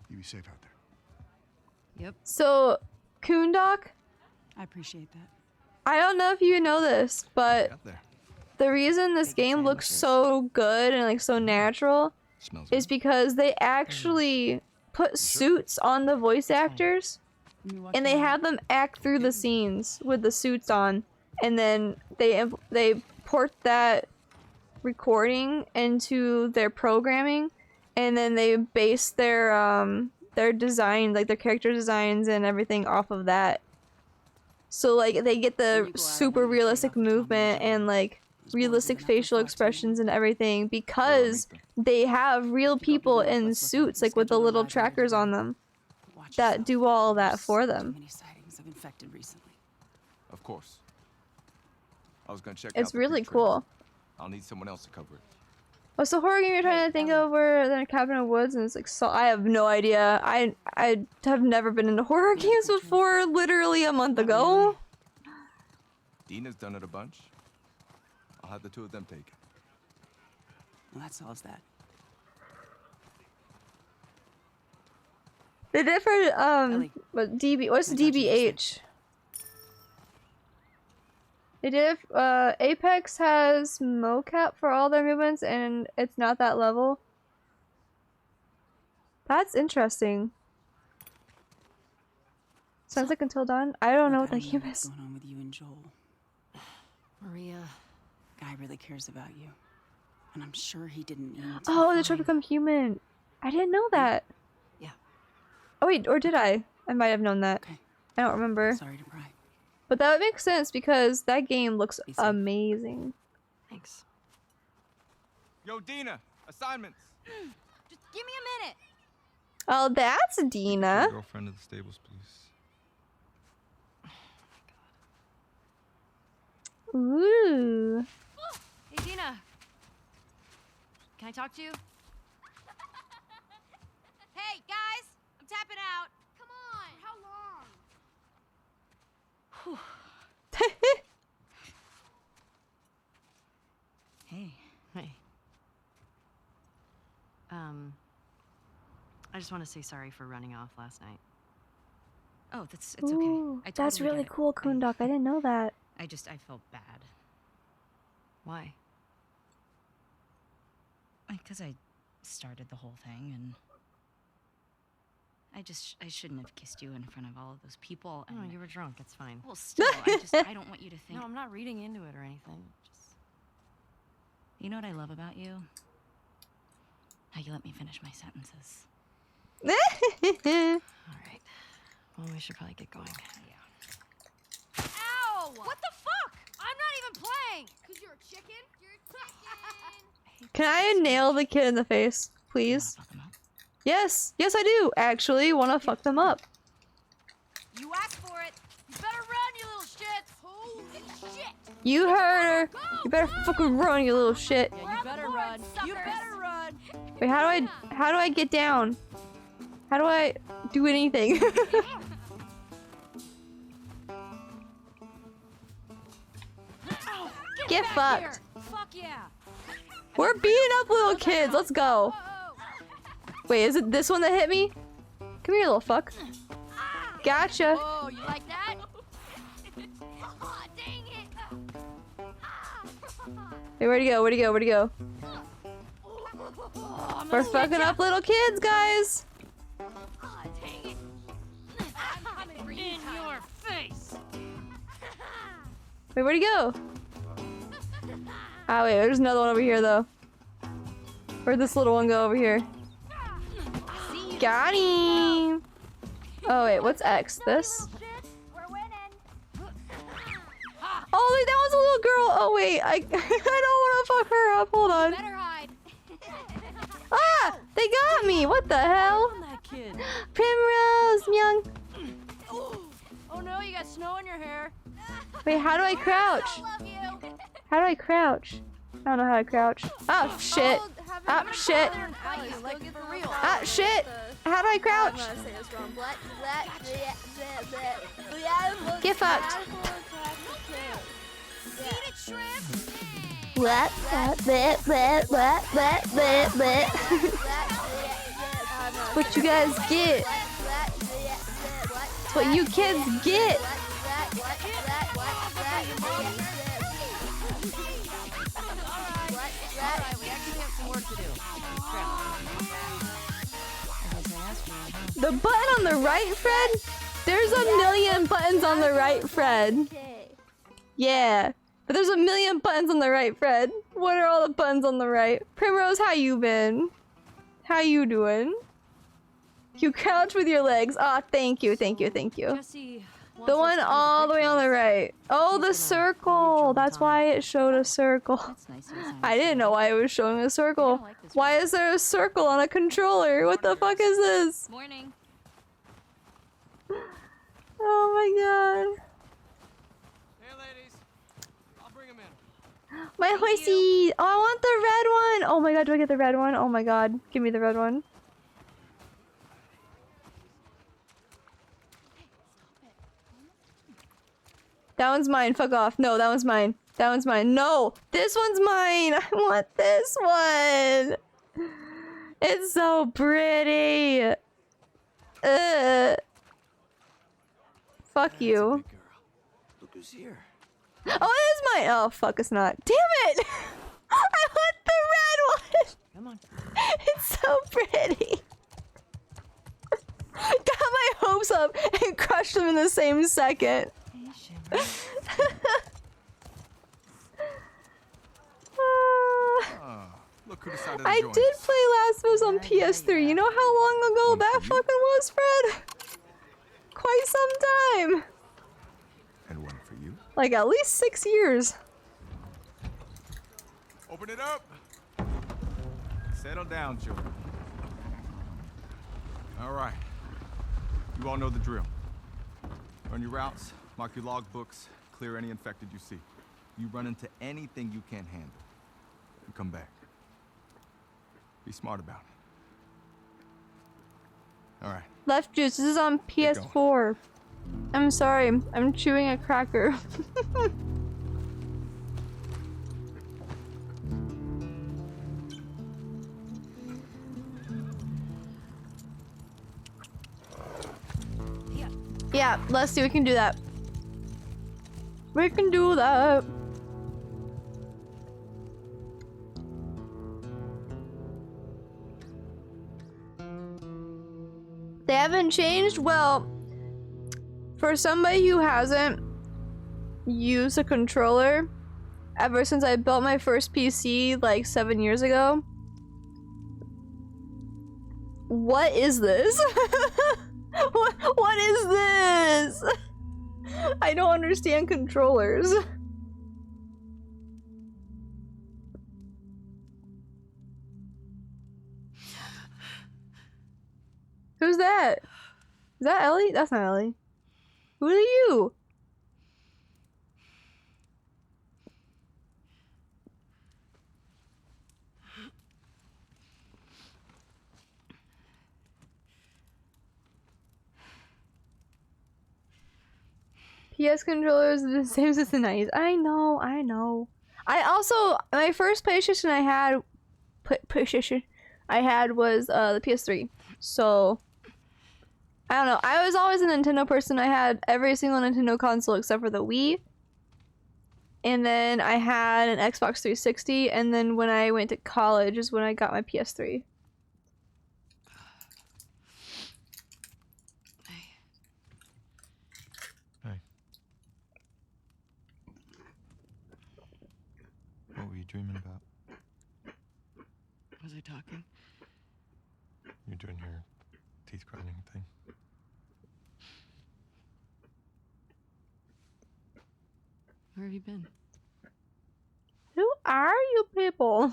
you be safe out there. Yep. So, Koondok, I appreciate that. I don't know if you know this, but the reason this game looks so good and like so natural is because they actually put suits on the voice actors and they have them act through the scenes with the suits on, and then they port that recording into their programming, and then they base their design, like their character designs and everything off of that. So like they get the super realistic movement and like realistic facial expressions and everything because they have real people in suits like with the little trackers on them that do all that for them. Many sightings of infected recently. Of course. I was gonna check It's out the really creek trails. cool. I'll need someone else to cover it. What's the horror game you're trying to think of where they're in a cabin in the woods and it's like so I have no idea. I have never been into horror games before literally a month ago. Dina's done it a bunch. I'll have the two of them take it. Well, that solves that. They did for what DB what's DBH? They did Apex has mocap for all their movements and it's not that level. That's interesting. Sounds like Until Dawn. I don't know what that game is. What's going on with you and Joel? Maria. Guy really cares about you. And I'm sure he didn't mean to. Oh, they tried to become human. I didn't know that. Yeah. Oh wait, or did I? I might have known that. Okay. I don't remember. Sorry to pry. But that would make sense because that game looks amazing. Thanks. Yo, Dina, assignments. Just give me a minute. Oh, that's Dina. Girlfriend of the stables, please. Ooh. Hey, Dina. Can I talk to you? Hey, guys, I'm tapping out. Come on. How long? Hey. Hey. I just want to say sorry for running off last night. Oh, it's okay. Ooh, I that's totally really get it. cool, Koondok. I didn't know that. I felt bad. Why? Because I started the whole thing and I shouldn't have kissed you in front of all of those people. No, And you were drunk. It's fine. well, still, I don't want you to think. No, I'm not reading into it or anything. Just You know what I love about you? How you let me finish my sentences. all right. Well, we should probably get going. Yeah. Ow! What the fuck? I'm not even playing. Cause you're a chicken. You're a chicken. Can I nail the kid in the face, please? Fuck 'em up. Yes, yes I do. Actually, wanna fuck them up. You asked for it. You better run, you little shit. Holy shit. You heard her. You better fucking run, you little shit. Yeah, you better run. You better run. Wait, how do I get down? How do I do anything? Get back fucked. here. Fuck yeah. We're beating up little kids. Let's go. Wait, is it this one that hit me? Come here, little fuck. Gotcha. Oh, you like that? Oh, dang it. Wait, where'd he go? Where'd he go? Where'd he go? Oh, I'm We're gonna fucking get ya. up little kids, guys. Oh, dang it. I'm coming for you. In your face. Wait, where'd he go? Ah, wait, there's another one over here, though. Where'd this little one go over here? Got him! Oh, wait, what's X? This? We're winning. Oh, wait, that was a little girl! Oh, wait, I don't want to fuck her up. Hold on. Better hide. Ah! They got me! What the hell? That kid. Primrose, Myung. Oh no, you got snow in your hair. Wait, how do I crouch? I love you. How do I crouch? I don't know how to crouch. Oh, shit. Oh, shit. Like for real. Ah, shit. How do I crouch? Get fucked. Eat it, shrimp. What? What you guys get? That's what you kids get. Alright, we actually have some work to do. As I asked you, The button on the right, Fred? There's a million buttons on the right, Fred. Yeah. But there's a million buttons on the right, Fred. What are all the buttons on the right? Primrose, how you been? How you doing? You crouch with your legs. Ah, thank you, thank you, thank you. Jesse wants The us one to do all the way on the right. Oh, the circle. That's why it showed a circle. That's nice. It was I didn't know why it was showing a circle. like this Why is there a circle on a controller? What the fuck is this? Morning. Oh my god. Hey, ladies. I'll bring them in. My horsey! Oh, I want the red one! Oh my god, do I get the red one? Oh my god, give me the red one. That one's mine, fuck off. No, that one's mine. That one's mine. No! This one's mine! I want this one! It's so pretty! Ugh. Fuck you. Look who's here. Oh, it is mine! Oh, fuck, it's not. Damn it! I want the red one! Come on. It's so pretty! Got my hopes up and crushed them in the same second. Hey, Shiver. Look who decided to I join did us. play Last of Us on PS3. You know how long ago One that for you. fucking was, Fred? Quite some time. And one for you. Like at least 6 years. Open it up. Settle down, children. All right. You all know the drill. Run your routes, mark your logbooks, clear any infected you see. You run into anything you can't handle. You come back. Be smart about it. All right. Left Juice, this is on PS4. I'm sorry, I'm chewing a cracker. Yeah, let's see, we can do that. We can do that. They haven't changed? Well, for somebody who hasn't used a controller ever since I built my first PC like 7 years ago, what is this? What is this? I don't understand controllers. Who's that? Is that Ellie? That's not Ellie. Who are you? PS controllers are the same as the 90s. I know. I also, my first PlayStation I had, PlayStation I had was the PS3. So, I don't know. I was always a Nintendo person. I had every single Nintendo console except for the Wii. And then I had an Xbox 360. And then when I went to college is when I got my PS3. What were you dreaming about? Was I talking? You're doing your teeth grinding thing. Where have you been? Who are you people?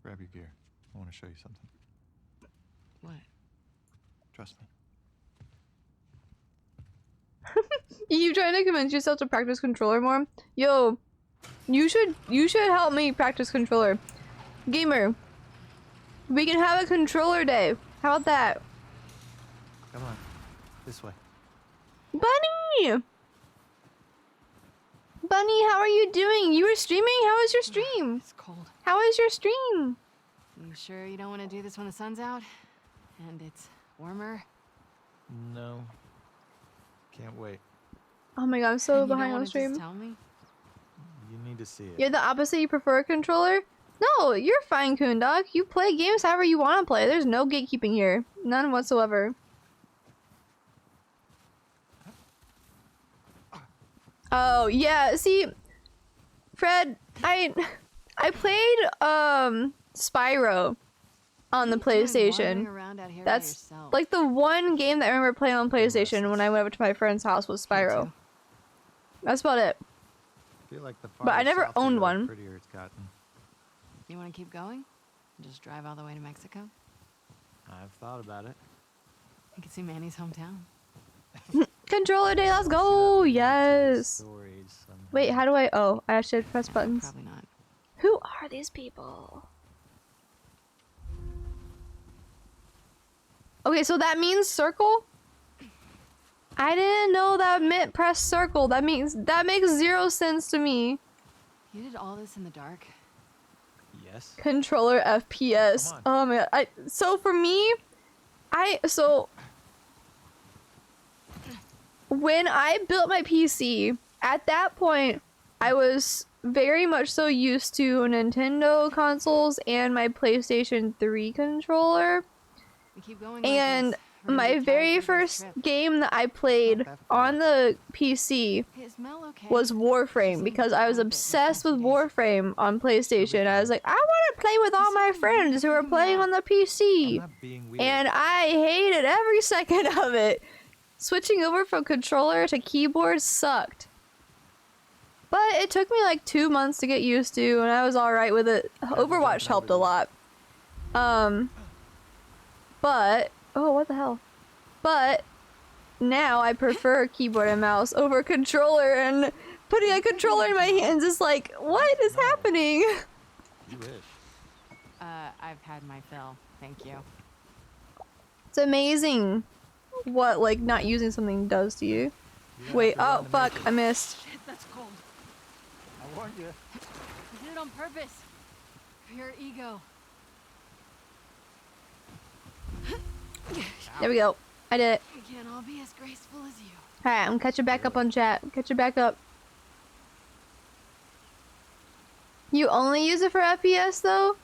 Grab your gear. I want to show you something. What? Trust me. You trying to convince yourself to practice controller more? Yo, you should help me practice controller. Gamer, we can have a controller day. How about that? Come on. This way. Bunny! Bunny, how are you doing? You were streaming? How was your stream? It's cold. How was your stream? You sure you don't want to do this when the sun's out? And it's warmer? No. Can't wait. Oh my god, I'm so And you behind don't on wanna stream. just tell me? You need to see it. You're the opposite, you prefer a controller? No, you're fine, Coon Dog. You play games however you want to play. There's no gatekeeping here. None whatsoever. Oh, yeah, see, Fred, I played, Spyro on the PlayStation. That's, like, the one game that I remember playing on PlayStation when I went over to my friend's house was Spyro. That's about it. Feel like the But I never farther south you owned go, the one. prettier it's gotten. You want to keep going? Just drive all the way to Mexico? I've thought about it. You can see Manny's hometown. Controller day, let's go! Yes! Wait, how do I? Oh, I should press buttons. Probably not. Who are these people? Okay, so that means circle? I didn't know that meant press circle. That makes 0 sense to me. You did all this in the dark? Yes. Controller FPS. Oh my god. So for me, when I built my PC, at that point, I was very much so used to Nintendo consoles and my PlayStation 3 controller. We keep going And my very first game that I played on the PC was Warframe because I was obsessed with Warframe on PlayStation. I was like, I want to play with all my friends who are playing on the PC. And I hated every second of it. Switching over from controller to keyboard sucked. But it took me like 2 months to get used to and I was alright with it. Overwatch helped a lot. But oh, what the hell? But now I prefer keyboard and mouse over controller, and putting a controller in my hands is like, what is happening? You wish. I've had my fill. Thank you. It's amazing what like not using something does to you. Wait, oh fuck, I missed. Shit, that's cold. I warned you. I did it on purpose. For your ego. There we go. I did it. We can't all be as graceful as you. Alright, I'm catching back up on chat. Catch you back up. You only use it for FPS though?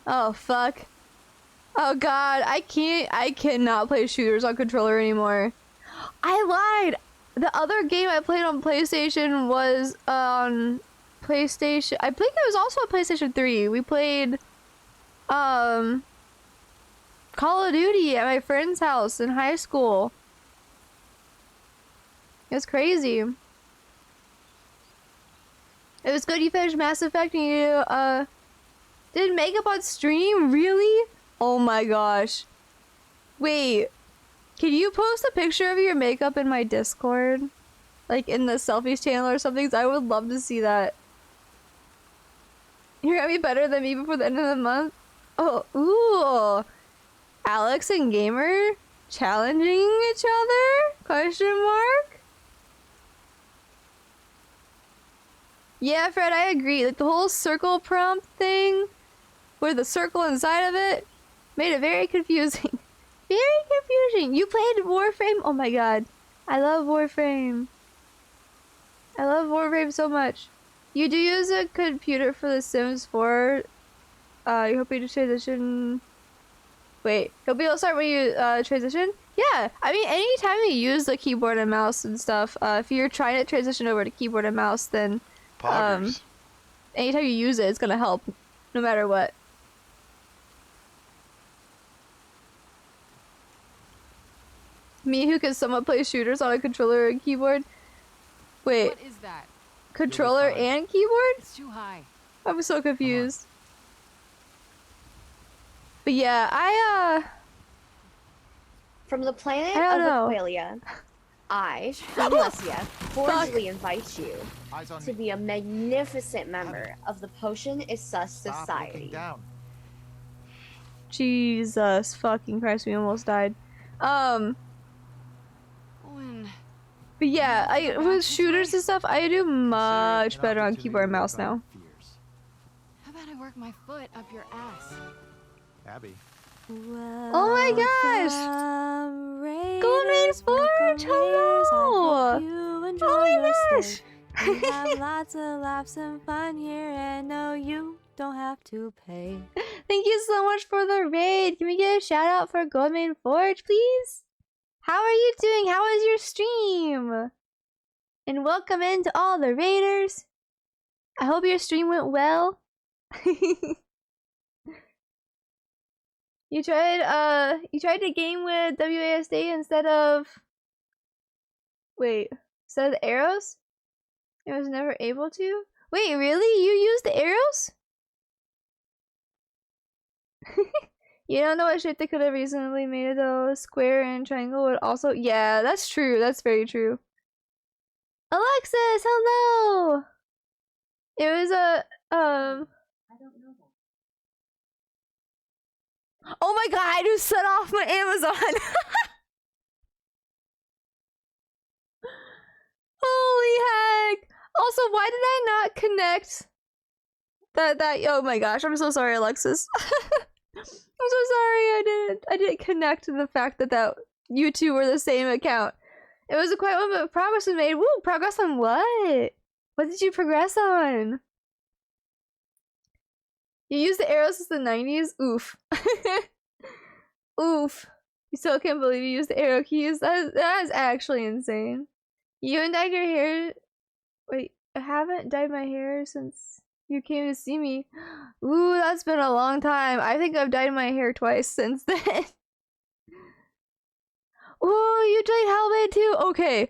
Oh fuck. Oh god, I cannot play shooters on controller anymore. I lied! The other game I played on PlayStation was on PlayStation. I think it was also on PlayStation 3. We played Call of Duty at my friend's house in high school. It's crazy. It was good you finished Mass Effect and you did makeup on stream? Really? Oh my gosh. Wait. Can you post a picture of your makeup in my Discord? Like in the selfies channel or something? 'Cause I would love to see that. You're gonna be better than me before the end of the month? Oh, ooh. Alex and Gamer challenging each other? Question mark? Yeah, Fred, I agree. Like the whole circle prompt thing, with the circle inside of it, made it very confusing. Very confusing. You played Warframe? Oh my god. I love Warframe. I love Warframe so much. You do use a computer for The Sims 4. You hope you to transition. Wait, you'll be able to start when you transition? Yeah, I mean, anytime you use the keyboard and mouse and stuff, if you're trying to transition over to keyboard and mouse, then anytime you use it, it's gonna help, no matter what. Me who can somewhat play shooters on a controller and keyboard? Wait. What is that? Controller and keyboard? It's too high. I'm so confused. But yeah, From the planet I don't of know. Aqualia, I, Queen Lesia, cordially invite you to be a magnificent member of the Potion is Sus Society. Jesus fucking Christ, we almost died. But yeah, with shooters and stuff, I do much better on keyboard and mouse now. How about I work my foot up your ass? Abby. Oh my gosh! Golden Forge, hello! Oh my gosh! We have lots of laughs and fun here, and no, you don't have to pay. Thank you so much for the raid. Can we get a shout out for Goldman Forge, please? How are you doing? How was your stream? And welcome in to all the raiders. I hope your stream went well. You tried to game with WASD instead of instead of the arrows? It was never able to? Wait, really? You used the arrows? You don't know what shape they could have reasonably made it though. Square and triangle would also. Yeah, that's true. That's very true. Alexis, hello. It was a I don't know. Oh my god! I just set off my Amazon. Holy heck! Also, why did I not connect that? Oh my gosh! I'm so sorry, Alexis. I'm so sorry I didn't connect to the fact that you two were the same account. It was quite one, but progress was made. Woo! Progress on what? What did you progress on? You used the arrows since the 90s? Oof. Oof. You still can't believe you used the arrow keys? That is actually insane. You haven't dyed your hair? Wait, I haven't dyed my hair since you came to see me. Ooh, that's been a long time. I think I've dyed my hair twice since then. Ooh, you played Hellblade too? Okay.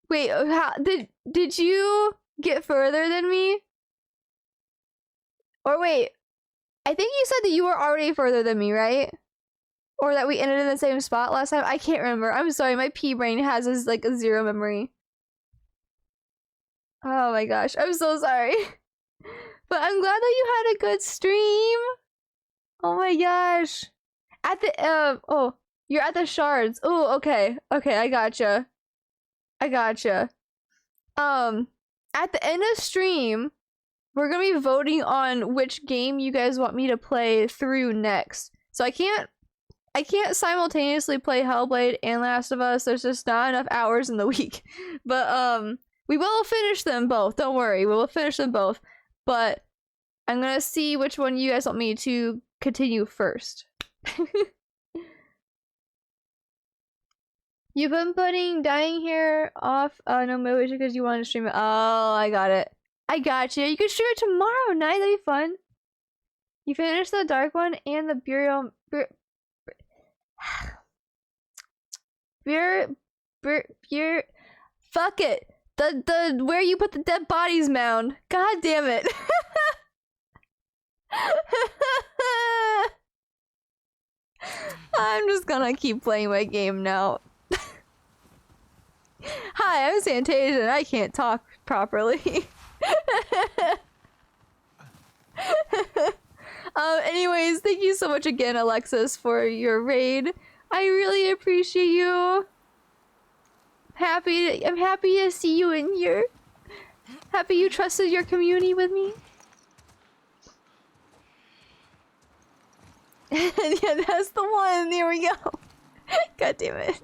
Wait, how did you get further than me? Or wait, I think you said that you were already further than me, right? Or that we ended in the same spot last time? I can't remember. I'm sorry, my pea brain has like a zero memory. Oh my gosh, I'm so sorry. But I'm glad that you had a good stream. Oh my gosh. At the oh, you're at the shards. Oh, okay. Okay, I gotcha. At the end of stream, we're gonna be voting on which game you guys want me to play through next. So I can't simultaneously play Hellblade and Last of Us. There's just not enough hours in the week. But we will finish them both. Don't worry, we will finish them both. But I'm gonna see which one you guys want me to continue first. You've been putting dyeing hair off no motivation because you want to stream it. Oh, I got it. I got you. You can stream it tomorrow night. That'd be fun. You finished the dark one and the burial. Fuck it. The where you put the dead bodies mound. God damn it. I'm just gonna keep playing my game now. Hi, I'm Santasia and I can't talk properly. Anyways, thank you so much again, Alexis, for your raid. I really appreciate you. I'm happy to see you in here. Happy you trusted your community with me. Yeah, that's the one. There we go. God damn it.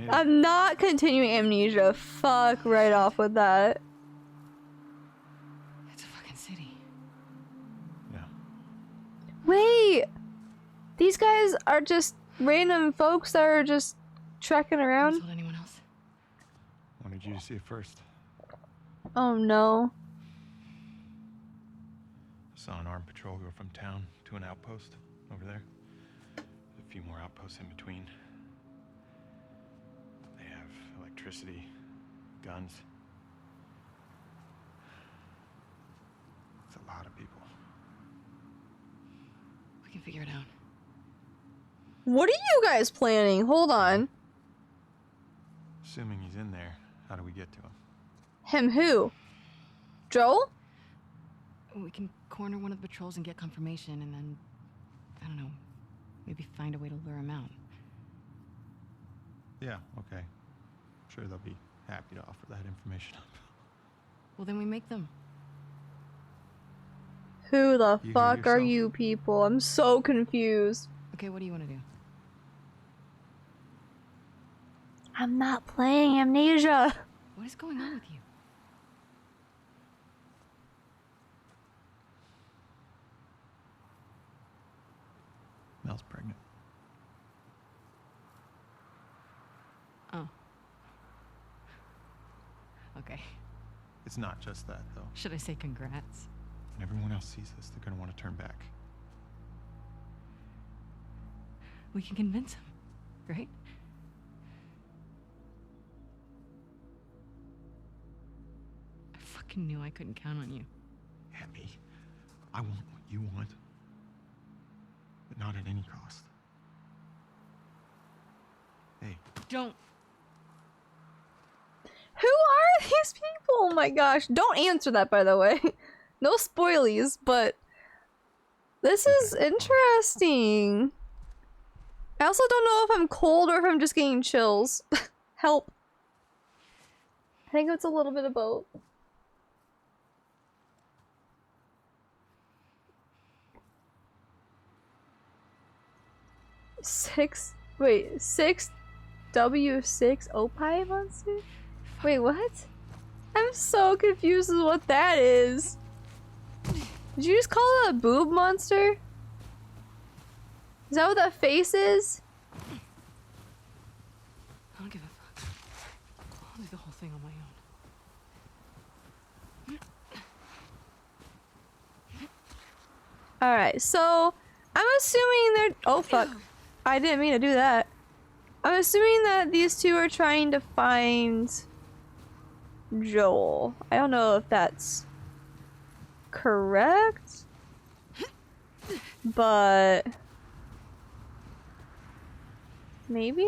I'm not continuing Amnesia. Fuck right off with that. It's a fucking city. Yeah. Wait! These guys are just random folks that are just trekking around? Told anyone else? Wanted you to see it first. Oh no. Saw an armed patrol go from town to an outpost over there. A few more outposts in between. They have electricity, guns. It's a lot of people. We can figure it out. What are you guys planning? Hold on. Assuming he's in there, how do we get to him? Him who? Joel? We can corner one of the patrols and get confirmation, and then, I don't know, maybe find a way to lure him out. Yeah, okay. I'm sure they'll be happy to offer that information up. Well, then we make them. Who the You hear fuck are yourself? you people? I'm so confused. Okay, what do you want to do? I'm not playing Amnesia. What is going on with you? Mel's pregnant. Oh. Okay. It's not just that, though. Should I say congrats? When everyone else sees this, they're gonna want to turn back. We can convince him, right? I fucking knew I couldn't count on you. Abby, I want what you want, but not at any cost. Hey, Don't. Who are these people? Oh my gosh. Don't answer that, by the way. No spoilies, but this is interesting. I also don't know if I'm cold or if I'm just getting chills. Help. I think it's a little bit of both. Six W6 Opie monster? Wait, what? I'm so confused with what that is. Did you just call it a boob monster? Is that what that face is? I don't give a fuck. I'll do the whole thing on my own. Alright, so I'm assuming they're— oh fuck. I didn't mean to do that. I'm assuming that these two are trying to find Joel. I don't know if that's correct, but maybe?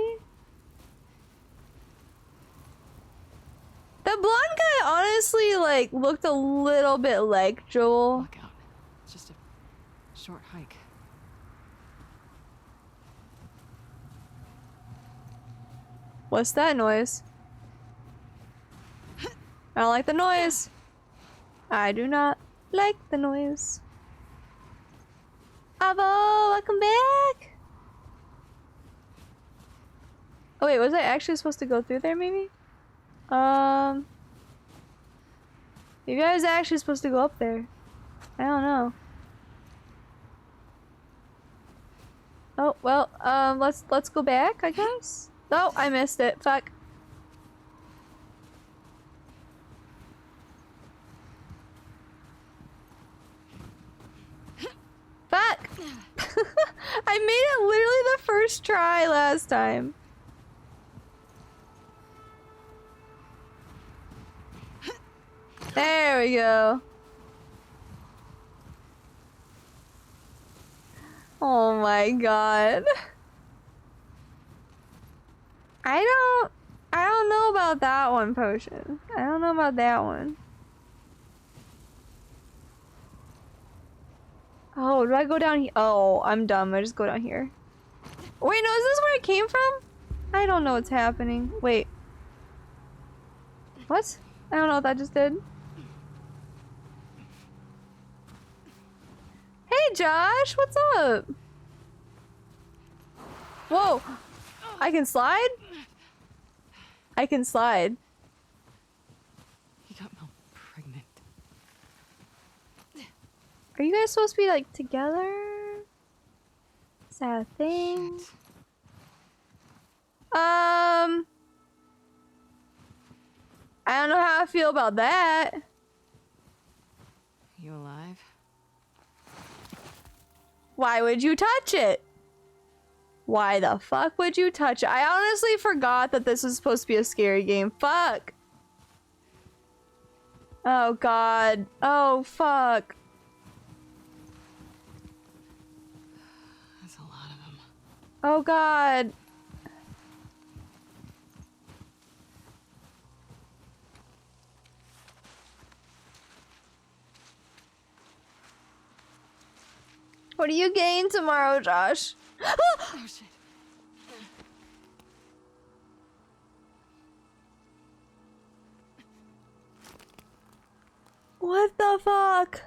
The blonde guy honestly like looked a little bit like Joel. Look out. It's just a short hike. What's that noise? I don't like the noise. I do not like the noise. Avo, welcome back. Oh wait, was I actually supposed to go through there maybe? Maybe I was actually supposed to go up there. I don't know. Oh, well, let's go back, I guess. Oh, I missed it. Fuck. Fuck! I made it literally the first try last time. There we go. Oh my god. I don't know about that one, Potion. I don't know about that one. Oh, do I go down here? Oh, I'm dumb. I just go down here. Wait, no, is this where it came from? I don't know what's happening. Wait. What? I don't know what that just did. Hey, Josh, what's up? Whoa. I can slide? I can slide. He got Mel pregnant. Are you guys supposed to be like together? Is that a thing? Shit. I don't know how I feel about that. You alive? Why would you touch it? Why the fuck would you touch it? I honestly forgot that this was supposed to be a scary game. Fuck. Oh god. Oh fuck. That's a lot of them. Oh god. What are you getting tomorrow, Josh? Oh shit. What the fuck?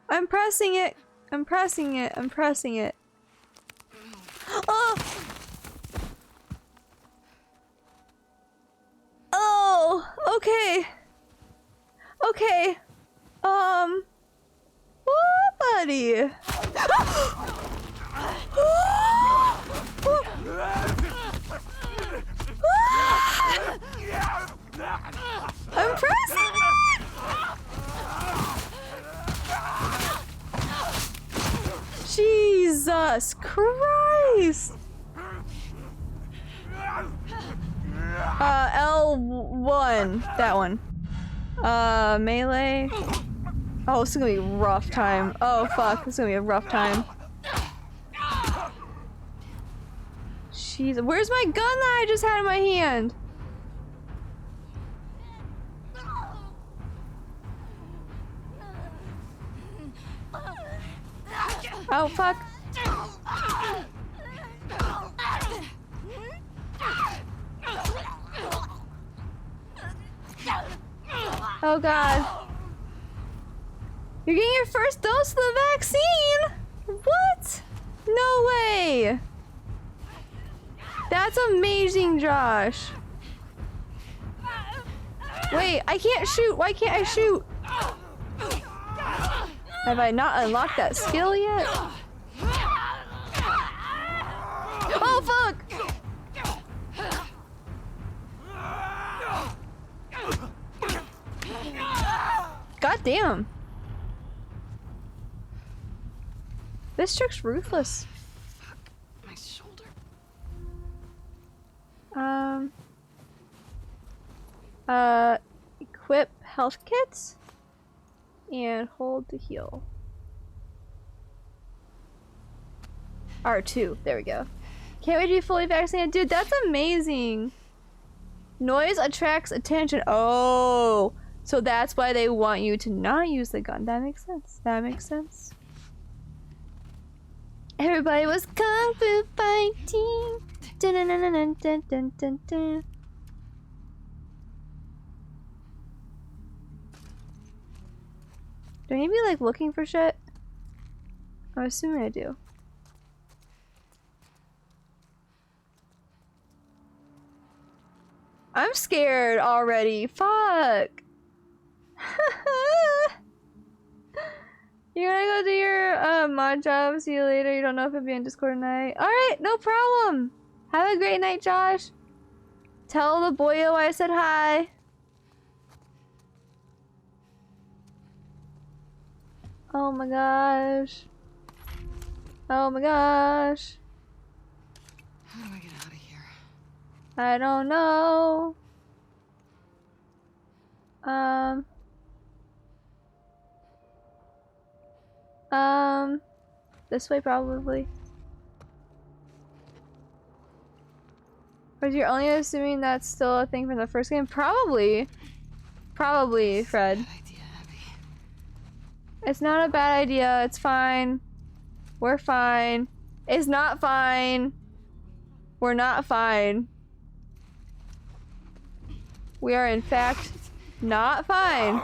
I'm pressing it. I'm pressing it. I'm pressing it. Oh! Oh! Okay. Okay. What, buddy? I'm pressing it! Jesus Christ! L1. That one. Melee. Oh, this is gonna be a rough time. Oh, fuck. This is gonna be a rough time. Jeez. Where's my gun that I just had in my hand? Oh, fuck. Oh, God. You're getting your first dose of the vaccine? What? No way. That's amazing, Josh. Wait, I can't shoot. Why can't I shoot? Have I not unlocked that skill yet? Oh, fuck! God damn. This chick's ruthless. My shoulder. Equip health kits and hold to heal. R2, there we go. Can't wait to be fully vaccinated. Dude, that's amazing. Noise attracts attention. Oh, so that's why they want you to not use the gun. That makes sense. That makes sense. Everybody was kung fu fighting. Dun, dun, dun, dun, dun, dun, dun, dun. Do I need to be like looking for shit? I'm assuming I do. I'm scared already. Fuck. You're gonna go do your mod job. See you later. You don't know if it'll be in Discord tonight. Alright, no problem. Have a great night, Josh. Tell the boyo I said hi. Oh my gosh. Oh my gosh. How do I get out of here? I don't know. This way probably. But you're only assuming that's still a thing from the first game? Probably. Probably, Fred. It's not a bad idea. It's fine. We're fine. It's not fine. We're not fine. We are in fact not fine.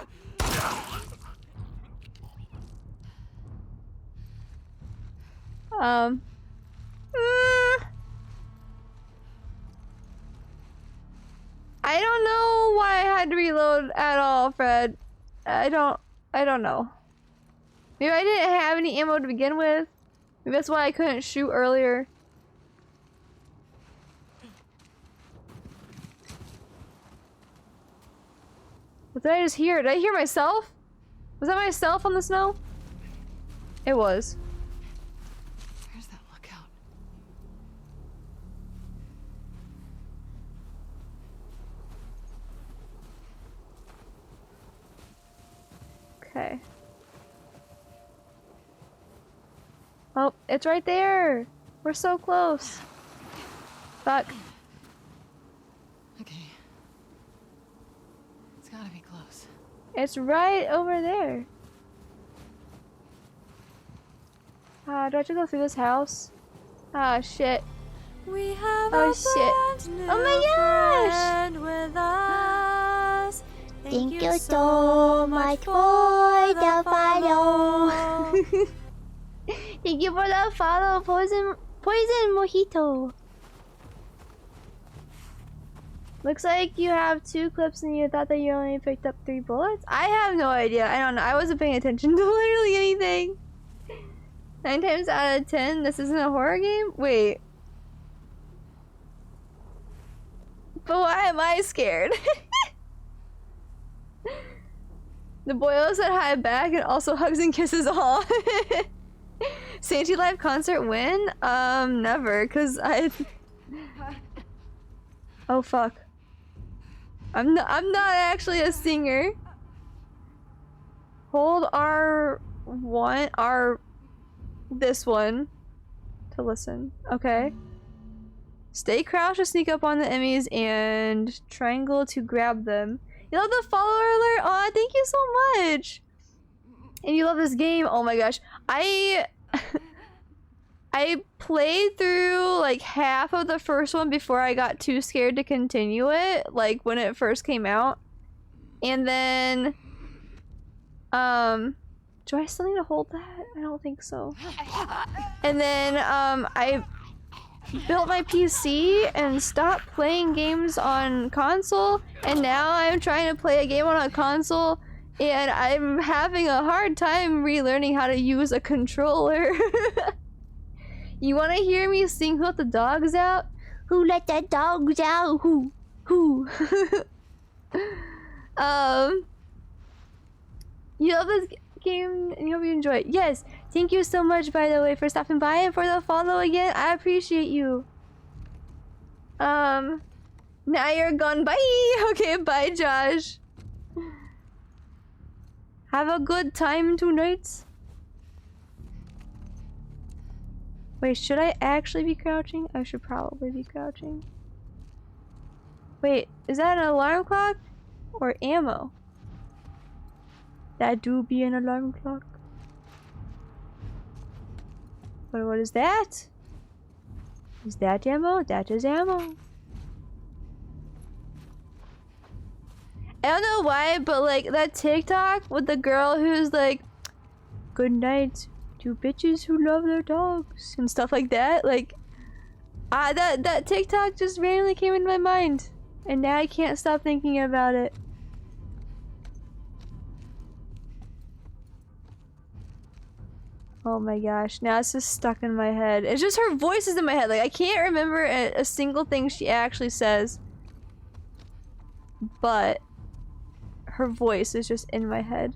I don't know why I had to reload at all, Fred. I don't know. Maybe I didn't have any ammo to begin with. Maybe that's why I couldn't shoot earlier. What did I just hear? Did I hear myself? Was that myself on the snow? It was. Where's that lookout? Okay. Oh, it's right there. We're so close. Fuck. Okay. It's gotta be close. It's right over there. Do I have to go through this house? Ah, shit. We have Oh, a shit. brand Oh new my gosh! friend with us. Thank you so much for the follow. Thank you for the follow, Poison Mojito. Looks like you have 2 clips and you thought that you only picked up 3 bullets? I have no idea. I don't know. I wasn't paying attention to literally anything. 9 times out of 10, this isn't a horror game? Wait. But why am I scared? The boyo said hi back and also hugs and kisses all. Santy live concert win? Never, cause I. Oh fuck. I'm not actually a singer. Hold this one to listen. Okay. Stay crouched to sneak up on the enemies and triangle to grab them. You love the follower alert? Aw, thank you so much. And you love this game? Oh my gosh. I played through like half of the first one before I got too scared to continue it, like when it first came out. And then do I still need to hold that? I don't think so. And then I built my PC and stopped playing games on console, and now I'm trying to play a game on a console and I'm having a hard time relearning how to use a controller. You want to hear me sing Who Let the Dogs Out? Who let the dogs out? Who? You love this game and you hope you enjoy it. Yes, thank you so much, by the way, for stopping by and for the follow again. I appreciate you. Now you're gone. Bye. Okay, bye, Josh. Have a good time tonight. Wait, should I actually be crouching? I should probably be crouching. Wait, is that an alarm clock or ammo? That do be an alarm clock. But what is that? Is that ammo? That is ammo. I don't know why, but like that TikTok with the girl who's like, good night to bitches who love their dogs and stuff like that. Like, that TikTok just randomly came into my mind, and now I can't stop thinking about it. Oh my gosh, now it's just stuck in my head. It's just her voice is in my head. Like, I can't remember a single thing she actually says. But her voice is just in my head.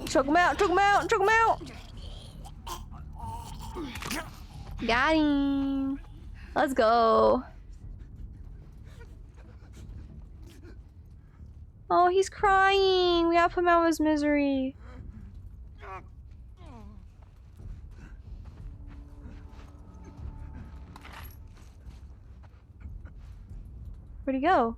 Choke him out, choke him out, choke him out! Got him! Let's go. Oh, he's crying. We gotta put him out of his misery. Where'd he go?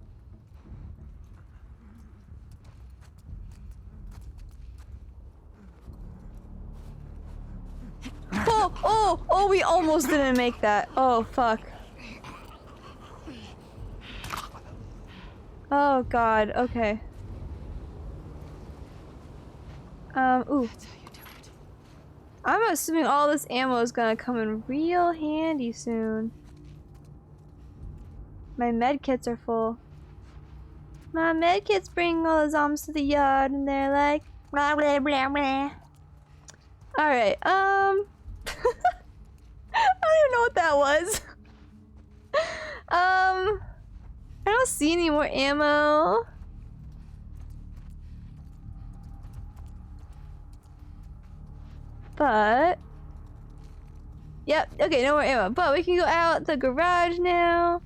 Oh, we almost didn't make that. Oh, fuck. Oh, God. Okay. Ooh. I'm assuming all this ammo is gonna come in real handy soon. My medkits are full. My medkits bring all the zombies to the yard and they're like, blah, blah, blah, blah. Alright, I don't even know what that was. I don't see any more ammo. But yep, okay, no more ammo. But we can go out the garage now.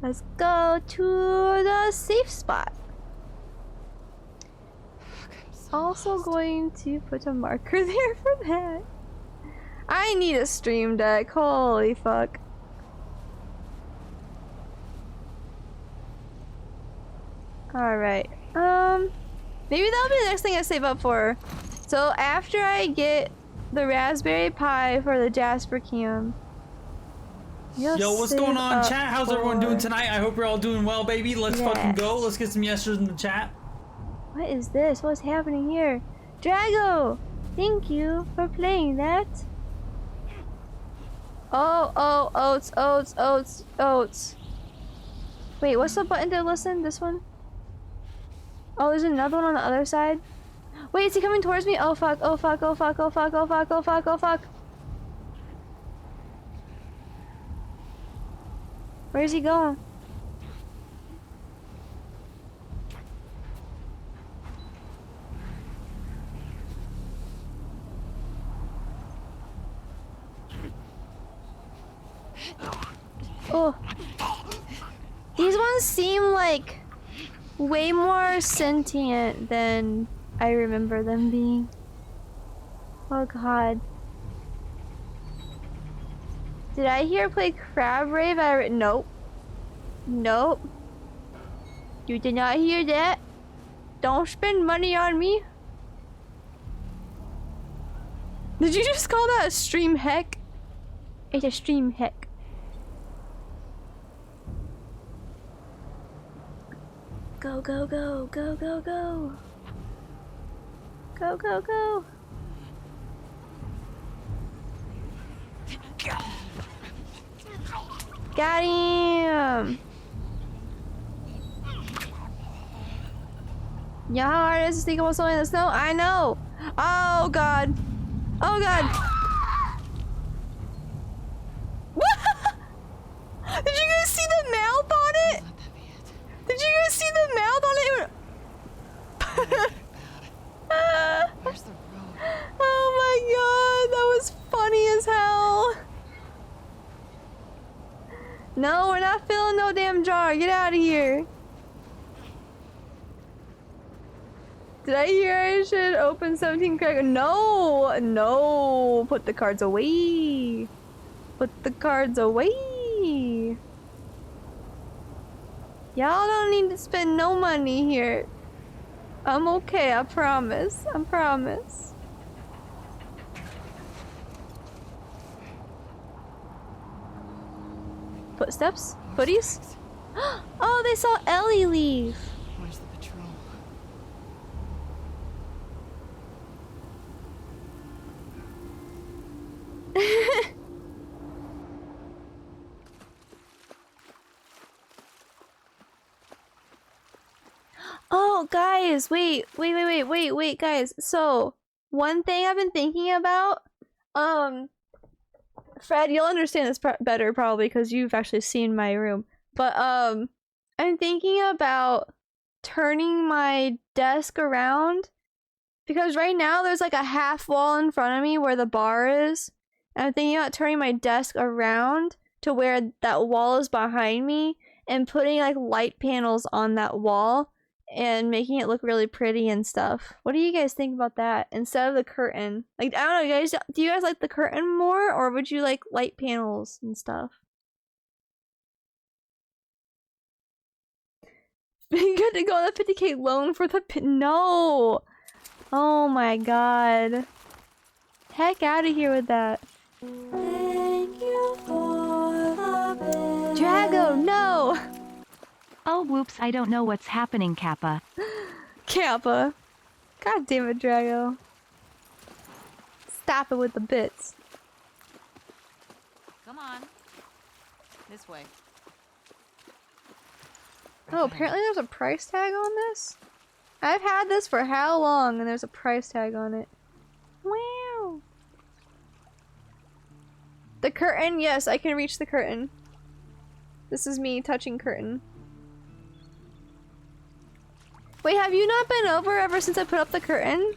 Let's go to the safe spot. Also going to put a marker there for that. I need a stream deck. Holy fuck. Alright. Maybe that'll be the next thing I save up for. So after I get the Raspberry Pi for the Jasper Cam. Yo, what's going on, chat? How's everyone doing tonight? I hope you're all doing well, baby. Let's fucking go. Let's get some yeses in the chat. What is this? What's happening here? Drago! Thank you for playing that. Oh, oats. Wait, what's the button to listen? This one? Oh, there's another one on the other side. Wait, is he coming towards me? Oh fuck, oh fuck, oh fuck, oh fuck, oh fuck, oh fuck, oh fuck. Where's he going? Oh. These ones seem like way more sentient than I remember them being. Oh god. Did I hear play Crab Rave? Nope. Nope. You did not hear that. Don't spend money on me. Did you just call that a stream heck? It's a stream heck. Go, go, go, go, go, go. Go, go, go. Got him! You know how hard it is to sneak up on someone in the snow? I know! Oh god! Oh god! Did you guys see the mouth on it? Did you guys see the mouth on it? Where's the road? Oh my god, that was funny as hell. No, we're not filling no damn jar. Get out of here. Did I hear I should open 17 crack? No, no. Put the cards away. Put the cards away. Y'all don't need to spend no money here. I'm okay, I promise. I promise. Footsteps? Footies? Oh, they saw Ellie leave. Where's the patrol? guys, wait, guys. So, one thing I've been thinking about, Fred, you'll understand this better probably because you've actually seen my room. But, I'm thinking about turning my desk around because right now there's like a half wall in front of me where the bar is. And I'm thinking about turning my desk around to where that wall is behind me and putting like light panels on that wall and making it look really pretty and stuff. What do you guys think about that instead of the curtain? Like, I don't know, guys, do you guys like the curtain more or would you like light panels and stuff? Good to go on the 50K loan for the no. Oh my god. Heck out of here with that. Thank you for the bed. Drago, no! Oh whoops, I don't know what's happening, Kappa. Kappa. God damn it, Drago. Stop it with the bits. Come on. This way. Oh, apparently there's a price tag on this? I've had this for how long and there's a price tag on it. Wow. The curtain, yes, I can reach the curtain. This is me touching curtain. Wait, have you not been over ever since I put up the curtain?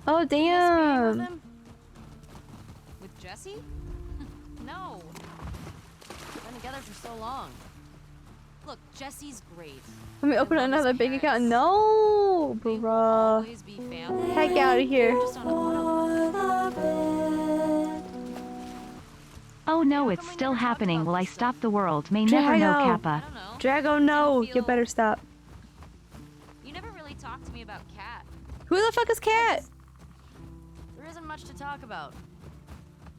Oh, damn. With Jesse? No. We've been together for so long. Look, Jesse's great. Let me open another bank account. No, bruh. Always be family. Heck out of here. Just on a Oh no, it's still happening. Will I stop the world? May never know, Drago. Kappa. Drago, no. You better stop. You never really talked to me about Kat. Who the fuck is Kat? There isn't much to talk about.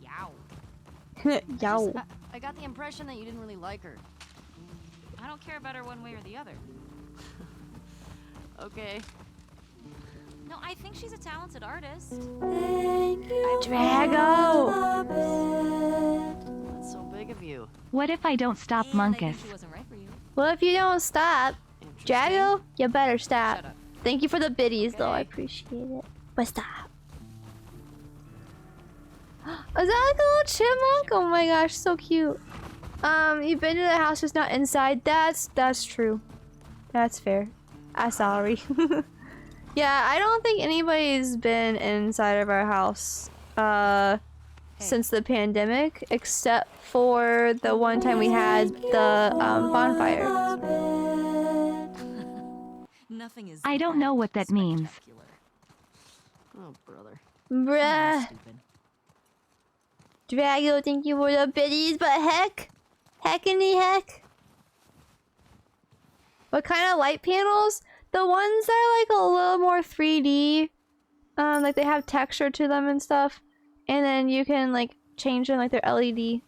Yow. Yow. I got the impression that you didn't really like her. I don't care about her one way or the other. Okay. No, I think she's a talented artist. Drago. That's so big of you. What if I don't stop Munkus? She wasn't right for you. Well, if you don't stop, Drago, you better stop. Thank you for the biddies, though. I appreciate it. But stop. Is that like a little chipmunk? Oh my gosh, so cute. You've been to the house, just not inside. That's true. That's fair. I'm sorry. Yeah, I don't think anybody's been inside of our house since the pandemic, except for the one time we had the bonfire. Nothing is. I don't know what that means. Oh, brother. Bruh. Drago, thank you for the biddies, but heck. Heckiny heck. What kind of light panels? The ones that are like a little more 3D. Like they have texture to them and stuff. And then you can like change them like they're LED.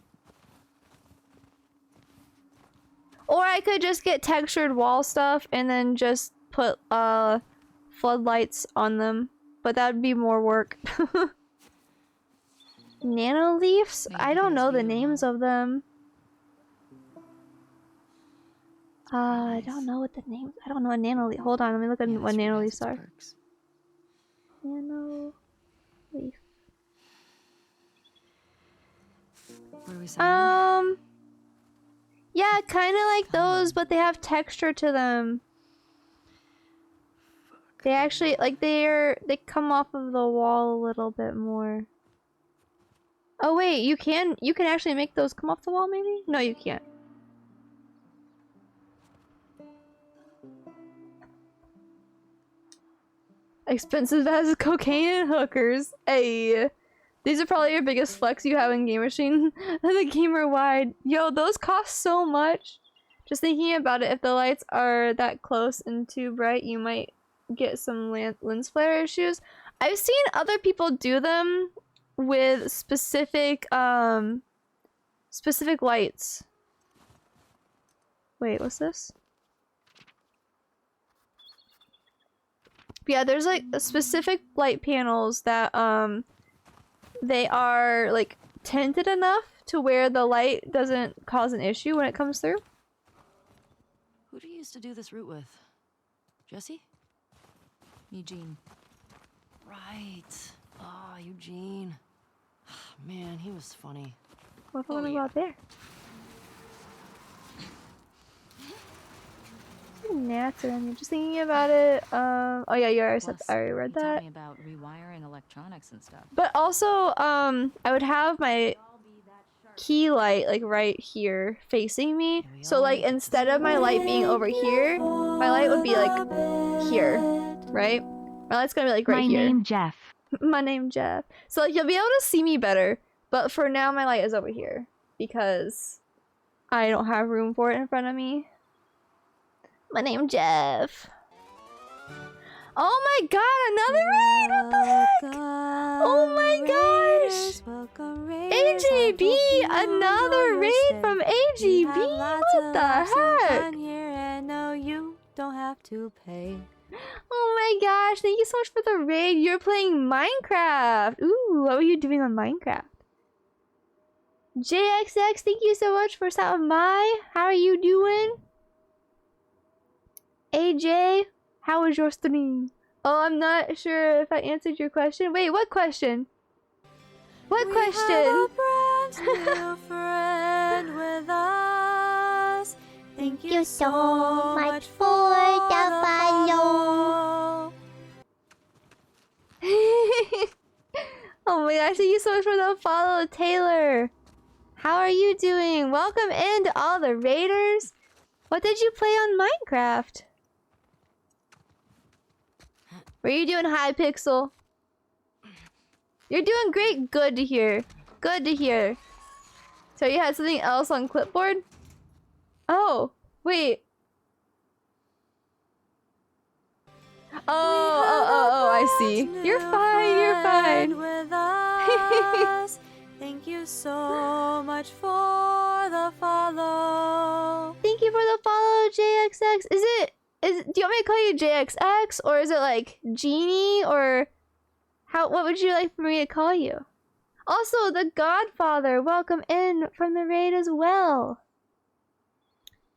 Or I could just get textured wall stuff and then just put floodlights on them. But that would be more work. Nano leaves? I don't know the names of them. I don't know what the names. I don't know what nano leaf. Hold on, let me look at what nano leaves are. Nano leaf. Yeah, kind of like those, but they have texture to them. They actually like they come off of the wall a little bit more. Oh wait, you can actually make those come off the wall maybe? No, you can't. Expensive as cocaine and hookers. Hey, these are probably your biggest flex you have in Game Machine. The gamer wide. Yo, those cost so much. Just thinking about it, if the lights are that close and too bright, you might get some lens flare issues. I've seen other people do them with specific specific lights. Wait, what's this? Yeah, there's like specific light panels that they are like tinted enough to where the light doesn't cause an issue when it comes through. Who do you used to do this route with? Jesse? Eugene. Right. Oh, Eugene. Man, he was funny. What if I want to go out there? Gnats around here. Just thinking about it. Oh yeah, you already said. I already read He taught that. me about rewiring electronics and stuff. But also, I would have my key light like right here facing me. So like instead of my light being over here, my light would be like here, right? My light's gonna be like right My here. name Jeff. My name Jeff. So like you'll be able to see me better. But for now, my light is over here because I don't have room for it in front of me. My name Jeff. Oh my god, another raid! What the heck? Oh my gosh! AJB! Another raid from AJB! What the heck? No, you don't have to pay. Oh my gosh, thank you so much for the raid. You're playing Minecraft. Ooh, what were you doing on Minecraft? JXX, thank you so much for stopping by. How are you doing? AJ, how was your stream? Oh, I'm not sure if I answered your question. Wait, what question? What question? New friend with us. Thank you so much for the follow. Oh my gosh, thank you so much for the follow, Taylor. How are you doing? Welcome in to all the raiders. What did you play on Minecraft? Were you doing Hypixel? You're doing great. Good to hear. Good to hear. So you had something else on clipboard? Oh, wait. Oh, I see. You're fine, you're fine. With us. Thank you so much for the follow. Thank you for the follow, JXX. Do you want me to call you JXX or is it like Genie or what would you like for me to call you? Also, the Godfather, welcome in from the raid as well.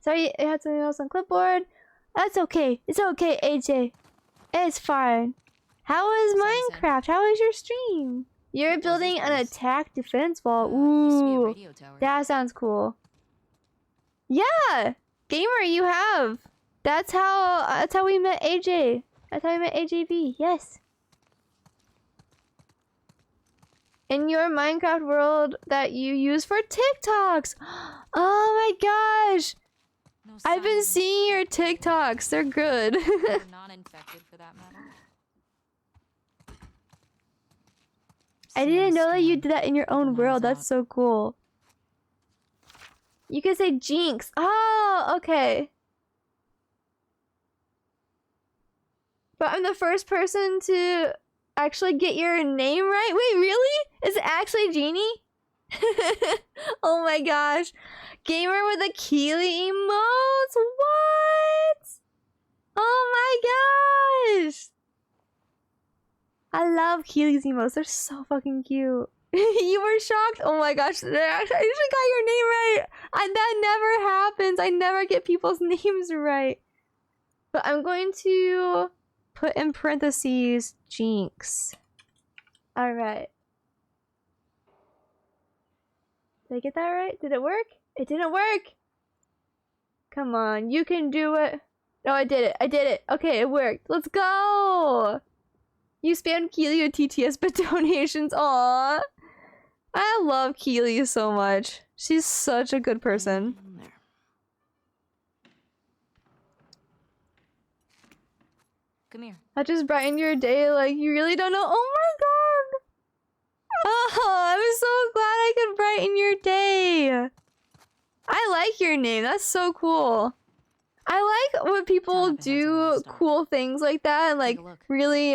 Sorry, I had something else on clipboard. That's okay. It's okay, AJ. It's fine. How is Minecraft? How is your stream? You're building an attack defense wall. Ooh, that sounds cool. Yeah, gamer, you have. That's how we met AJ. That's how we met AJB. Yes. In your Minecraft world that you use for TikToks. Oh my gosh. I've been seeing your TikToks. They're good. Non-infected for that matter. I didn't know that you did that in your own world. That's so cool. You can say Jinx. Oh, okay. But I'm the first person to actually get your name right. Wait, really? Is it actually Genie? Oh my gosh. Gamer with the Keely emotes. What? Oh my gosh. I love Keely's emotes. They're so fucking cute. You were shocked? Oh my gosh. I actually got your name right. That never happens. I never get people's names right. But I'm going to put in parentheses Jinx. Alright. Did I get that right? Did it work? It didn't work! Come on, you can do it. No, I did it. I did it. Okay, it worked. Let's go! You spammed Keely with TTS but donations. Aww. I love Keely so much. She's such a good person. Come here. I just brightened your day like you really don't know. Oh my god! Oh, I'm so glad I could brighten your day. I like your name. That's so cool. I like when people do cool things like that and like really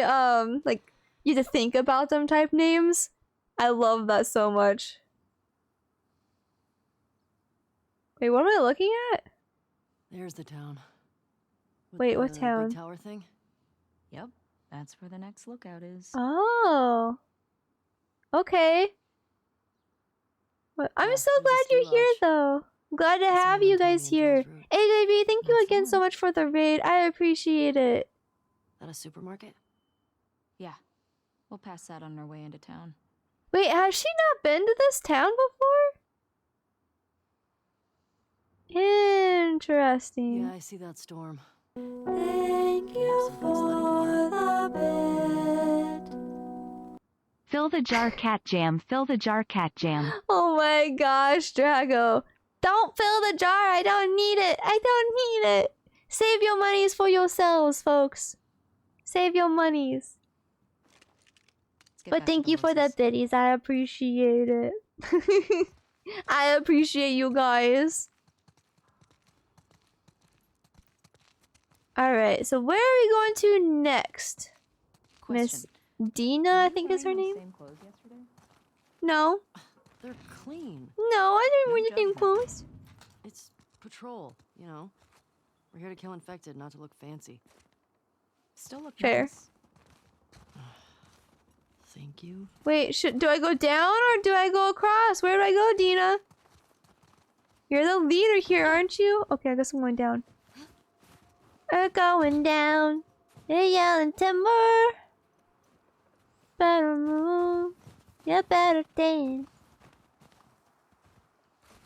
like you have to think about them type names. I love that so much. Wait, what am I looking at? There's the town. With Wait, what the town? Big tower thing? Yep, that's where the next lookout is. Oh. Okay. Well, I'm so glad you're here though. I'm glad to have you guys here. AJB, thank you again so much for the raid. I appreciate it. That a supermarket? Yeah. We'll pass that on our way into town. Wait, has she not been to this town before? Interesting. Yeah, I see that storm. Thank you for the bit. Fill the jar, cat jam. Fill the jar, cat jam. Oh my gosh, Drago. Don't fill the jar. I don't need it. I don't need it. Save your monies for yourselves, folks. Save your monies. But thank you for the biddies. I appreciate it. I appreciate you guys. Alright, so where are we going to next? Miss Dina, I think is her name? Same clothes yesterday? No. They're clean. No, I didn't wear No the same judgment. clothes. It's patrol, you know. We're here to kill infected, not to look fancy. Still look Fair. nice. Thank you. Wait, do I go down or do I go across? Where do I go, Dina? You're the leader here, aren't you? Okay, I guess I'm going down. We're going down. They're yelling timber. Better move. You better dance.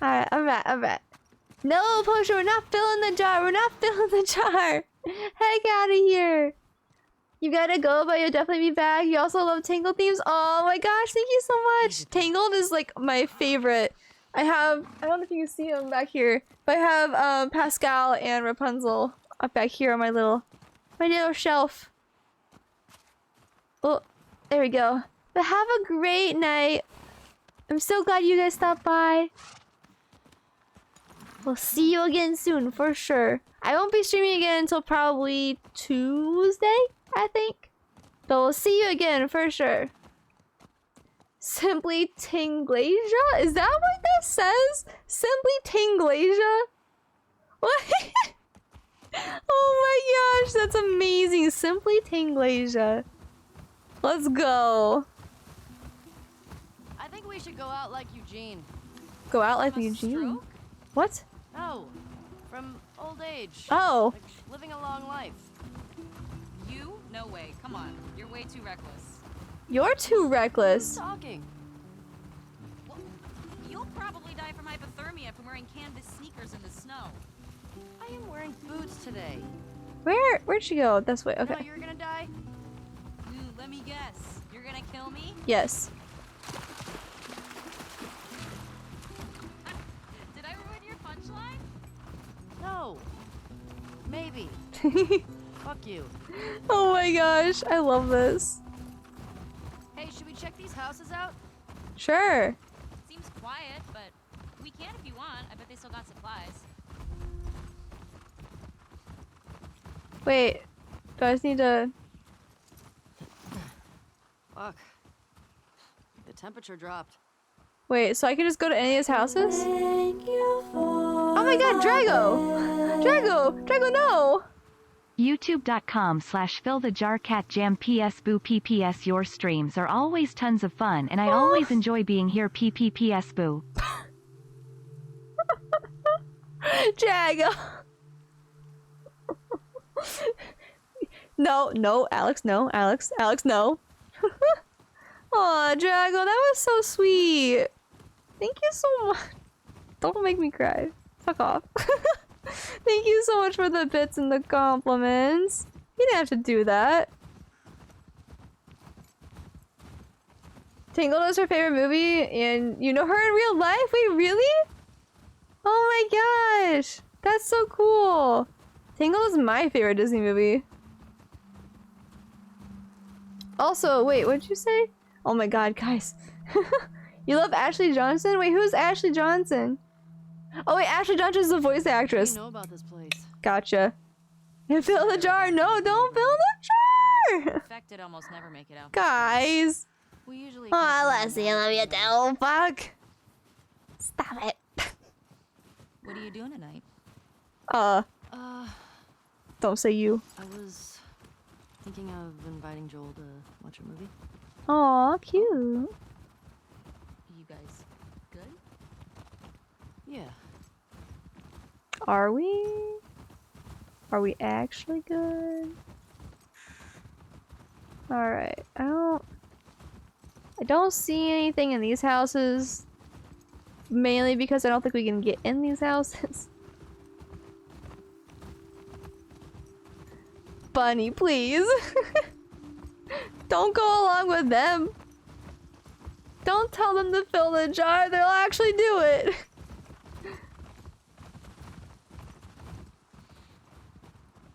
Alright. No, Potion, we're not filling the jar. We're not filling the jar. Heck out of here. You gotta go, but you'll definitely be back. You also love Tangled themes. Oh my gosh, thank you so much. Tangled is like my favorite. I don't know if you can see them back here, but I have Pascal and Rapunzel up back here on my little shelf. Oh, there we go. But have a great night. I'm so glad you guys stopped by. We'll see you again soon, for sure. I won't be streaming again until probably Tuesday, I think. But we'll see you again, for sure. Simply Tinglasia? Is that what that says? Simply Tinglasia? What? Oh my gosh, that's amazing. Simply Tinglasia. Let's go. I think we should go out like Eugene. Go out like Eugene? What? No, from old age. Oh. Like living a long life. You? No way. Come on. You're way too reckless. You're too reckless. Talking. Well, you'll probably die from hypothermia from wearing canvas sneakers in the snow. I am wearing boots today. Where'd she go? This way, No, okay. you're gonna die? Let me guess. You're gonna kill me? Yes. Did I ruin your punchline? No. Maybe. Fuck you. Oh my gosh, I love this. Hey, should we check these houses out? Sure. Seems quiet, but we can if you want. I bet they still got supplies. Wait, do I just need to... Fuck. The temperature dropped. Wait, so I can just go to any of his houses? Oh my god, Drago! Drago, no! YouTube.com/fillthejarcatjam PS boo PPS. Your streams are always tons of fun and I always enjoy being here PPPS boo. Drago! No, Alex, no. Alex, no. Aw, Drago, that was so sweet. Thank you so much. Don't make me cry. Fuck off. Thank you so much for the bits and the compliments. You didn't have to do that. Tangled is her favorite movie, and you know her in real life? Wait, really? Oh my gosh. That's so cool. Tangled is my favorite Disney movie. Also, wait, what did you say? Oh my god, guys. You love Ashley Johnson? Wait, who's Ashley Johnson? Oh wait, Ashley Johnson is the voice actress. I know about this place. Gotcha. And fill the jar. No, don't fill the jar! Infected almost never make it out. Guys. We usually. Oh, Leslie, I love you too. Fuck. Stop it. What are you doing tonight? Don't say you. I was thinking of inviting Joel to watch a movie. Aw, cute. You guys good? Yeah. Are we? Are we actually good? Alright, I don't see anything in these houses. Mainly because I don't think we can get in these houses. Bunny, please. Don't go along with them. Don't tell them to fill the jar, they'll actually do it.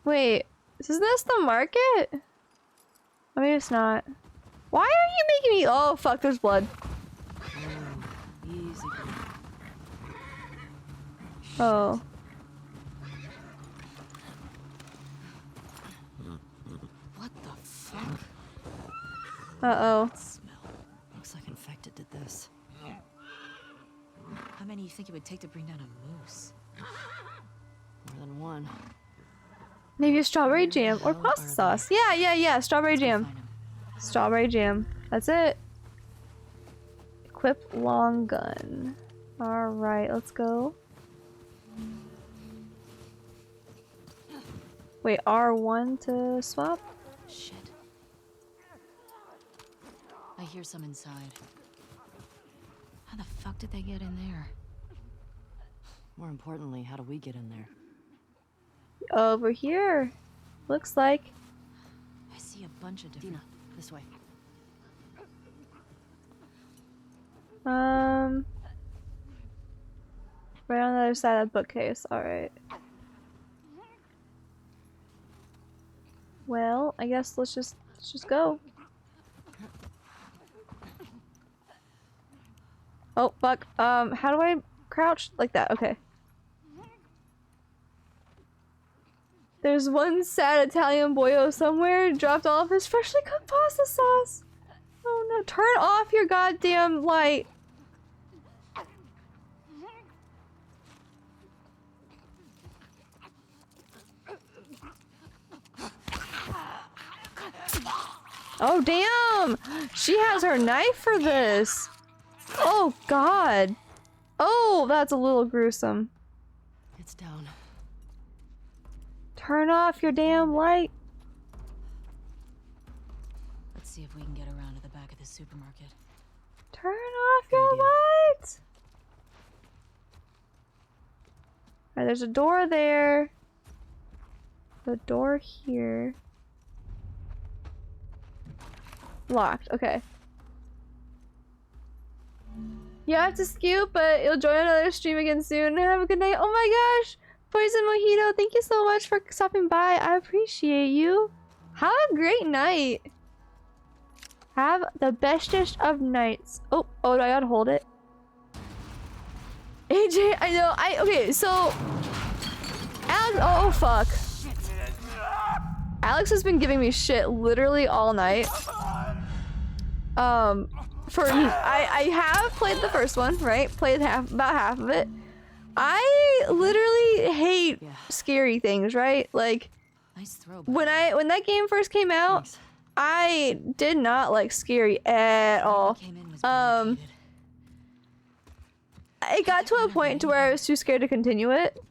Wait, isn't this the market? Oh, maybe it's not. Why are you making me— oh fuck, there's blood. Easy. Oh. What the fuck? Uh-oh. Smell. Looks like infected did this. How many do you think it would take to bring down a moose? More than one. Maybe a strawberry jam or pasta sauce. Yeah, strawberry jam. Strawberry jam. That's it. Equip long gun. Alright, let's go. Wait, R1 to swap? Shit. I hear some inside. How the fuck did they get in there? More importantly, how do we get in there? Over here. Looks like. I see a bunch of different... Dina, this way. Right on the other side of the bookcase. Alright. Well, I guess let's just go. Oh, fuck. How do I crouch? Like that. Okay. There's one sad Italian boyo somewhere dropped all of his freshly cooked pasta sauce. Oh no, turn off your goddamn light. Oh damn! She has her knife for this. Oh god. Oh, that's a little gruesome. It's down. Turn off your damn light. Let's see if we can get around to the back of the supermarket. Turn off your light. Alright, there's a door there. The door here. Locked. Okay. You have to scoot, but you'll join another stream again soon. Have a good night. Oh my gosh! Poison Mojito, thank you so much for stopping by. I appreciate you. Have a great night. Have the bestest of nights. Oh, do I gotta hold it? AJ, I know. Okay, so Alex. Oh fuck. Alex has been giving me shit literally all night. I have played the first one, right? Played about half of it. I literally hate scary things, right? Like, nice throw, when that game first came out, I did not like scary at all. It got to a point to where I was too scared to continue it.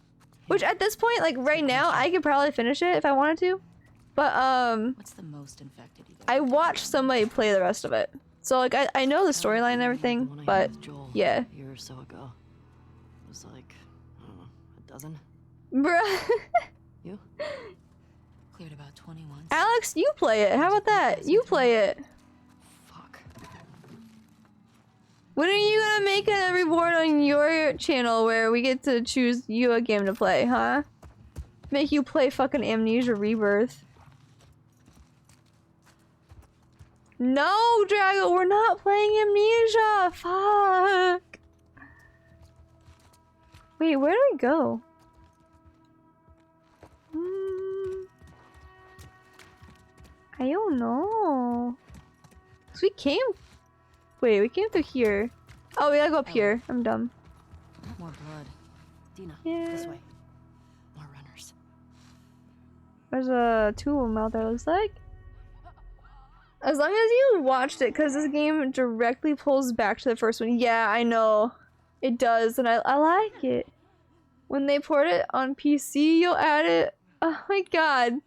Which at this point, like right now, I could probably finish it if I wanted to. But what's the most infected you I watched somebody play the rest of it. So like I know the storyline and everything, but yeah. A year or so ago. It was like, I don't know, a dozen? Bruh. You? Cleared about 20 once. Alex, you play it. How about that? You play it. Fuck. When are you gonna make a reward on your channel where we get to choose you a game to play, huh? Make you play fucking Amnesia Rebirth. No, Drago, we're not playing Amnesia! Fuck! Wait, where do we go? I don't know. 'Cause we came... Wait, we came through here. Oh, we gotta go up here. I'm dumb. More blood. Dina, Yeah. this way. More runners. There's two of them out there, looks like. As long as you watched it, because this game directly pulls back to the first one. Yeah, I know. It does, and I like it. When they port it on PC, you'll add it. Oh my god.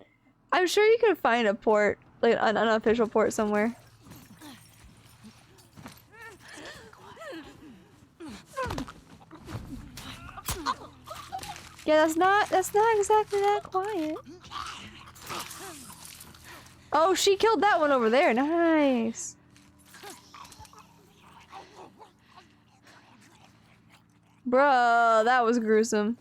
I'm sure you can find a port like an unofficial port somewhere. Yeah, that's not exactly that quiet. Oh, she killed that one over there. Nice. Bruh, that was gruesome.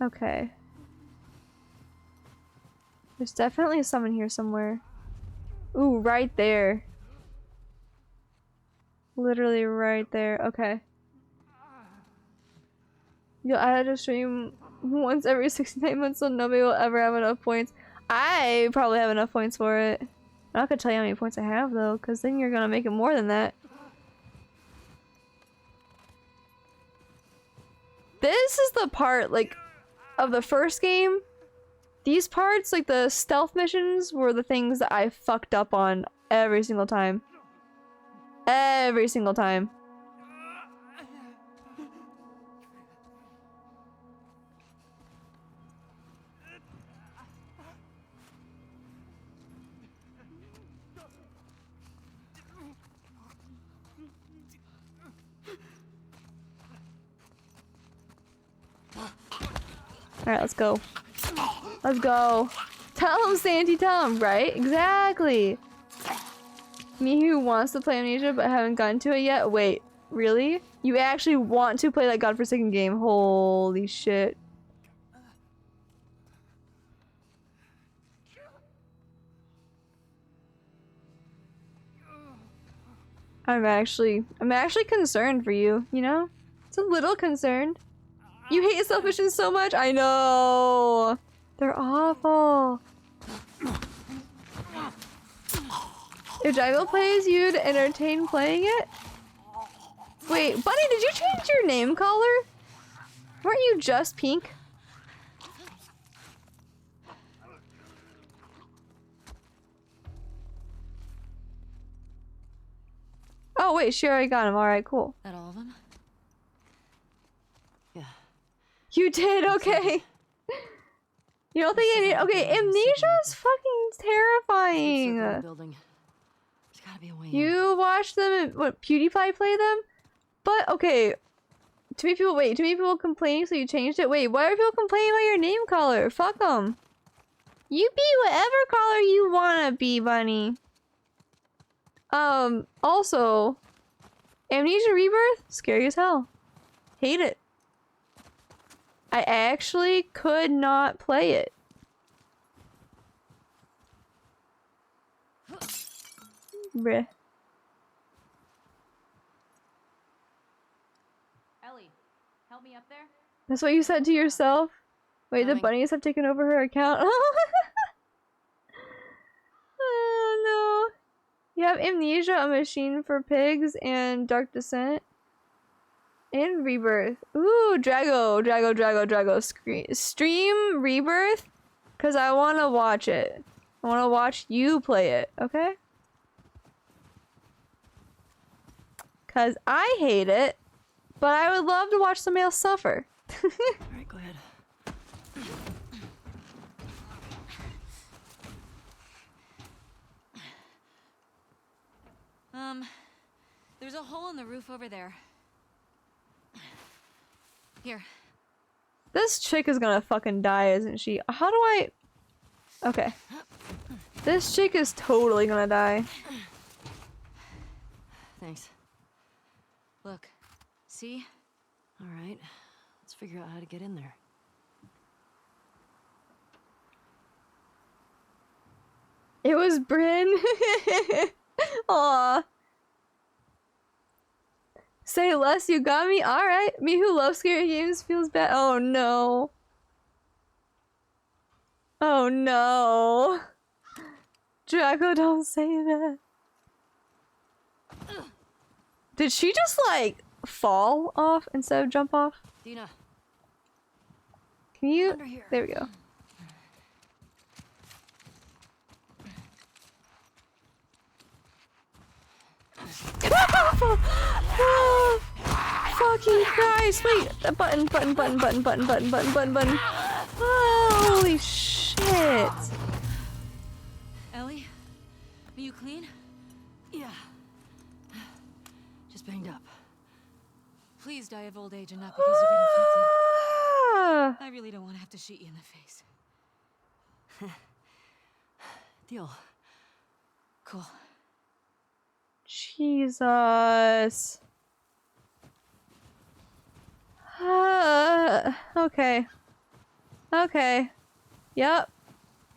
Okay. There's definitely someone here somewhere. Ooh, right there. Literally right there. Okay. You'll add a stream once every 69 months so nobody will ever have enough points. I probably have enough points for it. I'm not gonna tell you how many points I have though, because then you're gonna make it more than that. This is the part, like, of the first game. These parts, like the stealth missions, were the things that I fucked up on every single time. Every single time. Alright, let's go. Let's go. Tell him, Santy, tell him, right? Exactly. Me who wants to play Amnesia but haven't gotten to it yet? Wait, really? You actually want to play that godforsaken game? Holy shit. I'm actually concerned for you, you know? It's a little concerned. You hate stealth missions so much? I know! They're awful. If Jago plays you to entertain playing it? Wait, Bunny, did you change your name color? Weren't you just pink? Oh wait, she already got him. Alright, cool. That all of them? Yeah. You did? Okay. You don't think I need— okay, Amnesia is fucking terrifying. Building. There's gotta be a way in. You watched them, what, PewDiePie play them? But, okay, too many people complaining so you changed it? Wait, why are people complaining about your name color? Fuck them. You be whatever color you wanna be, Bunny. Also, Amnesia Rebirth, scary as hell. Hate it. I actually could not play it. Bruh. Ellie, help me up there. That's what you said to yourself? Wait, the Coming. bunnies have taken over her account? Oh no. You have Amnesia, A Machine for Pigs, and Dark Descent. And Rebirth. Ooh, Drago. Stream Rebirth? Because I want to watch it. I want to watch you play it, okay? Because I hate it, but I would love to watch somebody else suffer. Alright, go ahead. There's a hole in the roof over there. Here. This chick is gonna fucking die, isn't she? How do I... Okay. This chick is totally gonna die. Thanks. Look. See? Alright. Let's figure out how to get in there. It was Bryn. Aw. Say less, you got me? Alright. Me who loves scary games feels bad. Oh no. Oh no. Draco, don't say that. Did she just like fall off instead of jump off? Dina. Can you? Under here. There we go. fucking Christ! Wait, a button. Holy shit! Ellie, are you clean? Yeah. Just banged up. Please die of old age and not because you get infected. Ah, I really don't want to have to shoot you in the face. Deal. Cool. Jesus. Okay. Okay. Yep.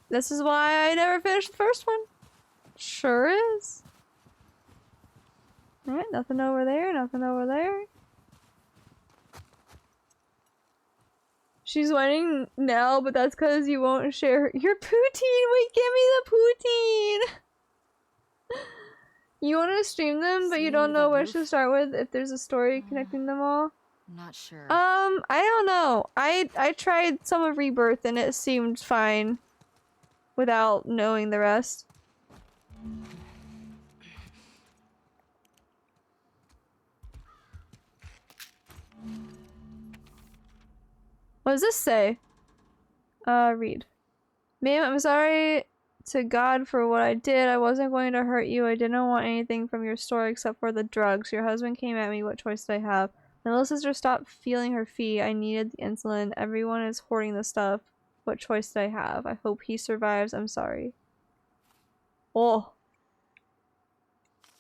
This is why I never finished the first one. Sure is. Alright, nothing over there, nothing over there. She's whining now, but that's because you won't share your poutine. Wait, give me the poutine! You want to stream them, but you don't know where to start with if there's a story connecting them all? Not sure. I don't know. I tried some of Rebirth and it seemed fine without knowing the rest. What does this say? Read. Ma'am, I'm sorry to God for what I did. I wasn't going to hurt you. I didn't want anything from your store except for the drugs. Your husband came at me. What choice did I have? My little sister stopped feeling her feet. I needed the insulin. Everyone is hoarding the stuff. What choice did I have? I hope he survives. I'm sorry. Oh.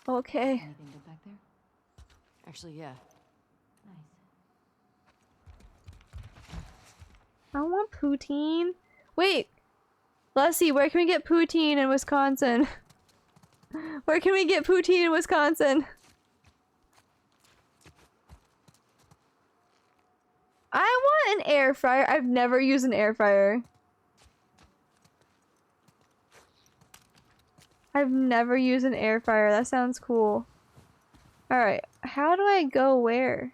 Okay. Anything good back there? Actually, yeah. I want poutine. Wait. Leslie, where can we get poutine in Wisconsin? Where can we get poutine in Wisconsin? I want an air fryer. I've never used an air fryer. I've never used an air fryer. That sounds cool. Alright. How do I go where?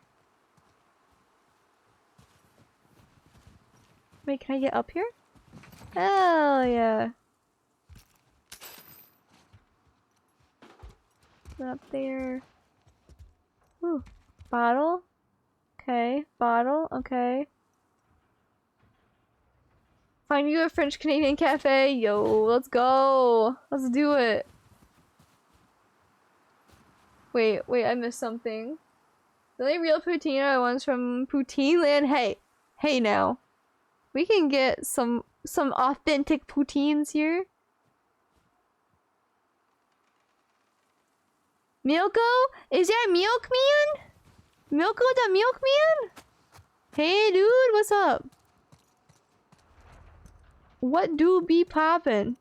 Wait, can I get up here? Hell yeah. Up there. Ooh. Bottle? Okay. Bottle? Okay. Find you a French Canadian cafe. Yo, let's go. Let's do it. Wait, I missed something. The only real poutine I want is from Poutine Land. Hey now. We can get some authentic poutines here. Milko? Is that Milkman? Milko the Milkman? Hey dude, what's up? What do be poppin'?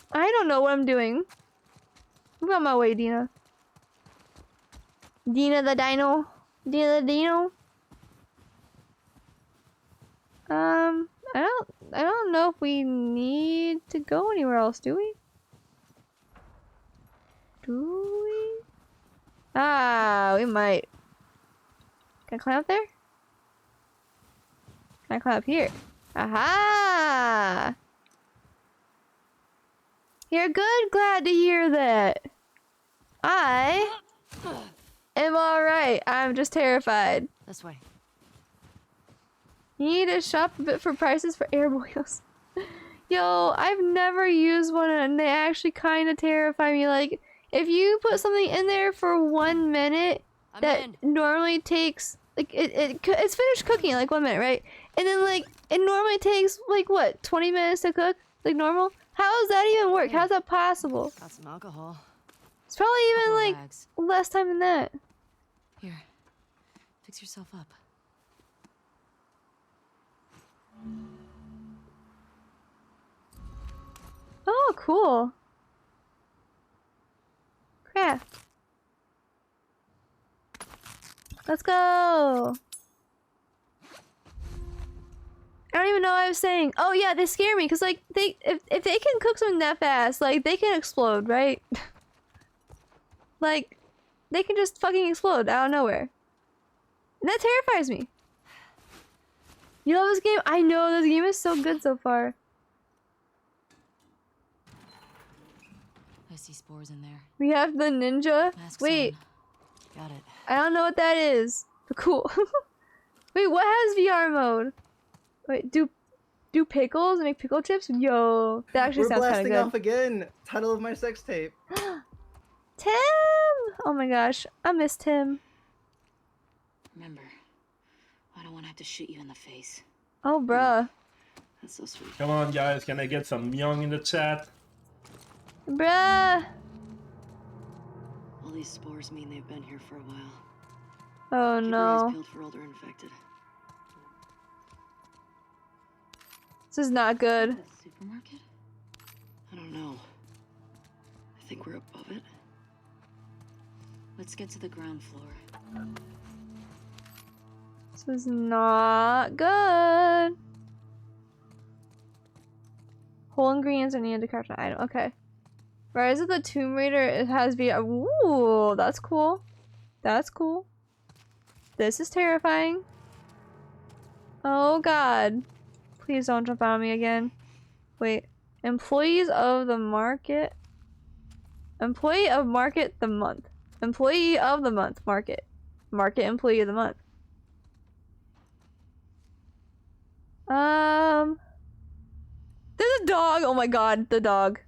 I don't know what I'm doing. I'm on my way, Dina. Dina the Dino. Dina the Dino. I don't know if we need to go anywhere else, do we? Do we? Ah, we might. Can I climb up there? Can I climb up here? Aha! You're good, glad to hear that. I am alright. I'm just terrified. This way. You need to shop a bit for prices for air boils. Yo, I've never used one and they actually kind of terrify me. Like, if you put something in there for 1 minute that normally takes, like, it's finished cooking like 1 minute, right? And then, like, it normally takes, like, what, 20 minutes to cook? Like, normal? How does that even work? How's that possible? Got some alcohol. It's probably even, like, rags. less time than that. Here. Fix yourself up. Oh, cool. Craft. Let's go. I don't even know what I was saying. Oh yeah, they scare me because like if they can cook something that fast, like they can explode, right? Like they can just fucking explode out of nowhere. And that terrifies me. You love this game? I know this game is so good so far. I see spores in there. We have the ninja. Masks Wait, on. Got it. I don't know what that is. But cool. Wait, what has VR mode? Wait, do pickles and make pickle chips? Yo, that actually We're sounds kind of blasting good. off again. Title of my sex tape. Tim! Oh my gosh, I miss Tim. Remember, I don't want to have to shoot you in the face. Oh, bruh. That's so sweet. Come on, guys. Can I get some young in the chat? Bruh. All these spores mean they've been here for a while. Oh Keep your eyes no. peeled for older infected. This is not good. Supermarket? I don't know. I think we're above it. Let's get to the ground floor. This is not good. Whole ingredients are needed to craft an item. Okay. Rise of the Tomb Raider. It has VR. Ooh, that's cool. That's cool. This is terrifying. Oh god. Please don't jump out on me again. Wait. Employees of the market. Employee of market the month. Employee of the month. Market. Market employee of the month. There's a dog! Oh my god, the dog.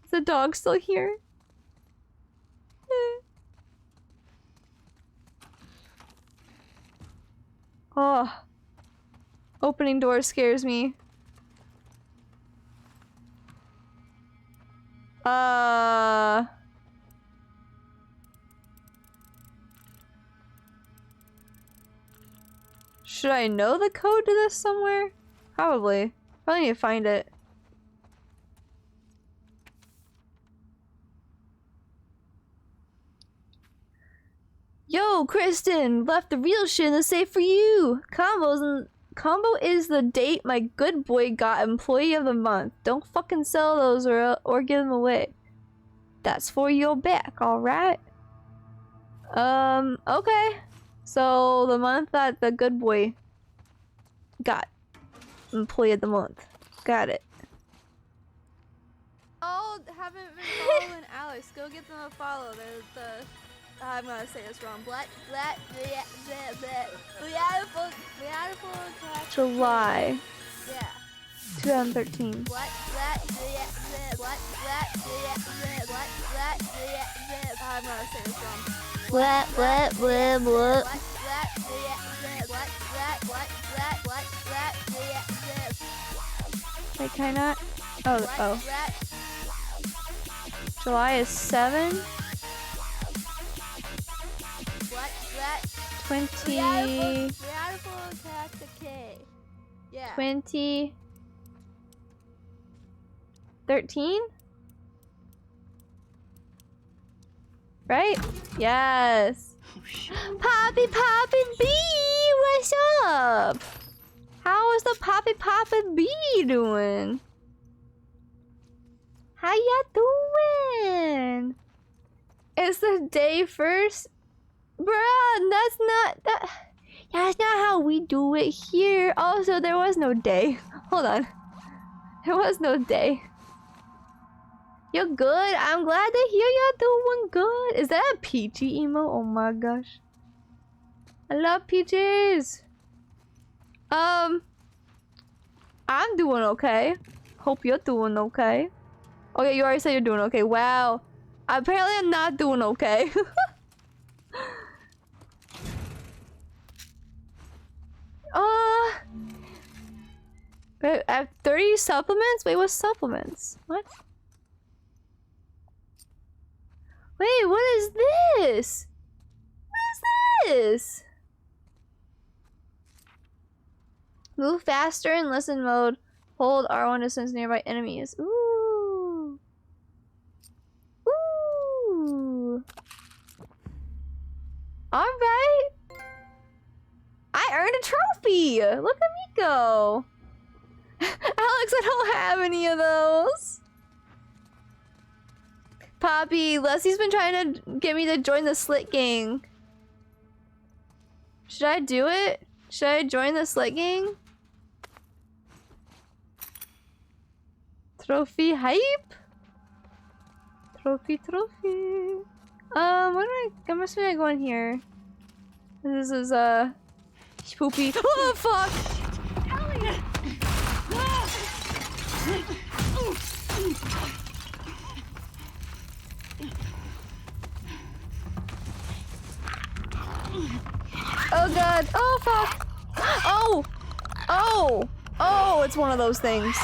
Is the dog still here? Oh. Opening doors scares me. Should I know the code to this somewhere? Probably. Probably need to find it. Yo, Kristen! Left the real shit in the safe for you! Combo is the date my good boy got employee of the month. Don't fucking sell those or give them away. That's for your back, alright? Okay. So, the month that the good boy got employee of the month. Got it. Oh, haven't been following Alex. Go get them a follow. They're the... I'm gonna say this wrong. July. Yeah. 2013. I'm gonna say this wrong. Wait, can I not? Oh. July is 7. 20. 13? Right? Yes. Poppy B, what's up? How is the Poppy B doing? How ya doing? It's the day first? Bruh, that's not that's not how we do it here. Also, there was no day. Hold on. There was no day. You're good. I'm glad to hear you're doing good. Is that a Peachy emo? Oh my gosh. I love peaches. I'm doing okay. Hope you're doing okay. Okay, you already said you're doing okay. Wow. Apparently I'm not doing okay. I have 30 supplements? Wait, what supplements? What? Wait, what is this? What is this? Move faster in listen mode. Hold R1 to sense nearby enemies. Ooh. Ooh. Alright. I earned a trophy! Look at me go! Alex, I don't have any of those! Poppy, Leslie's been trying to get me to join the Slit Gang. Should I do it? Should I join the Slit Gang? Trophy hype. Trophy. I'm assuming I go in here. This is poopy. Oh fuck! Oh god! Oh fuck! Oh! It's one of those things.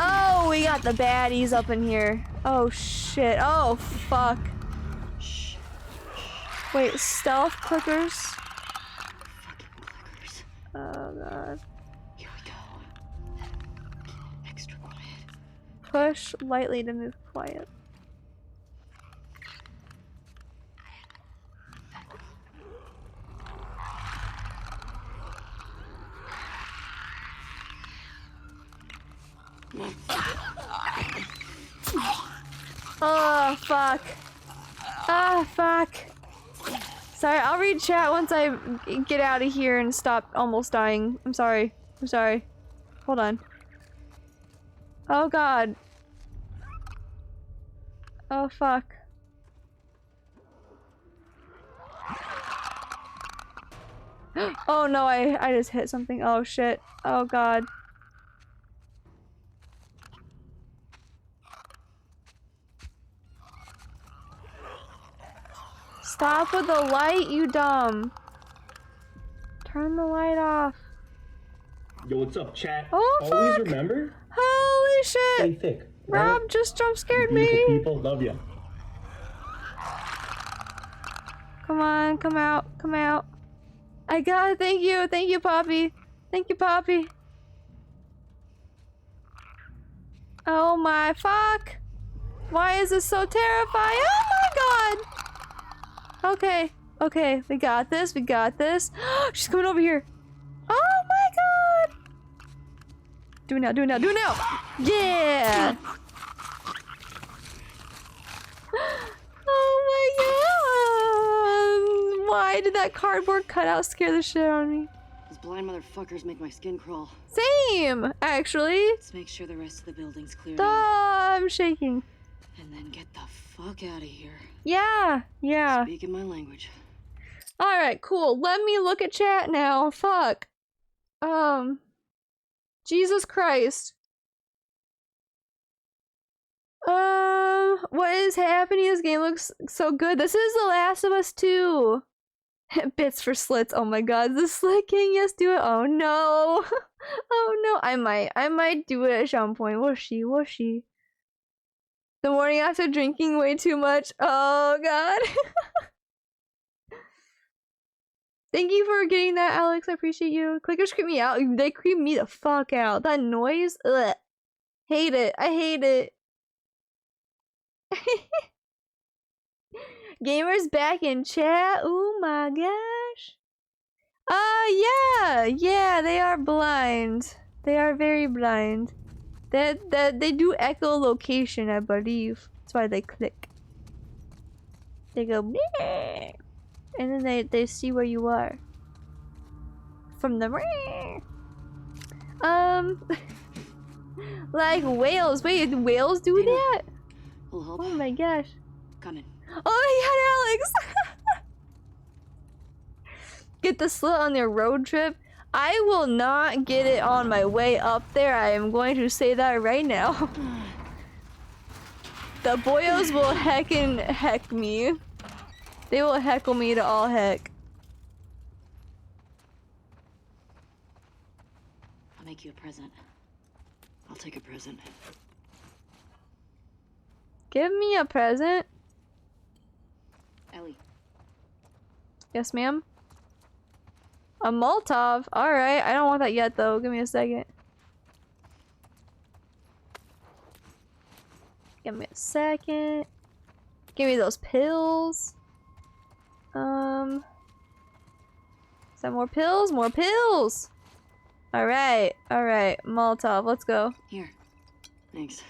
Oh, we got the baddies up in here. Oh shit. Oh fuck. Wait, stealth clickers? Oh god. Here we go. Extra quiet. Push lightly to move quiet. Oh fuck. Ah fuck. Sorry, I'll read chat once I get out of here and stop almost dying. I'm sorry. Hold on. Oh god. Oh fuck. Oh no, I just hit something. Oh shit. Oh god. Stop with the light, you dumb. Turn the light off. Yo, what's up, chat? Oh, Always fuck. remember, Holy stay shit! thick. Rob right? just jump scared Beautiful me. people, love ya. Come on, come out. I got it. Thank you, Poppy. Thank you, Poppy. Oh my fuck! Why is this so terrifying? Oh my god! Okay, we got this. She's coming over here. Oh my god! Do it now. Yeah! Oh my god! Why did that cardboard cutout scare the shit out of me? Those blind motherfuckers make my skin crawl. Same, actually. Let's make sure the rest of the building's clear. I'm shaking. And then get the fuck out of here. Yeah. Speaking my language. Alright, cool. Let me look at chat now. Fuck. Jesus Christ. What is happening? This game looks so good. This is The Last of Us 2. Bits for slits. Oh my god, the slit king. Yes, do it. Oh no. Oh no. I might do it at some point. Will she? The morning after drinking way too much. Oh god. Thank you for getting that, Alex. I appreciate you. Clickers creep me out. They creep me the fuck out. That noise. Ugh. Hate it. I hate it. Gamers back in chat. Oh my gosh. Yeah, they are blind. They are very blind. They do echolocation, I believe. That's why they click. They go bleh, and then they see where you are. From the like whales. Wait, whales do that? Oh my gosh. Coming. Oh my god, Alex! Get the slit on their road trip. I will not get it on my way up there. I am going to say that right now. The boyos will heck me. They will heckle me to all heck. I'll make you a present. I'll take a present. Give me a present. Ellie. Yes, ma'am. A Molotov? Alright, I don't want that yet though. Give me a second. Give me a second. Give me those pills. Is that more pills? More pills! Alright, Molotov, let's go. Here. Thanks.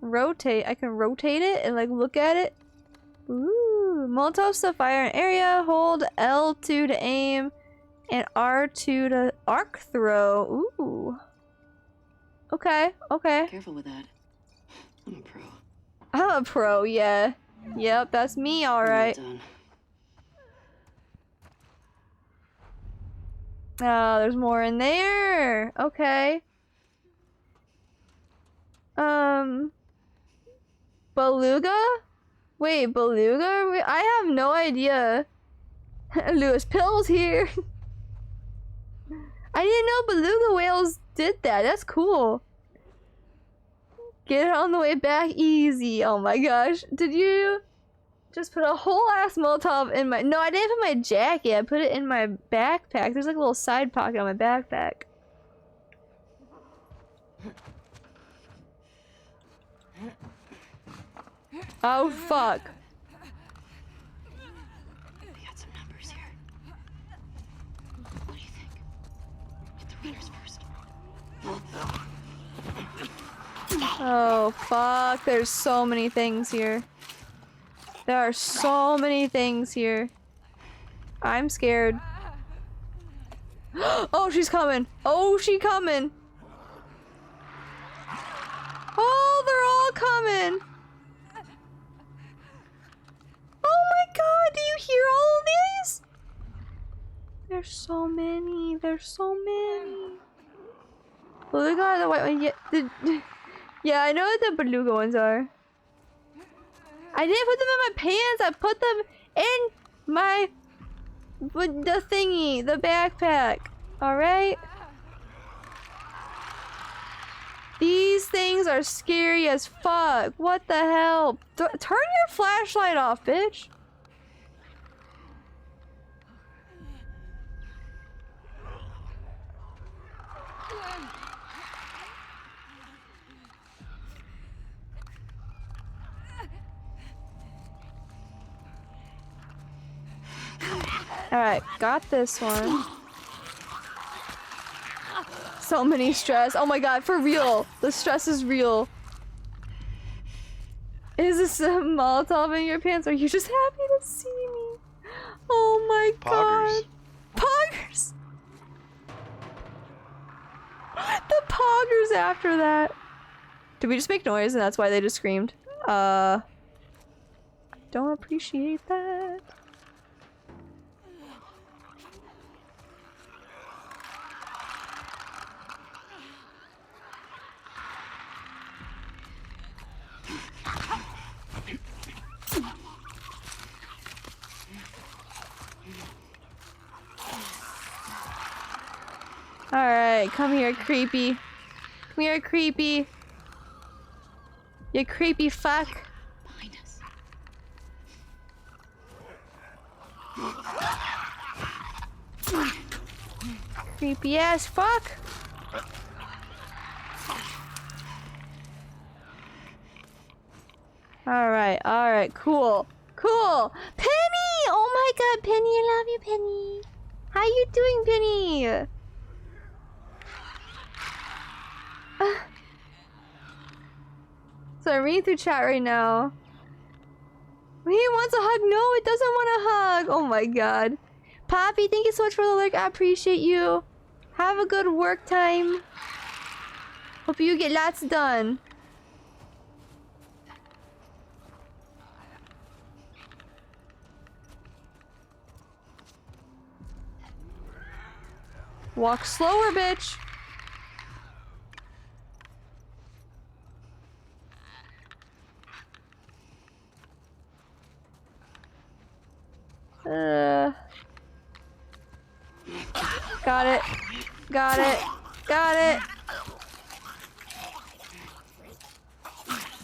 Rotate. I can rotate it and like look at it. Ooh, Molotovs to fire an area. Hold L2 to aim, and R2 to arc throw. Ooh. Okay. Okay. Careful with that. I'm a pro. I'm a pro. Yeah. Yep. That's me. All right. Done. Oh, there's more in there. Okay. Beluga? Wait, Beluga? I have no idea. Lewis Pill's here. I didn't know Beluga whales did that. That's cool. Get it on the way back easy. Oh my gosh. Did you just put a whole ass Molotov in my... No, I didn't put my jacket. I put it in my backpack. There's like a little side pocket on my backpack. Oh, fuck. We got some numbers here. What do you think? Get the readers first. Oh, fuck. There's so many things here. There are so many things here. I'm scared. Oh, she's coming. Oh, she coming. Oh, they're all coming. Oh my god, do you hear all of these? There's so many. There's so many. Beluga are the white one. Yeah, yeah, I know what the beluga ones are. I didn't put them in my pants. I put them in my the thingy, the backpack. All right. These things are scary as fuck. What the hell? Turn your flashlight off, bitch. Alright, got this one. So many stress. Oh my god, for real. The stress is real. Is this a Molotov in your pants? Are you just happy to see me? Oh my god. Poggers! The poggers after that. Did we just make noise and that's why they just screamed? I don't appreciate that. Alright, come here, creepy. Come here, creepy. You creepy fuck. Behind us. Creepy ass fuck. Alright, cool. Cool! Penny! Oh my god, Penny, I love you, Penny. How you doing, Penny? So I'm reading through chat right now. He wants a hug. No, it doesn't want a hug. Oh my god. Poppy, thank you so much for the lurk. I appreciate you. Have a good work time. Hope you get lots done. Walk slower, bitch. Got it. Got it. Got it.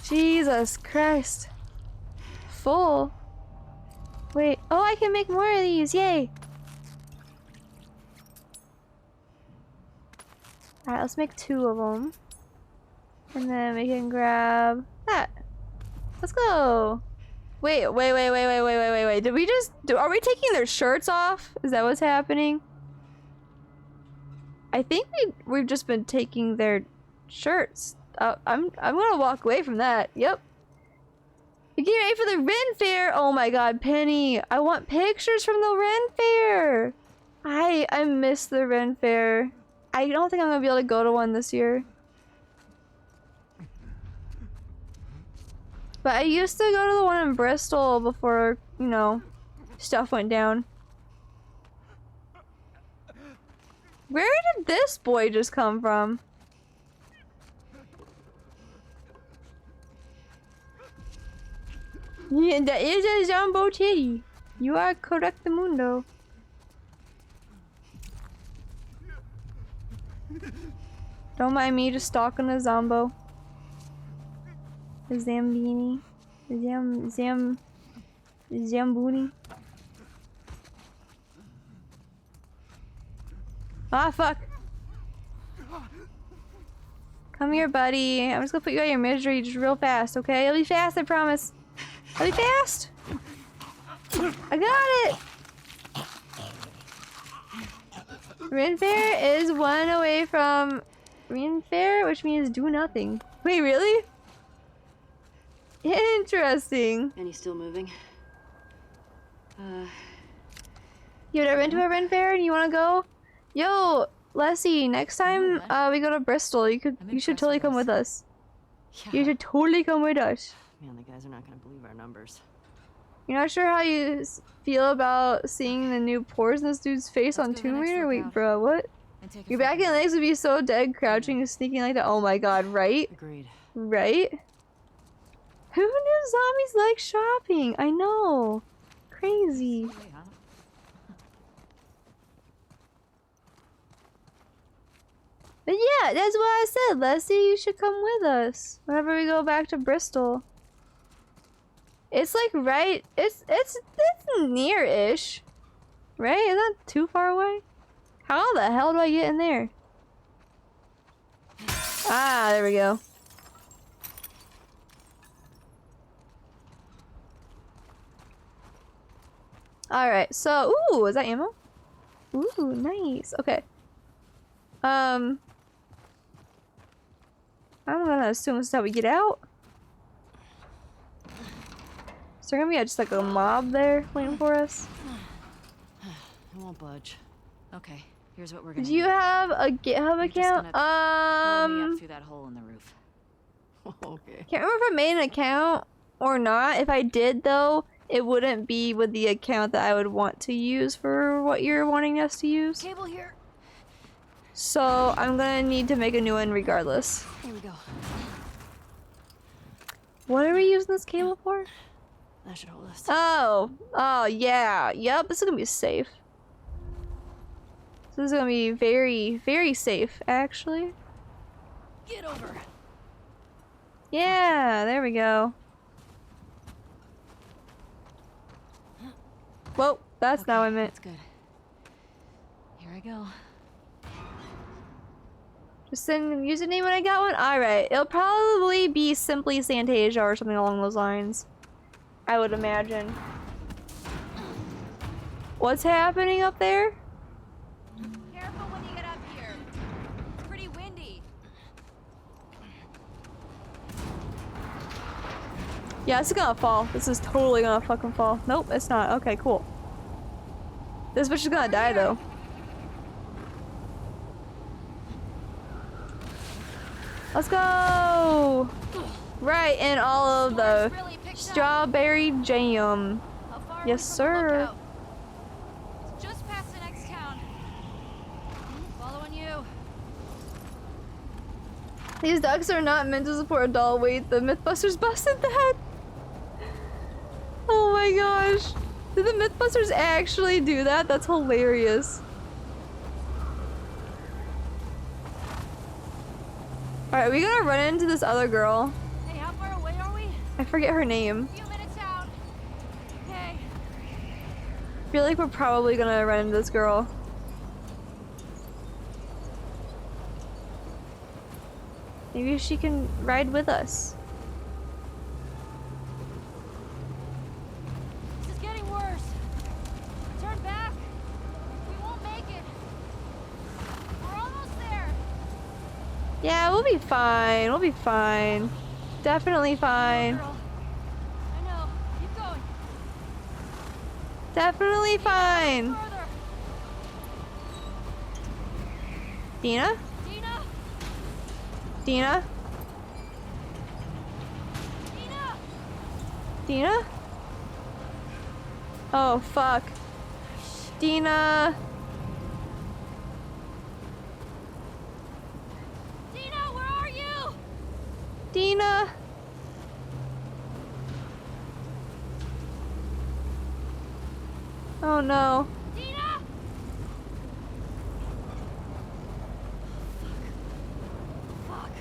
Jesus Christ. Full. Wait. Oh, I can make more of these. Yay. Alright, let's make 2 of them. And then we can grab that. Let's go. Wait. Did we just are we taking their shirts off? Is that what's happening? I think we've just been taking their shirts. I'm gonna walk away from that. Yep. You're getting ready for the Ren Fair. Oh my god, Penny. I want pictures from the Ren Fair. I miss the Ren Fair. I don't think I'm gonna be able to go to one this year. But I used to go to the one in Bristol before, you know, stuff went down. Where did this boy just come from? Yeah, that is a Zombo titty. You are correct, Mundo. Don't mind me just stalking the Zombo. The Zambini. The Zambuni. Ah, fuck. Come here, buddy. I'm just gonna put you out of your misery just real fast, okay? It'll be fast, I promise. It'll be fast. I got it. Ren Fair is one away from Ren Fair, which means do nothing. Wait, really? Interesting. And he's still moving. You've never been to a Ren Fair and you wanna go? Yo, Leslie, next time we go to Bristol, you should totally come with us. You should totally come with us. Man, the guys are not gonna believe our numbers. You're not sure how you feel about seeing the new pores in this dude's face on Tomb Raider? Wait, bro, what? Your back and legs would be so dead, crouching and sneaking like that. Oh my god, right? Agreed. Right? Who knew zombies like shopping? I know. Crazy. But yeah, that's what I said. Leslie, you should come with us whenever we go back to Bristol. It's like right, it's near-ish, right? It's not too far away. How the hell do I get in there? Ah, there we go. All right, so ooh, is that ammo? Ooh, nice. Okay. I'm gonna assume this is how we get out. Is there gonna be just like a mob there waiting for us? I won't budge. Okay, here's what we're gonna Do you have a GitHub You're just account? gonna pull me up through that hole in the roof. Okay. Can't remember if I made an account or not. If I did though, it wouldn't be with the account that I would want to use for what you're wanting us to use. Cable here. So I'm gonna need to make a new one regardless. Here we go. What are we using this cable for? That should hold us. Oh yeah. Yep, this is gonna be safe. This is gonna be very, very safe, actually. Get over. Yeah, there we go. Whoa, that's not what I meant. That's good. Here I go. Just send a username when I got one? Alright, it'll probably be simply Santasia or something along those lines. I would imagine. What's happening up there? Careful when you get up here. It's pretty windy. Yeah, this is gonna fall. This is totally gonna fucking fall. Nope, it's not. Okay, cool. This bitch is gonna die though. Let's go! Right in all of the strawberry jam. Yes, sir. It's just past the next town. Following you. These ducks are not meant to support adult weight. The Mythbusters busted that. Oh my gosh. Did the Mythbusters actually do that? That's hilarious. Alright, we gotta run into this other girl. Hey, how far away are we? I forget her name. A few minutes out. Okay. I feel like we're probably gonna run into this girl. Maybe she can ride with us. This is getting worse. Turn back. We won't make it. We're almost there. Yeah, we'll be fine. We'll be fine. Definitely fine. Girl. I Definitely fine. Dina? Dina? Dina? Dina? Dina? Oh, fuck. Dina. Dina, where are you? Dina. Oh no. Dina? Fuck.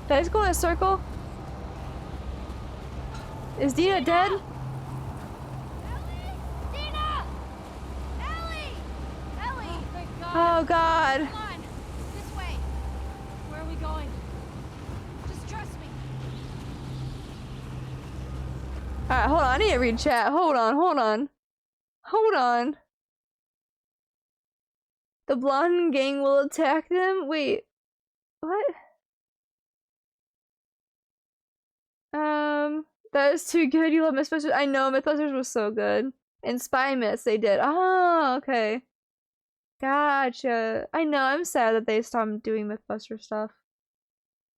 Did I just go in a circle? Is Dina dead? Dina! Ellie! Ellie! Oh, thank God. Oh god. Come on. This way. Where are we going? Just trust me. Alright, hold on. I need to read chat. Hold on, hold on. Hold on. The blonde gang will attack them? Wait. What? That is too good. You love Mythbusters. I know, Mythbusters was so good. And Spy Myths, they did. Oh, okay. Gotcha. I know, I'm sad that they stopped doing Mythbuster stuff.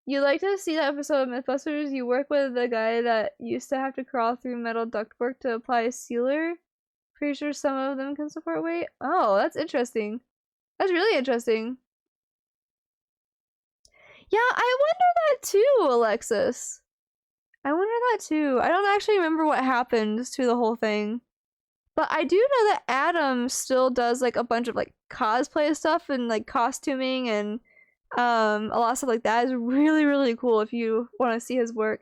You like to see that episode of Mythbusters? You work with the guy that used to have to crawl through metal ductwork to apply a sealer. Pretty sure some of them can support weight. Oh, that's interesting. That's really interesting. Yeah, I wonder that too, Alexis. I wonder that too. I don't actually remember what happened to the whole thing. But I do know that Adam still does like a bunch of like cosplay stuff and like costuming and a lot of stuff like that. Is really, really cool if you want to see his work.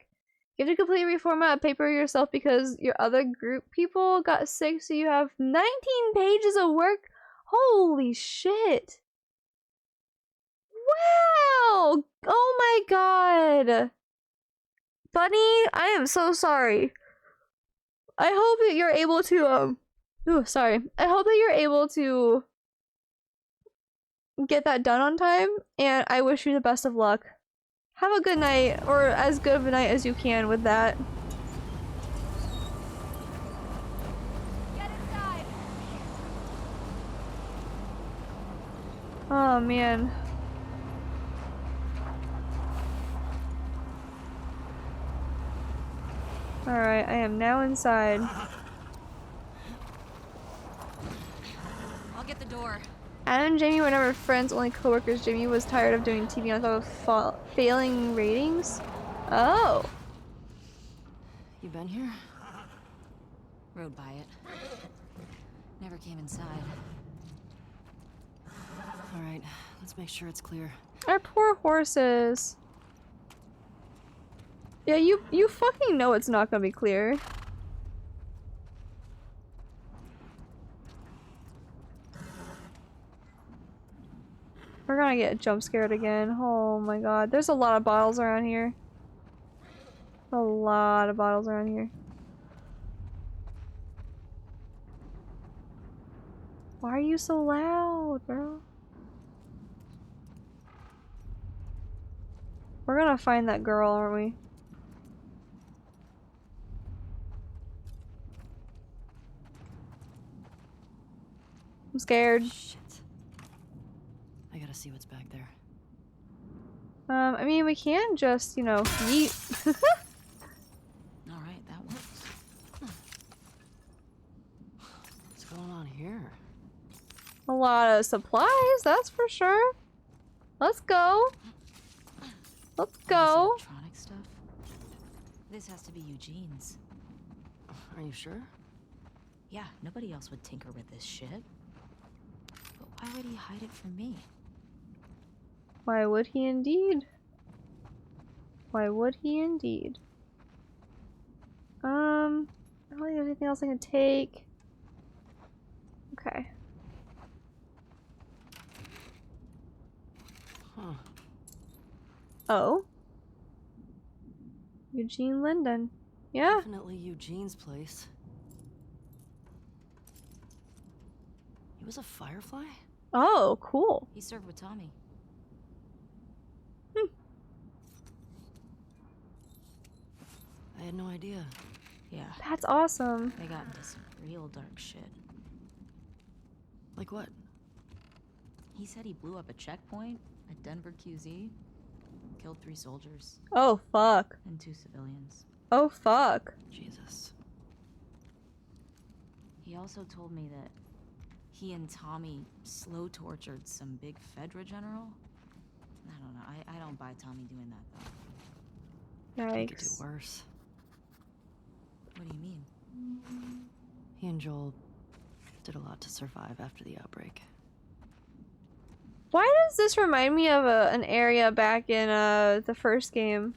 You have to completely reformat a paper yourself because your other group people got sick, so you have 19 pages of work. Holy shit. Wow! Oh my god! Bunny, I am so sorry. I hope that you're able to, ooh, sorry. I hope that you're able to get that done on time, and I wish you the best of luck. Have a good night, or as good of a night as you can with that. Get inside. Oh man. Alright, I am now inside. I'll get the door. Adam and Jamie were never friends, only co-workers. Jamie was tired of doing TV on top of failing ratings. Oh. You been here? Rode by it. Never came inside. Alright, let's make sure it's clear. Our poor horses. Yeah, you fucking know it's not gonna be clear. We're gonna get jump scared again. Oh my god. There's a lot of bottles around here. A lot of bottles around here. Why are you so loud, bro? We're gonna find that girl, aren't we? I'm scared. Shit. I gotta see what's back there. I mean, we can just, you know, yeet. Alright, that works. What's going on here? A lot of supplies, that's for sure. Let's go. Let's go. Electronic stuff. This has to be Eugene's. Are you sure? Yeah, nobody else would tinker with this shit. But why would he hide it from me? Why would he indeed? Why would he indeed? I don't think there's anything else I can take. Okay. Huh. Oh. Eugene Linden. Yeah. Definitely Eugene's place. He was a firefly? Oh, cool. He served with Tommy. I had no idea. Yeah. That's awesome. They got into some real dark shit. Like what? He said he blew up a checkpoint at Denver QZ, killed 3 soldiers Oh fuck. and 2 civilians. Oh fuck. Jesus. He also told me that he and Tommy slow tortured some big Fedra general. I don't know. I don't buy Tommy doing that though. It could do Yikes. worse. What do you mean? He and Joel did a lot to survive after the outbreak. Why does this remind me of an area back in the first game?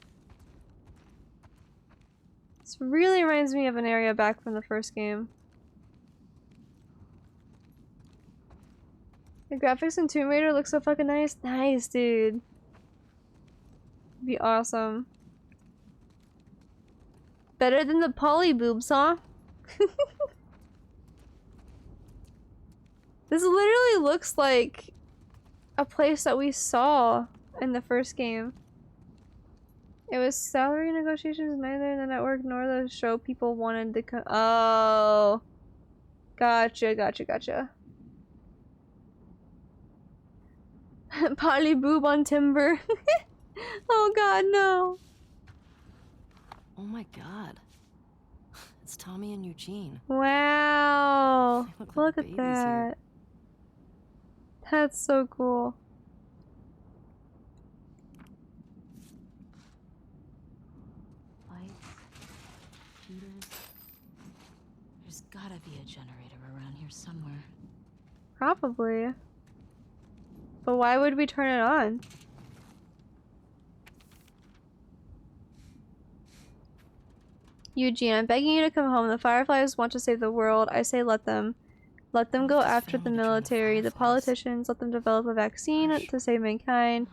This really reminds me of an area back from the first game. The graphics in Tomb Raider look so fucking nice. Nice, dude. Be awesome. Better than the poly boobs, huh? This literally looks like a place that we saw in the first game. It was salary negotiations, neither the network nor the show people wanted to come. Oh. Gotcha, gotcha, gotcha. Poly boob on timber. Oh god, no. Oh my god. It's Tommy and Eugene. Wow. They look like Look at babies that. here. That's so cool. Lights, heaters. There's gotta be a generator around here somewhere. Probably. But why would we turn it on? Eugene, I'm begging you to come home. The Fireflies want to save the world. I say let them. Let them go after the military, the politicians. Let them develop a vaccine to save mankind.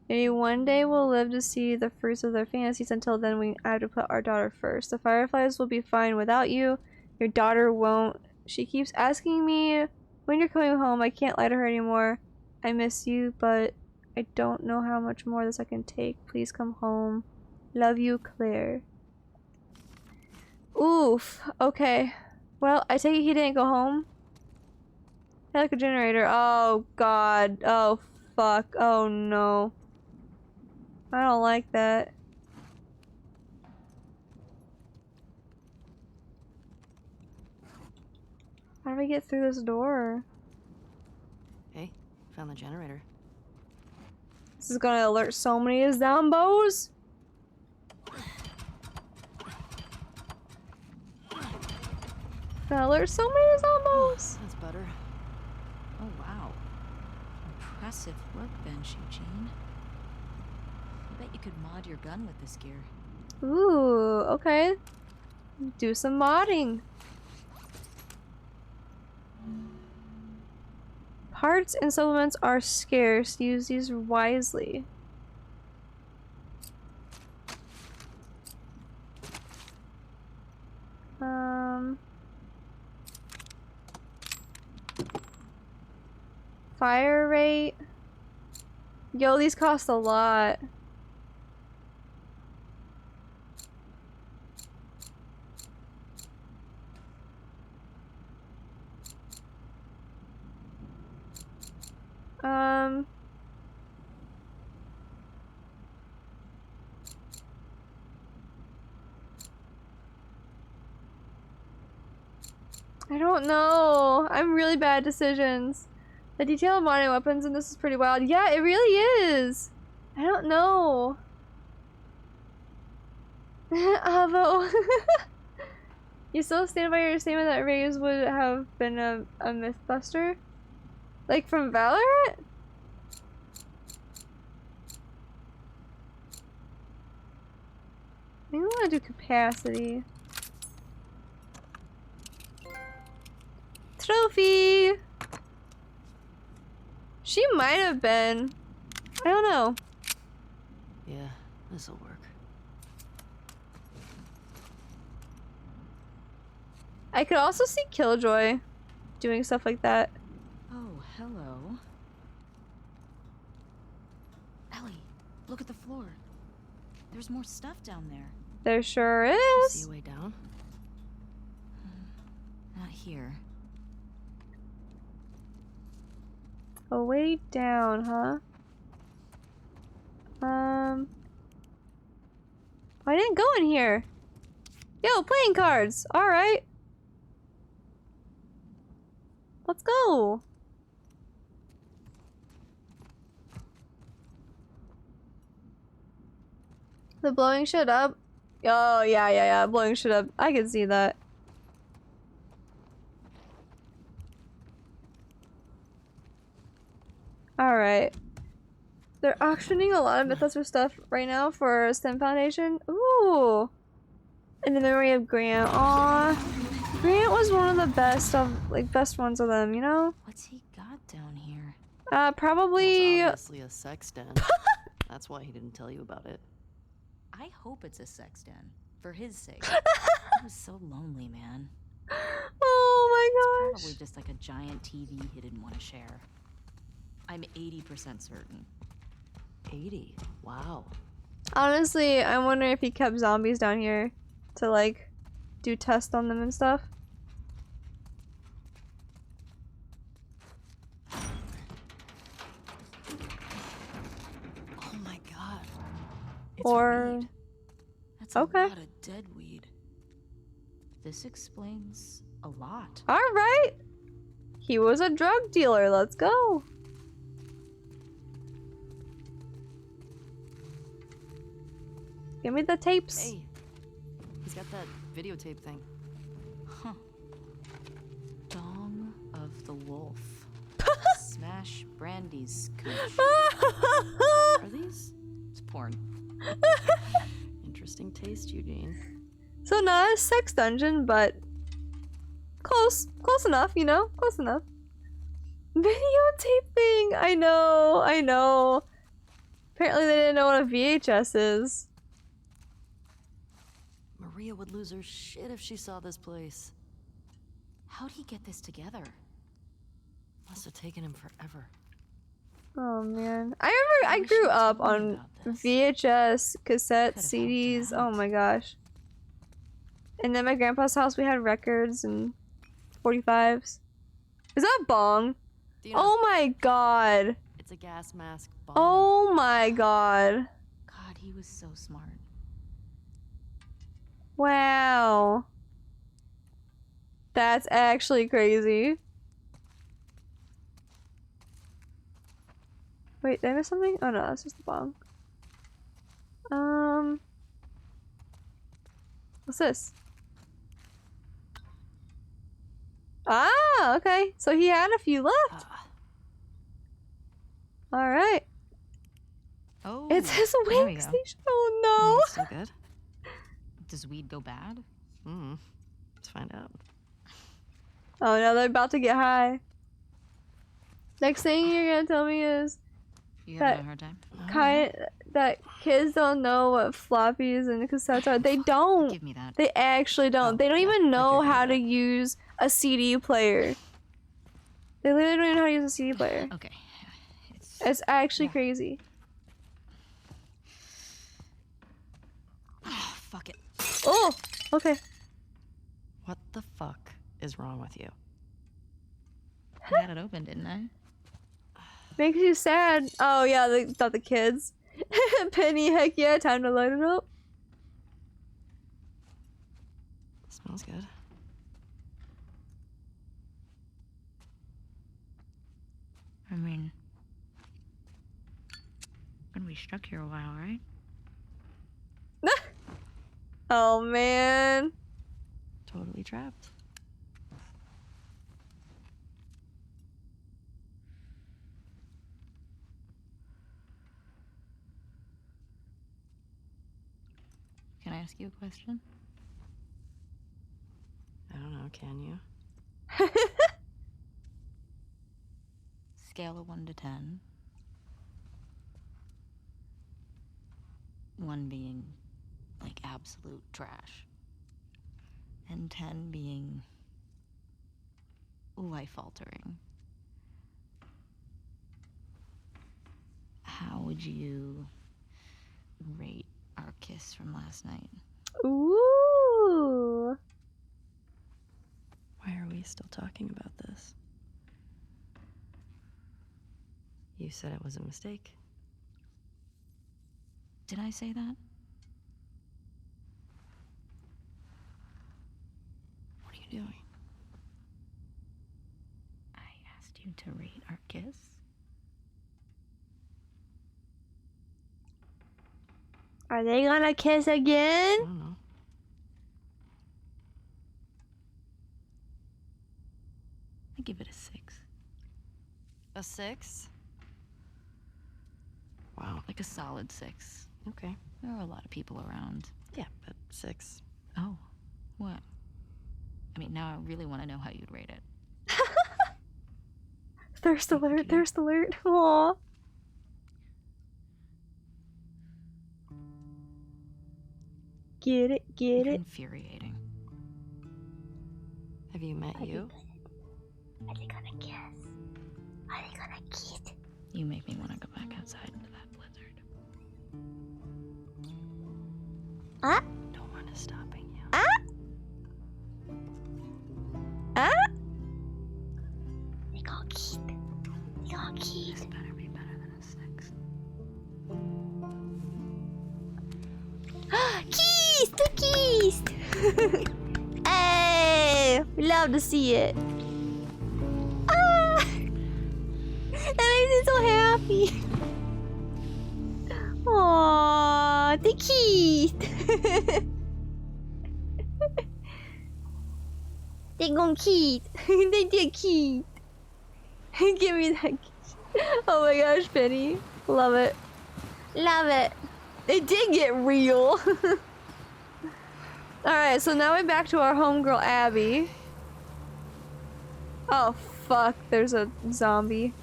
Maybe one day we'll live to see the fruits of their fantasies. Until then, I have to put our daughter first. The Fireflies will be fine without you. Your daughter won't. She keeps asking me when you're coming home. I can't lie to her anymore. I miss you, but I don't know how much more this I can take. Please come home. Love you, Claire. Oof. Okay. Well, I take it he didn't go home. I like a generator. Oh god. Oh fuck. Oh no. I don't like that. How do we get through this door? Hey, found the generator. This is gonna alert so many zombos. Gonna alert so many zombos. That's better. Oh wow. Impressive workbench, Eugene. I bet you could mod your gun with this gear. Ooh, okay. Do some modding. Parts and supplements are scarce. Use these wisely. Fire rate. Yo, these cost a lot. I don't know. I'm really bad at decisions. The detail of modding weapons in this is pretty wild. Yeah, it really is. I don't know. Avo. You still stand by your statement that Reyes would have been a Mythbuster? Like from Valorant? I think I want to do capacity. Trophy! She might have been. I don't know. Yeah, this'll work. I could also see Killjoy doing stuff like that. Oh, hello. Ellie, look at the floor. There's more stuff down there. There sure See is. a way down? Not here. Oh, way down, huh? I didn't go in here. Yo, playing cards. All right. Let's go. The blowing shit up. Oh, yeah. Blowing shit up. I can see that. Alright. They're auctioning a lot of Mythos stuff right now for STEM Foundation. Ooh. In the memory of Grant. Aw. Grant was one of the best ones of them, you know? What's he got down here? Probably. Well, it's obviously a sex den. That's why he didn't tell you about it. I hope it's a sex den. For his sake. He was so lonely, man. Oh my It's gosh. probably just like a giant TV he didn't want to share. I'm 80% certain. 80? Wow. Honestly, I'm wondering if he kept zombies down here to like do tests on them and stuff. Oh my god. Or That's a okay. lot of dead weed. This explains a lot. Alright. He was a drug dealer. Let's go. Give me the tapes. Hey, he's got that videotape thing. Huh. Dong of the Wolf. Smash Brandy's cooch. Are these? It's porn. Interesting taste, Eugene. So not a sex dungeon, but close. Close enough, you know? Close enough. Videotape thing! I know. Apparently they didn't know what a VHS is. Maria would lose her shit if she saw this place. How'd he get this together? Must have taken him forever. Oh man. I grew up on VHS, cassette, CDs. Oh my gosh. And then my grandpa's house we had records and 45s. Is that a bong? You know, Oh my god. it's a gas mask bomb. Oh my god. God, he was so smart. Wow. That's actually crazy. Wait, did I miss something? Oh no, that's just the bong. What's this? Ah, okay. So he had a few left. Alright. Oh, It's his there we wig go. station. Oh no. Still good? Does weed go bad? Let's find out. Oh no, they're about to get high. Next thing you're gonna tell me is You that having a hard time? that kids don't know what floppies and cassettes are. They don't. Give me that. They actually don't. They don't even know how to use a CD player. They literally don't even know how to use a CD player. Okay. It's actually crazy. Oh, fuck it. Oh, okay. What the fuck is wrong with you? I had it open, didn't I? Makes you sad. Oh yeah, they thought the kids. Penny, heck yeah, time to light it up. Smells good. I mean, gonna be stuck here a while, right? Oh man. Totally trapped. Can I ask you a question? I don't know, can you? Scale of 1 to 10. 1 being like absolute trash. And 10 being life altering. How would you rate our kiss from last night? Ooh. Why are we you still talking about this? You said it was a mistake. Did I say that? What are you doing? I asked you to rate our kiss. Are they gonna kiss again? I don't know. I give it a 6. A 6? Wow. Like a solid 6. Okay. There are a lot of people around. Yeah, but 6. Oh, what? I mean, now I really want to know how you'd rate it. Thirst alert, thirst alert. Aww. Get it, get it. Infuriating. Have you met you? Are they gonna kiss? Are they gonna kiss? You make me want to go back outside into that blizzard. Ah? No one is stopping you. Ah? Ah? They gonna kiss. They gonna kiss. This better be better than a 6. Keys! The keys! Hey! We love to see it. Ah! That makes me so happy. Aww, the keys! They gon' keys. They did keys. Give me that keys. Oh my gosh, Penny. Love it. Love it. It did get real. Alright, so now we're back to our homegirl Abby. Oh fuck, there's a zombie.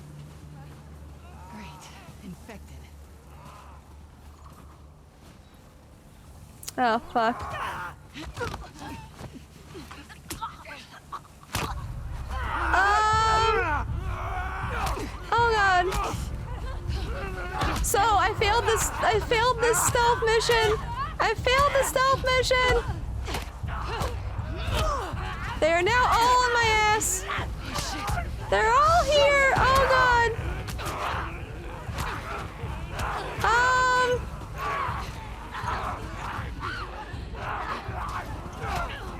Great. Infected. Oh fuck. Oh god. So I failed this stealth mission. I failed the stealth mission. They are now all on my ass. They're all here. Oh god.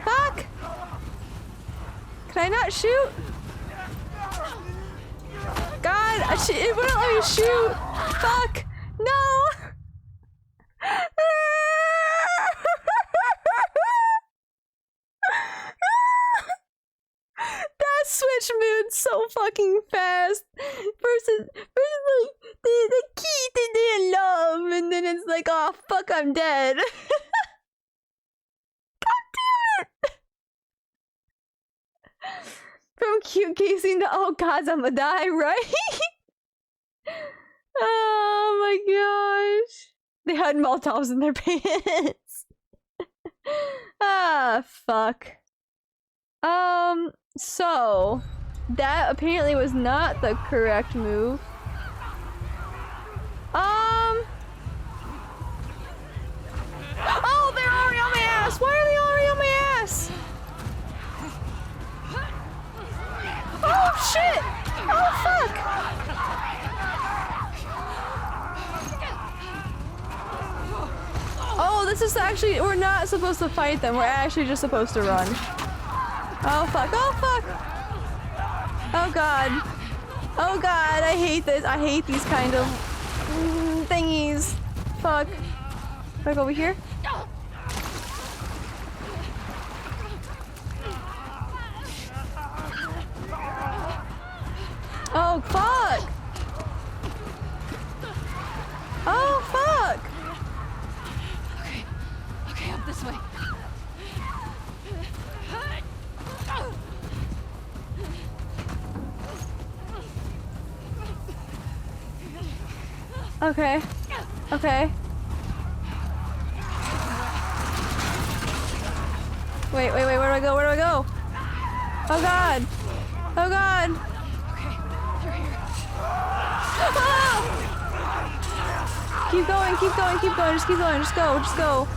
Fuck. Can I not shoot? God, it wouldn't let me shoot. Fuck. No. That switch moved so fucking fast. First like the key they didn't love, and then it's like, oh fuck, I'm dead. God damn it. From cute casing to oh god, I'm gonna die, right? Oh my gosh. They had Molotovs in their pants. Ah, fuck. So that apparently was not the correct move. Oh, they're already on my ass. Why are they already on my ass? Oh shit! Oh fuck! Oh, this is actually, we're not supposed to fight them. We're actually just supposed to run. Oh fuck, oh fuck! Oh god. Oh god, I hate this. I hate these kind of thingies. Fuck. Can I go over here? Oh fuck! Oh fuck! Okay, up this way. Okay. Okay. Wait, where do I go? Where do I go? Oh god! Oh god! Ah! Keep going, keep going, keep going, just keep going, just go, just go.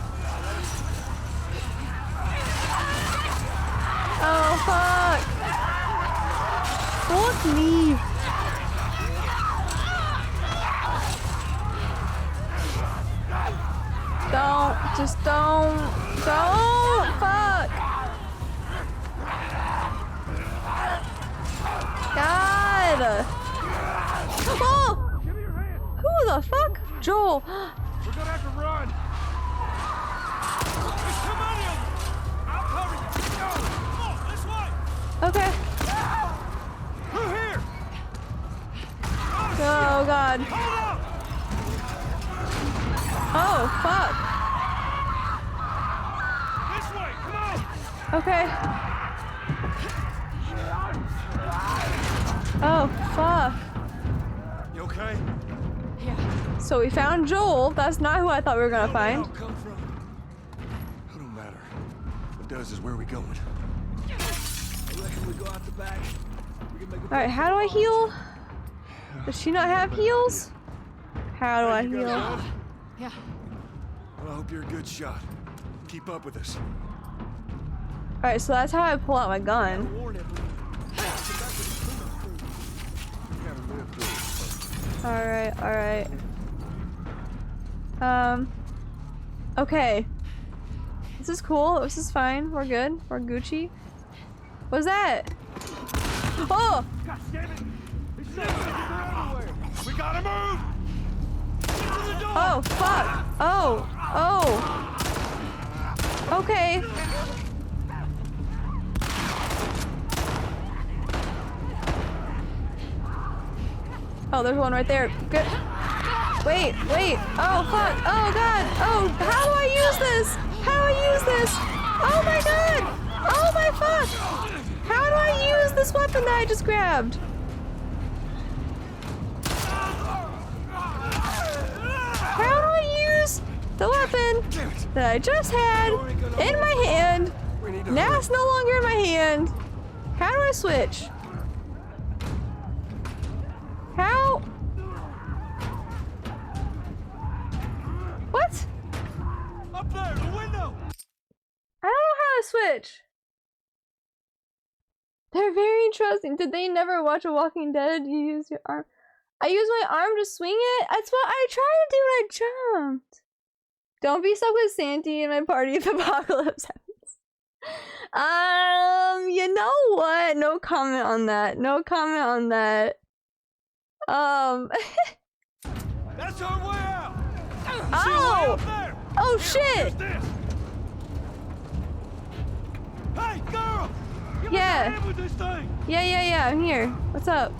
Oh fuck! Fuck me. Don't. Just don't. Don't. Fuck. God. Oh! Who the fuck? Joel. We're gonna have to run. There's too many of them. I'll cover you. Go. Come on, this way. Okay. Through here. Oh god. Hold up. Oh fuck. This way. Come on. Okay. Oh fuck. You okay? So we found Joel. That's not who I thought we were gonna find. It don't matter. What does is where we going. I reckon we go out the back. We can make a Alright, how do I heal? Does she not have heals? How do I heal? Yeah. Well, I hope you're a good shot. Keep up with us. Alright, so that's how I pull out my gun. Alright, alright. Okay. This is cool. This is fine. We're good. We're Gucci. What's that? Oh! God damn it! These sons of bitches are everywhere. We gotta move. Get to the door. Oh, fuck! Oh! Oh! Okay. Oh, there's one right there. Good. Wait, wait. Oh, fuck. Oh, God. Oh, how do I use this? How do I use this? Oh, my God. Oh, my fuck. How do I use this weapon that I just grabbed? How do I use the weapon that I just had in my hand? Now it's no longer in my hand. How do I switch? How? What? Up there, the window. I don't know how to switch. They're very interesting. Did they never watch a Walking Dead? You use your arm. I use my arm to swing it? That's what I tried to do when I jumped. Don't be stuck with Santy in my party if apocalypse happens. You know what? No comment on that. No comment on that. That's our way out. Oh! Oh shit! Hey, girl! Give me a Yeah. hand with this thing. Yeah, I'm here. What's up?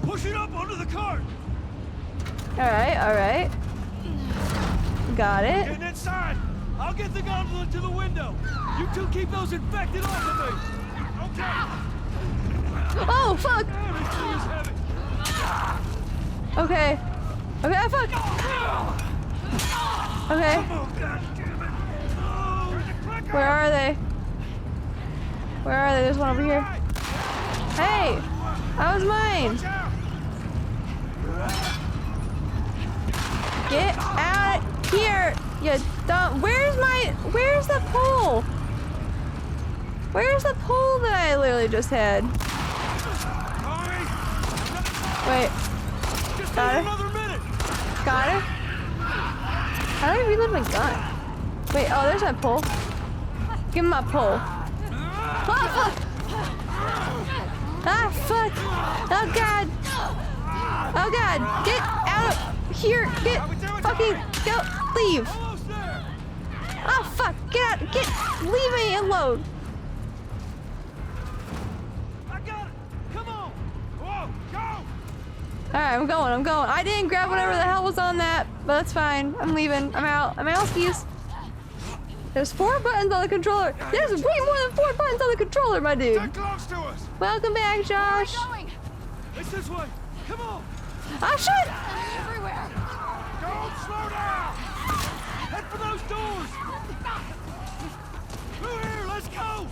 Push it up onto the cart. Alright. Got it. Getting inside. I'll get the gondola to the window. You two keep those infected off of me. Okay. Oh, fuck! Damn, this thing is heavy. Okay. Okay, fuck! Okay. Where are they? Where are they? There's one over here. Hey! That was mine! Get out here! You dumb. Where's the pole? Where's the pole that I literally just had? Wait. Got her? Got her? How do I reload my gun? Wait, oh, there's my pole. Give me my pole. Oh, fuck! Ah, fuck! Oh, God! Oh, God! Get out of here! Get fucking go! Leave! Oh, fuck! Get out! Leave me alone! Alright, I'm going. I didn't grab whatever the hell was on that, but that's fine. I'm leaving. I'm out. I'm out, skis. There's 4 buttons on the controller. There's way more than 4 buttons on the controller, my dude. Get close to us. Welcome back, Josh. It's this way. Come on. Oh, shit! Everywhere. Don't slow down. Head for those doors. Through here. Let's go.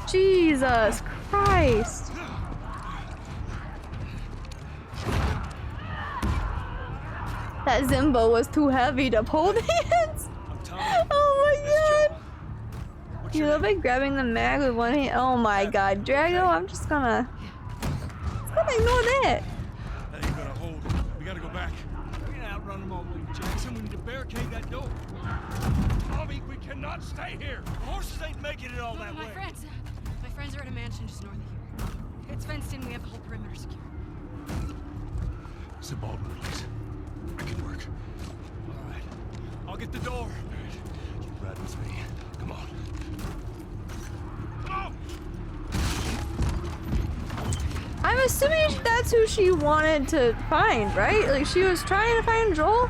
Jesus Christ. That Zimbo was too heavy to hold hands. Oh my god. You love it grabbing the mag with one hand. Oh my god, Drago, I'm just gonna ignore that. That ain't gonna hold. We gotta go back. We can outrun them all the way to Jackson. We need to barricade that door. Tommy, we cannot stay here. The horses ain't making it all that way. My friends are at a mansion just north of here. It's fenced in. We have the whole perimeter secure. It's a Baldwin place. I can work. All right. I'll get the door. All right. You ride with me. Come on. Come on! I'm assuming that's who she wanted to find, right? Like she was trying to find Joel.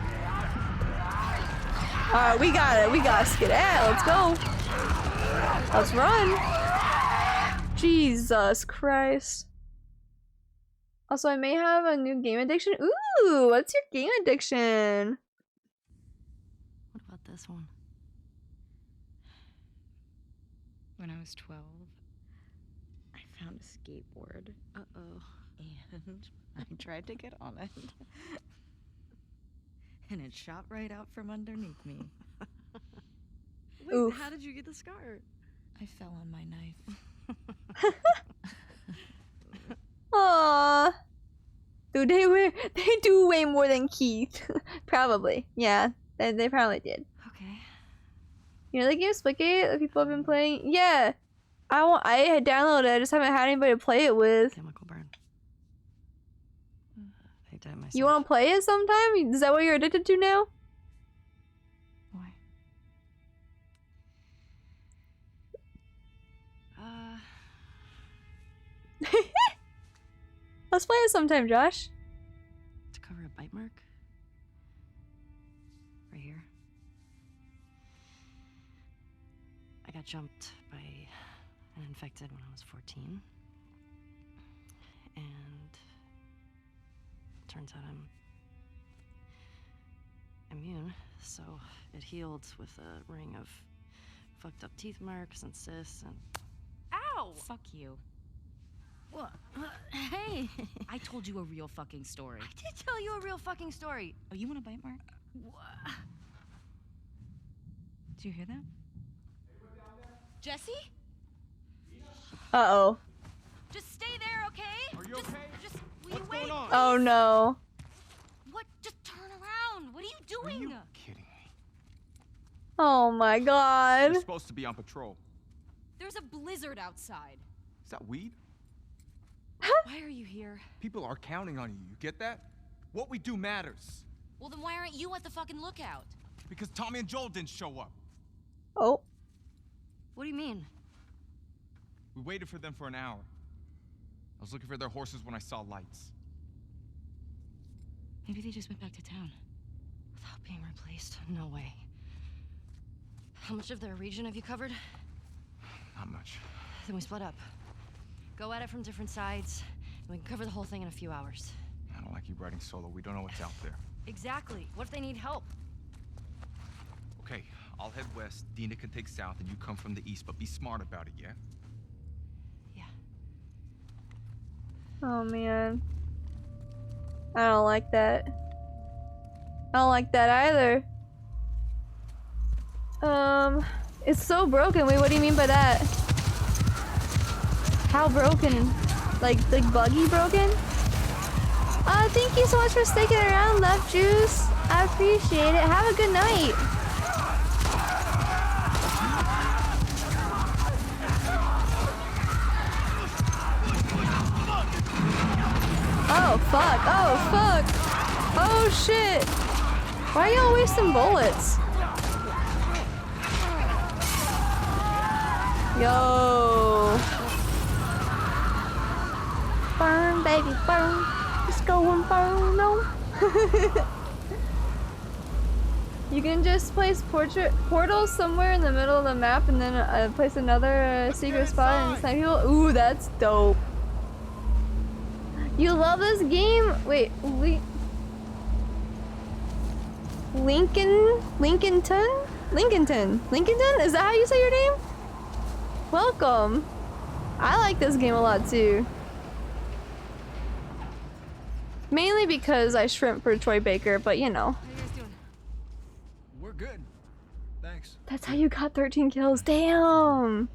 Alright, we gotta skedaddle. Let's go. Let's run. Jesus Christ. Also, I may have a new game addiction. Ooh, what's your game addiction? What about this one? When I was 12, I found a skateboard. Uh-oh. And I tried to get on it. And it shot right out from underneath me. Wait, Oof. how did you get the scar? I fell on my knife. Aww. Dude, they do way more than Keith. Probably. Yeah, they probably did. Okay. You know the game Splitgate that people have been playing? Yeah. I had downloaded it, I just haven't had anybody to play it with. Chemical burn. I did it myself. You want to play it sometime? Is that what you're addicted to now? Why? Let's play it sometime, Josh. To cover a bite mark? Right here. I got jumped by an infected when I was 14. And turns out I'm immune, so it healed with a ring of fucked up teeth marks and cysts and... Ow! Fuck you. What? Hey! I told you a real fucking story. I did tell you a real fucking story. Oh, you want a bite mark? What? Did you hear that? Jesse? Uh-oh. Just stay there, okay? Are you okay? Just will What's you wait? going on? Oh no. What? Just turn around. What are you doing? Are you kidding me? Oh my god. You're supposed to be on patrol. There's a blizzard outside. Is that weed? Why are you here? People are counting on you. You get that? What we do matters. Well, then why aren't you at the fucking lookout? Because Tommy and Joel didn't show up. Oh. What do you mean? We waited for them for an hour. I was looking for their horses when I saw lights. Maybe they just went back to town. Without being replaced? No way. How much of their region have you covered? Not much. Then we split up. Go at it from different sides, and we can cover the whole thing in a few hours. I don't like you riding solo. We don't know what's out there. Exactly. What if they need help? Okay, I'll head west. Dina can take south, and you come from the east, but be smart about it, yeah? Oh man. I don't like that. I don't like that either. It's so broken. Wait, what do you mean by that? How broken? Like buggy broken? Thank you so much for sticking around, Love Juice. I appreciate it. Have a good night. Oh fuck, oh fuck. Oh shit. Why are y'all wasting bullets? Yo. Burn, baby, burn. Let's go and burn, no. You can just place portals somewhere in the middle of the map and then place another secret spot and snipe people. Ooh, that's dope. You love this game? Wait, Lincolnton? Is that how you say your name? Welcome. I like this game a lot too. Mainly because I shrimp for Troy Baker, but you know. How you guys doing? We're good. Thanks. Thanks. That's how you got 13 kills. Damn.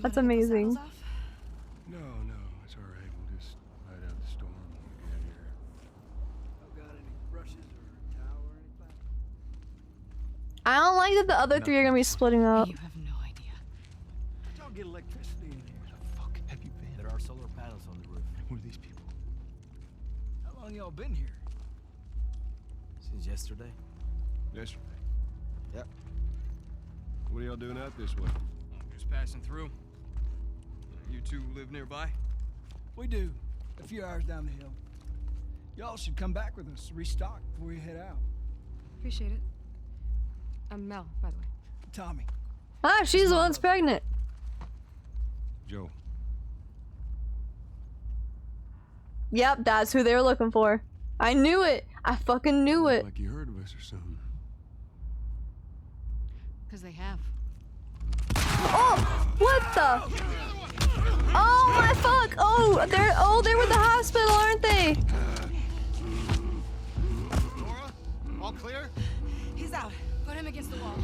That's amazing. No, it's all right. We'll just ride out the storm when we get here. Got any brushes or towel or anything? I don't like that the other three are gonna be splitting up. You have no idea. Don't get electricity in here. Where the fuck have you been? There are solar panels on the roof. Who are these people? How long y'all been here? Since yesterday. Yesterday. Yep. What are y'all doing out this way? Just passing through. You two live nearby? We do. A few hours down the hill. Y'all should come back with us, restock before you head out. Appreciate it. I'm Mel, by the way. Tommy. Ah, she's the one that's pregnant. Joe. Yep, that's who they were looking for. I knew it. I fucking knew it. Like you heard of us or something. Because they have. Oh, what the? Oh my fuck! Oh, they're with the hospital, aren't they? Laura, all clear? He's out. Put him against the wall.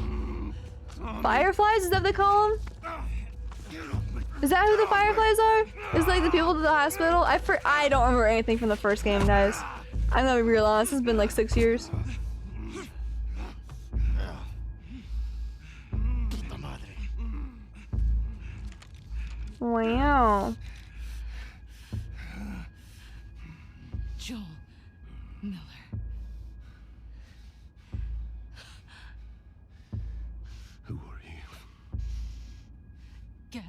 Fireflies? Is that what they call them? Is that who the Fireflies are? Is like the people to the hospital? I don't remember anything from the first game, guys. I'm gonna be real honest. It's been like 6 years. Wow. Joel Miller. Who are you? Guess.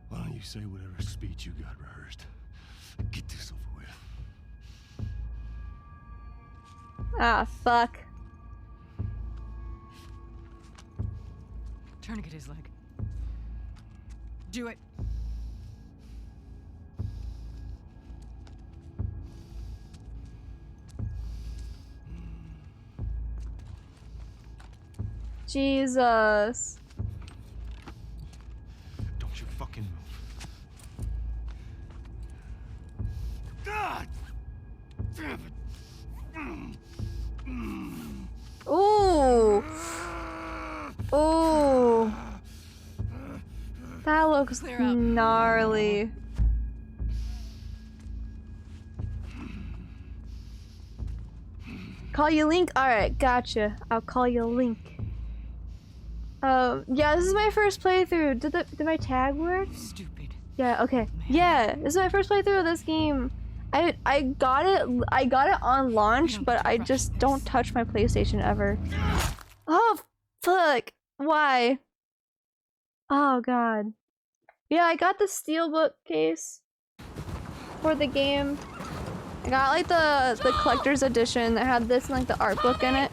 Why don't you say whatever speech you got rehearsed? Get this over with. Ah, fuck. Tourniquet his leg. Do it. Jesus. Don't you fucking move. God! Damn it! Ooh. Ooh. That looks gnarly. Call you Link? Alright, gotcha. I'll call you Link. Yeah, this is my first playthrough. Did my tag work? Stupid. Yeah, okay. Yeah, this is my first playthrough of this game. I got it on launch, but I just don't touch my PlayStation ever. Oh, fuck. Why? Oh, God. Yeah, I got the steelbook case for the game. I got like the collector's edition that had this and like the art book in it.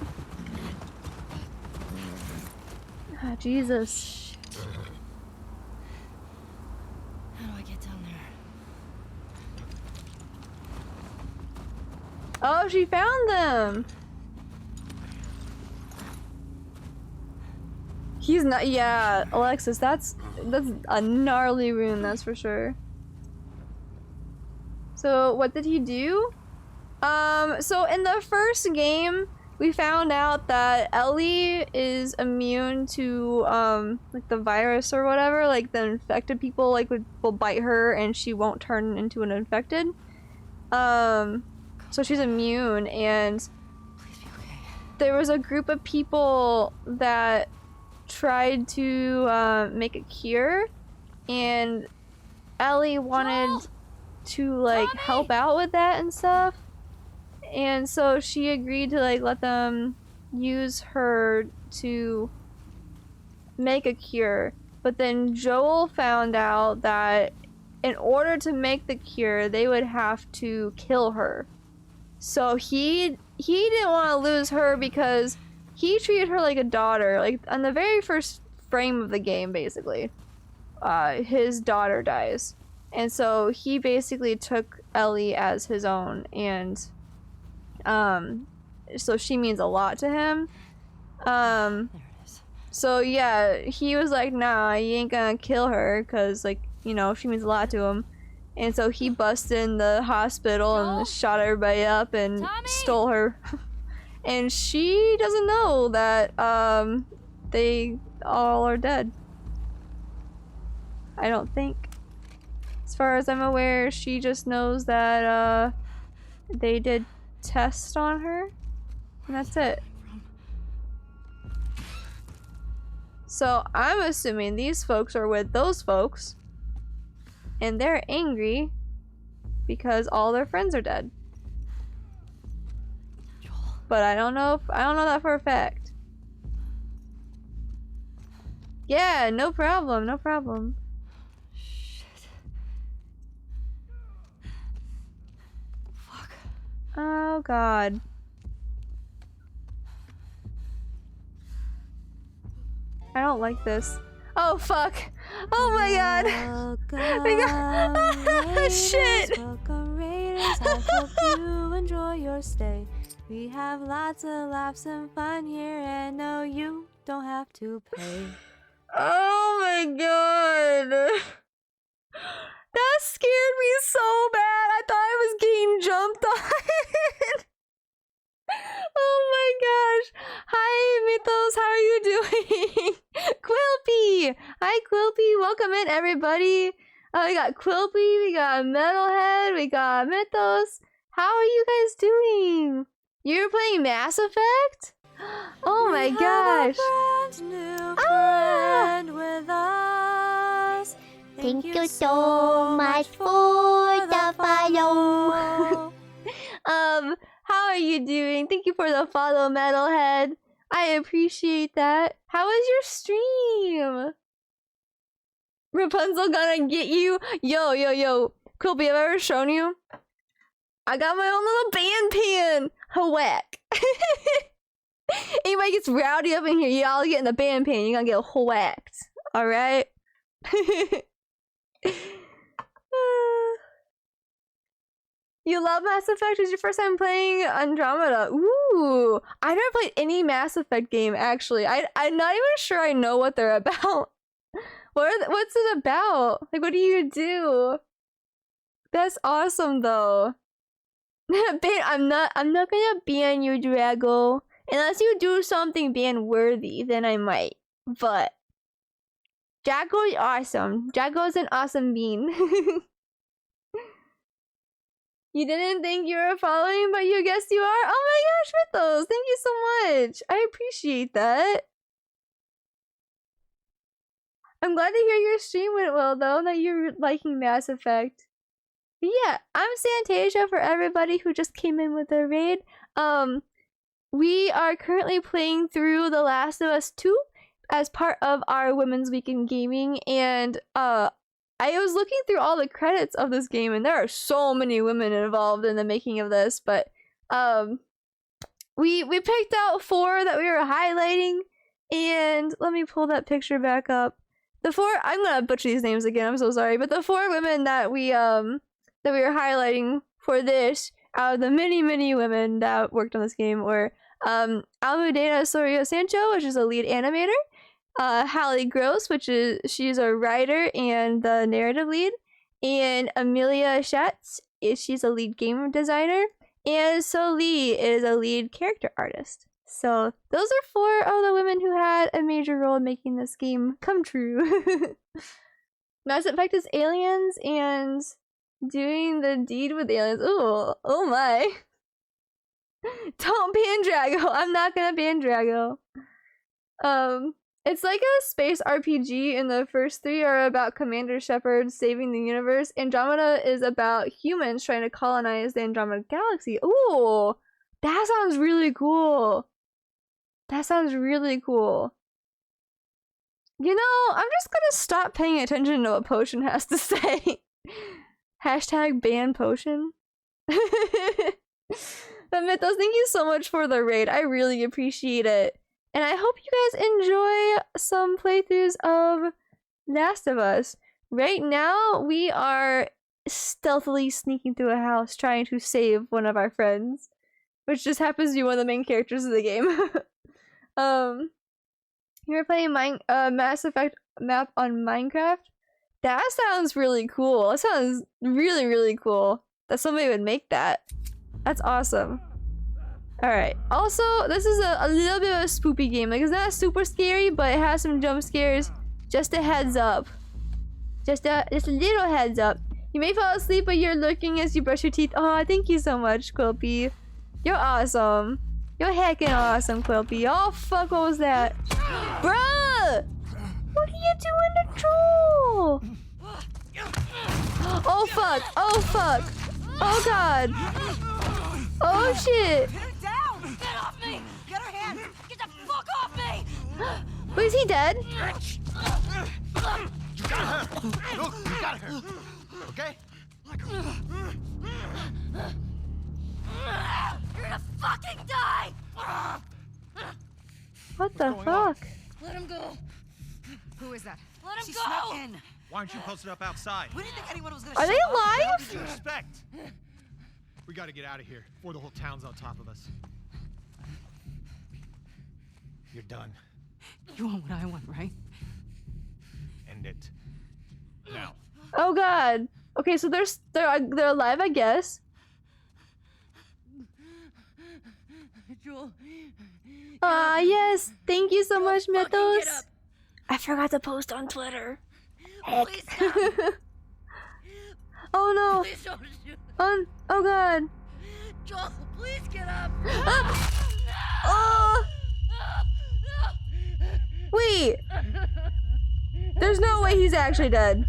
Ah, Jesus. How do I get down there? Oh, she found them. He's not. Yeah, Alexis, that's a gnarly rune, that's for sure. So what did he do? So in the first game, we found out that Ellie is immune to like the virus or whatever. Like the infected people like will bite her and she won't turn into an infected. So she's immune, and there was a group of people that tried to make a cure, and Ellie wanted to like help out with that and stuff, and so she agreed to like let them use her to make a cure. But then Joel found out that in order to make the cure they would have to kill her, so he didn't want to lose her because he treated her like a daughter. Like on the very first frame of the game, basically his daughter dies. And so he basically took Ellie as his own, and so she means a lot to him. So yeah, he was like, nah, you ain't gonna kill her, cause like, you know, she means a lot to him. And so he busted in the hospital and shot everybody up and stole her. And she doesn't know that they all are dead. I don't think. As far as I'm aware, she just knows that they did tests on her. And that's it. So I'm assuming these folks are with those folks. And they're angry because all their friends are dead. But I don't know that for a fact. Yeah, no problem, no problem. Shit. Fuck. Oh god. I don't like this. Oh fuck. Oh my god. We got shit. Welcome Raiders, I hope you enjoy your stay. We have lots of laughs and fun here, and no, you don't have to pay. Oh my god. That scared me so bad. I thought I was getting jumped on. Oh my gosh. Hi Mythos, how are you doing? Quilpy! Hi Quilpy, welcome in everybody. We got Quilpy, we got Metalhead, we got Mythos. How are you guys doing? You're playing Mass Effect? Oh my gosh. With us. Thank you so much for the follow. How are you doing? Thank you for the follow, Metalhead. I appreciate that. How was your stream? Rapunzel gonna get you? Yo. Quilpy, have I ever shown you? I got my own little band pan. Whack. Anybody gets rowdy up in here, y'all get in the band pan. You're gonna get whacked. Alright? You love Mass Effect? It's your first time playing Andromeda. Ooh, I never played any Mass Effect game actually. I'm not even sure I know what they're about. What's it about? Like, what do you do? That's awesome though. I'm not gonna ban you, Drago. Unless you do something ban worthy, then I might. But Drago's awesome. Drago's an awesome bean. You didn't think you were following, but you guess you are? Oh my gosh, Mythos! Thank you so much! I appreciate that. I'm glad to hear your stream went well, though, that you're liking Mass Effect. But yeah, I'm Santasia for everybody who just came in with a raid. We are currently playing through The Last of Us 2 as part of our Women's Week in Gaming, and I was looking through all the credits of this game, and there are so many women involved in the making of this, but we picked out 4 that we were highlighting, and let me pull that picture back up. The 4, I'm gonna butcher these names again, I'm so sorry, but the 4 women that we were highlighting for this, out of the many women that worked on this game, were Almudena Soria Sancho, which is a lead animator, Hallie Gross, she's a writer and the narrative lead, and Amelia Schatz, she's a lead game designer, and So Lee is a lead character artist. So those are 4 of the women who had a major role in making this game come true. Mass Effect is aliens and doing the deed with aliens. Ooh, oh my. Don't ban Drago. I'm not gonna ban Drago. It's like a space RPG, and the first 3 are about Commander Shepard saving the universe. Andromeda is about humans trying to colonize the Andromeda Galaxy. Ooh, that sounds really cool. That sounds really cool. You know, I'm just gonna stop paying attention to what Potion has to say. Hashtag ban Potion. But Mythos, thank you so much for the raid. I really appreciate it. And I hope you guys enjoy some playthroughs of Last of Us. Right now, we are stealthily sneaking through a house trying to save one of our friends, which just happens to be one of the main characters of the game. You're playing Mass Effect map on Minecraft? That sounds really cool. That sounds really, really cool. That somebody would make that. That's awesome. Alright. Also, this is a little bit of a spoopy game. Like, it's not super scary, but it has some jump scares. Just a heads up. Just a little heads up. You may fall asleep, but you're looking as you brush your teeth. Oh, thank you so much, Quilpy. You're awesome. You're heckin' awesome, Quilpy. Oh, fuck, what was that? Bruh! What are you doing to Troll? Oh, fuck. Oh, fuck. Oh, God. Oh, shit. Get her down! Get off me! Get her hands! Get the fuck off me! Wait, is he dead? You got her! Look, you got her! Okay? You're gonna fucking die! What the fuck? Let him go. Who is that? Let him She go! snuck in. Why aren't you posted up outside? We didn't think anyone was gonna Are show they up. What alive? did you expect? We gotta get out of here before the whole town's on top of us. You're done. You want what I want, right? End it. Now. Oh, God. Okay, so they're alive, I guess. Joel. Ah, yes. Thank you so much, fucking Mythos. get up. I forgot to post on Twitter. Please stop. Oh, no. Please don't shoot. Oh, God. Joel, please get up. Oh! Wait. There's no way he's actually dead.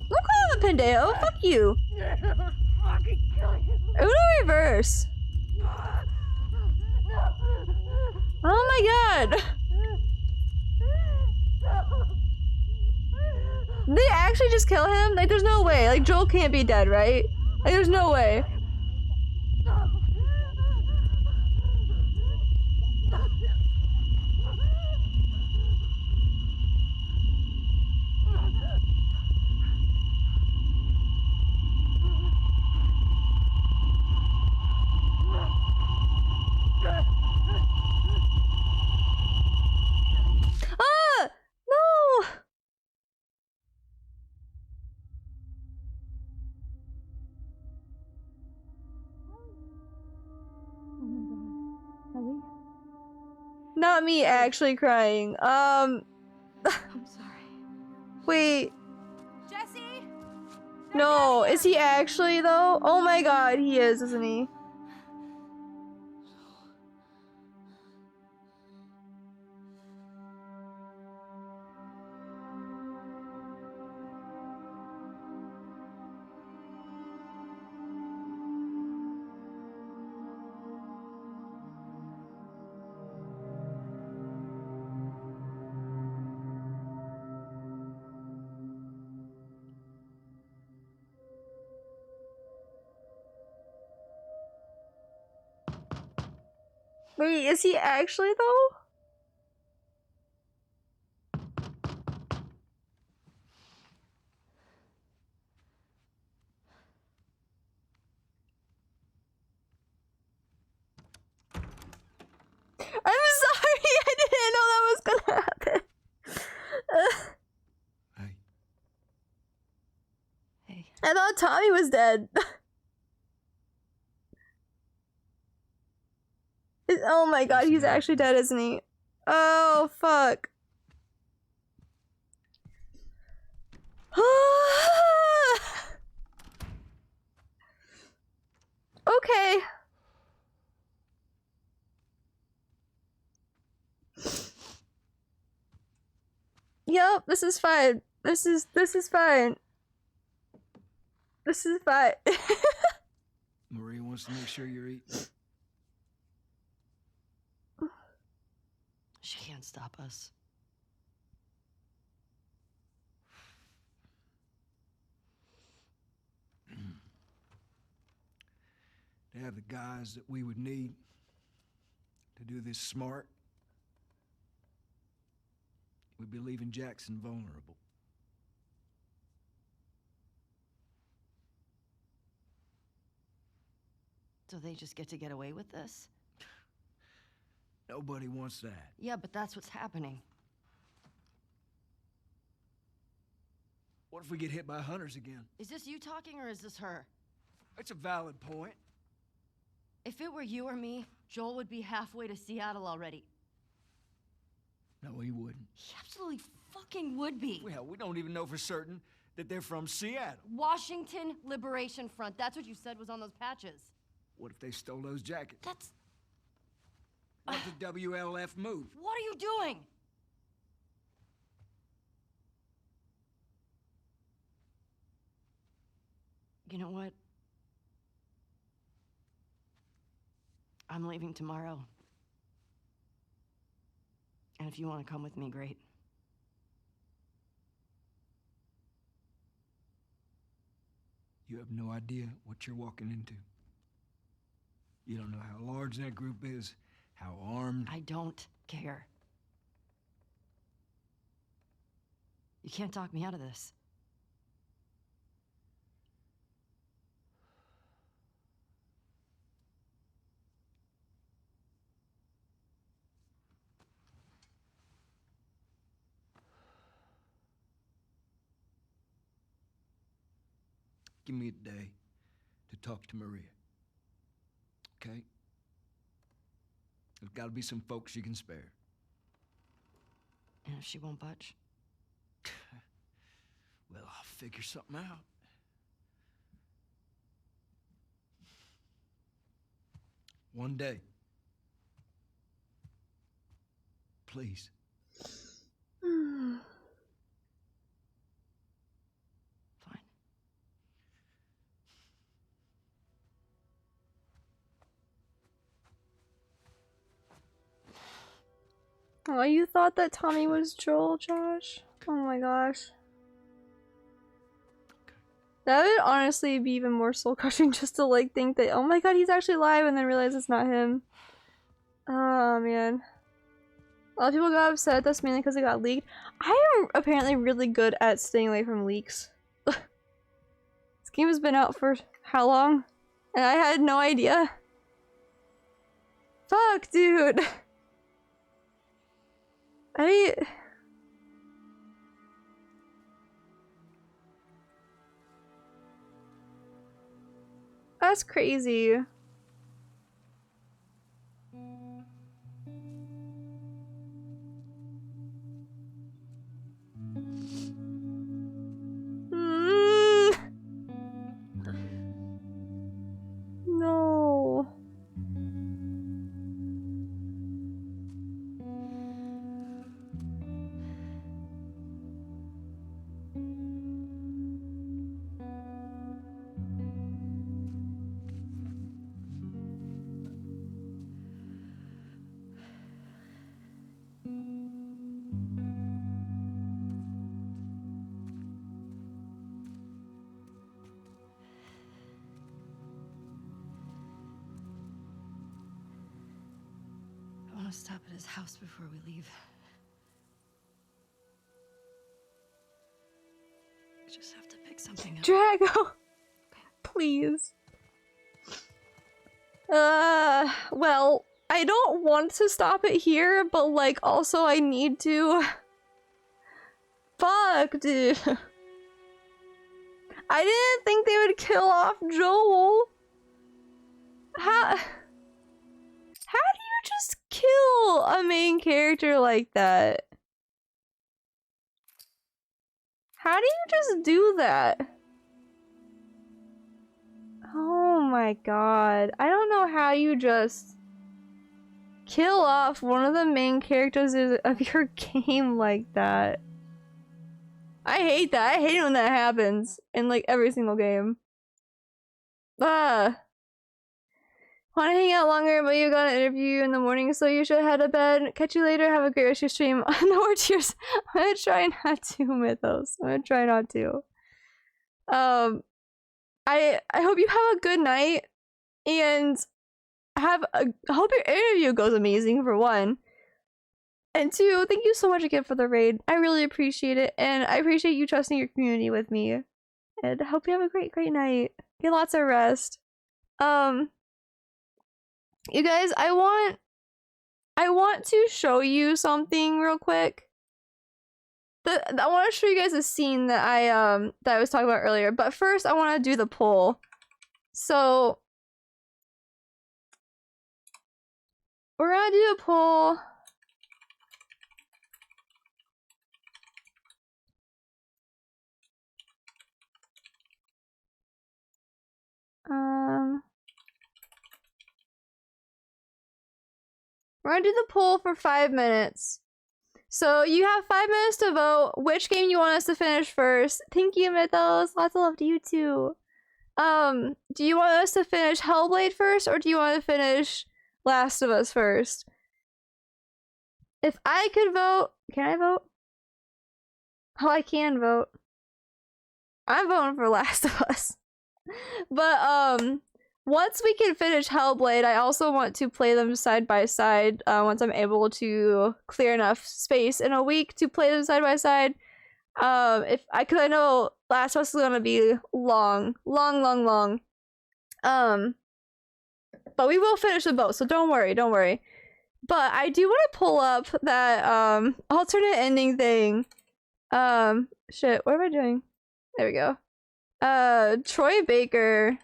We'll call him a Pendeo. Fuck you. Uno reverse. Oh my god. Did they actually just kill him? Like, there's no way. Like, Joel can't be dead, right? Like, there's no way. Ah! No! Not me actually crying. I'm sorry. Wait. Jesse! No, is he actually though? Oh my god, he is, isn't he? Wait, is he actually though? I'm sorry, I didn't know that was gonna happen. Hey. I thought Tommy was dead. Oh my god, he's actually dead, isn't he? Oh, fuck. Okay. Yup, this is fine. This is fine. This is fine. Maria wants to make sure you're eating. She can't stop us. To have the guys that we would need to do this smart, we'd be leaving Jackson vulnerable. So they just get to get away with this? Nobody wants that. Yeah, but that's what's happening. What if we get hit by hunters again? Is this you talking or is this her? That's a valid point. If it were you or me, Joel would be halfway to Seattle already. No, he wouldn't. He absolutely fucking would be. Well, we don't even know for certain that they're from Seattle. Washington Liberation Front. That's what you said was on those patches. What if they stole those jackets? That's... What if the WLF moved? What are you doing? You know what? I'm leaving tomorrow. And if you want to come with me, great. You have no idea what you're walking into. You don't know how large that group is, how armed. I don't care. You can't talk me out of this. Give me a day to talk to Maria. Okay? There's got to be some folks you can spare. And if she won't budge? Well, I'll figure something out. One day. Please. Oh, you thought that Tommy was Joel, Josh? Oh my gosh. That would honestly be even more soul crushing just to like think that, oh my god, he's actually alive, and then realize it's not him. Oh man. A lot of people got upset, that's mainly because it got leaked. I am apparently really good at staying away from leaks. This game has been out for how long? And I had no idea. Fuck, dude. That's crazy. No. I want to stop at his house before we leave. I just have to pick something up. Drago! Please. Well, I don't want to stop it here, but like, also I need to. Fuck, dude. I didn't think they would kill off Joel. How do you just kill a main character like that? How do you just do that? Oh my god. I don't know how you just kill off one of the main characters of your game like that. I hate that. I hate it when that happens in like every single game. Want to hang out longer, but you got an interview in the morning, so you should head to bed. Catch you later. Have a great rest of your stream. No more tears. I'm gonna try not to, Mythos. I'm gonna try not to. I hope you have a good night, and I hope your interview goes amazing, for one. And two, thank you so much again for the raid. I really appreciate it, and I appreciate you trusting your community with me. And I hope you have a great night. Get lots of rest. You guys, I I want to show you something real quick. I want to show you guys a scene that I was talking about earlier, but first I want to do the poll. So we're gonna do a poll. We're gonna do the poll for 5 minutes. So you have 5 minutes to vote which game you want us to finish first. Thank you, Mythos. Lots of love to you too. Do you want us to finish Hellblade first, or do you want to finish Last of Us first? If I could vote, can I vote? Oh, I can vote. I'm voting for Last of Us. But once we can finish Hellblade, I also want to play them side by side. Once I'm able to clear enough space in a week to play them side by side. Cause I know Last of Us is gonna be long. But we will finish the boat, so don't worry. But I do want to pull up that alternate ending thing. Shit, what am I doing? There we go. Troy Baker.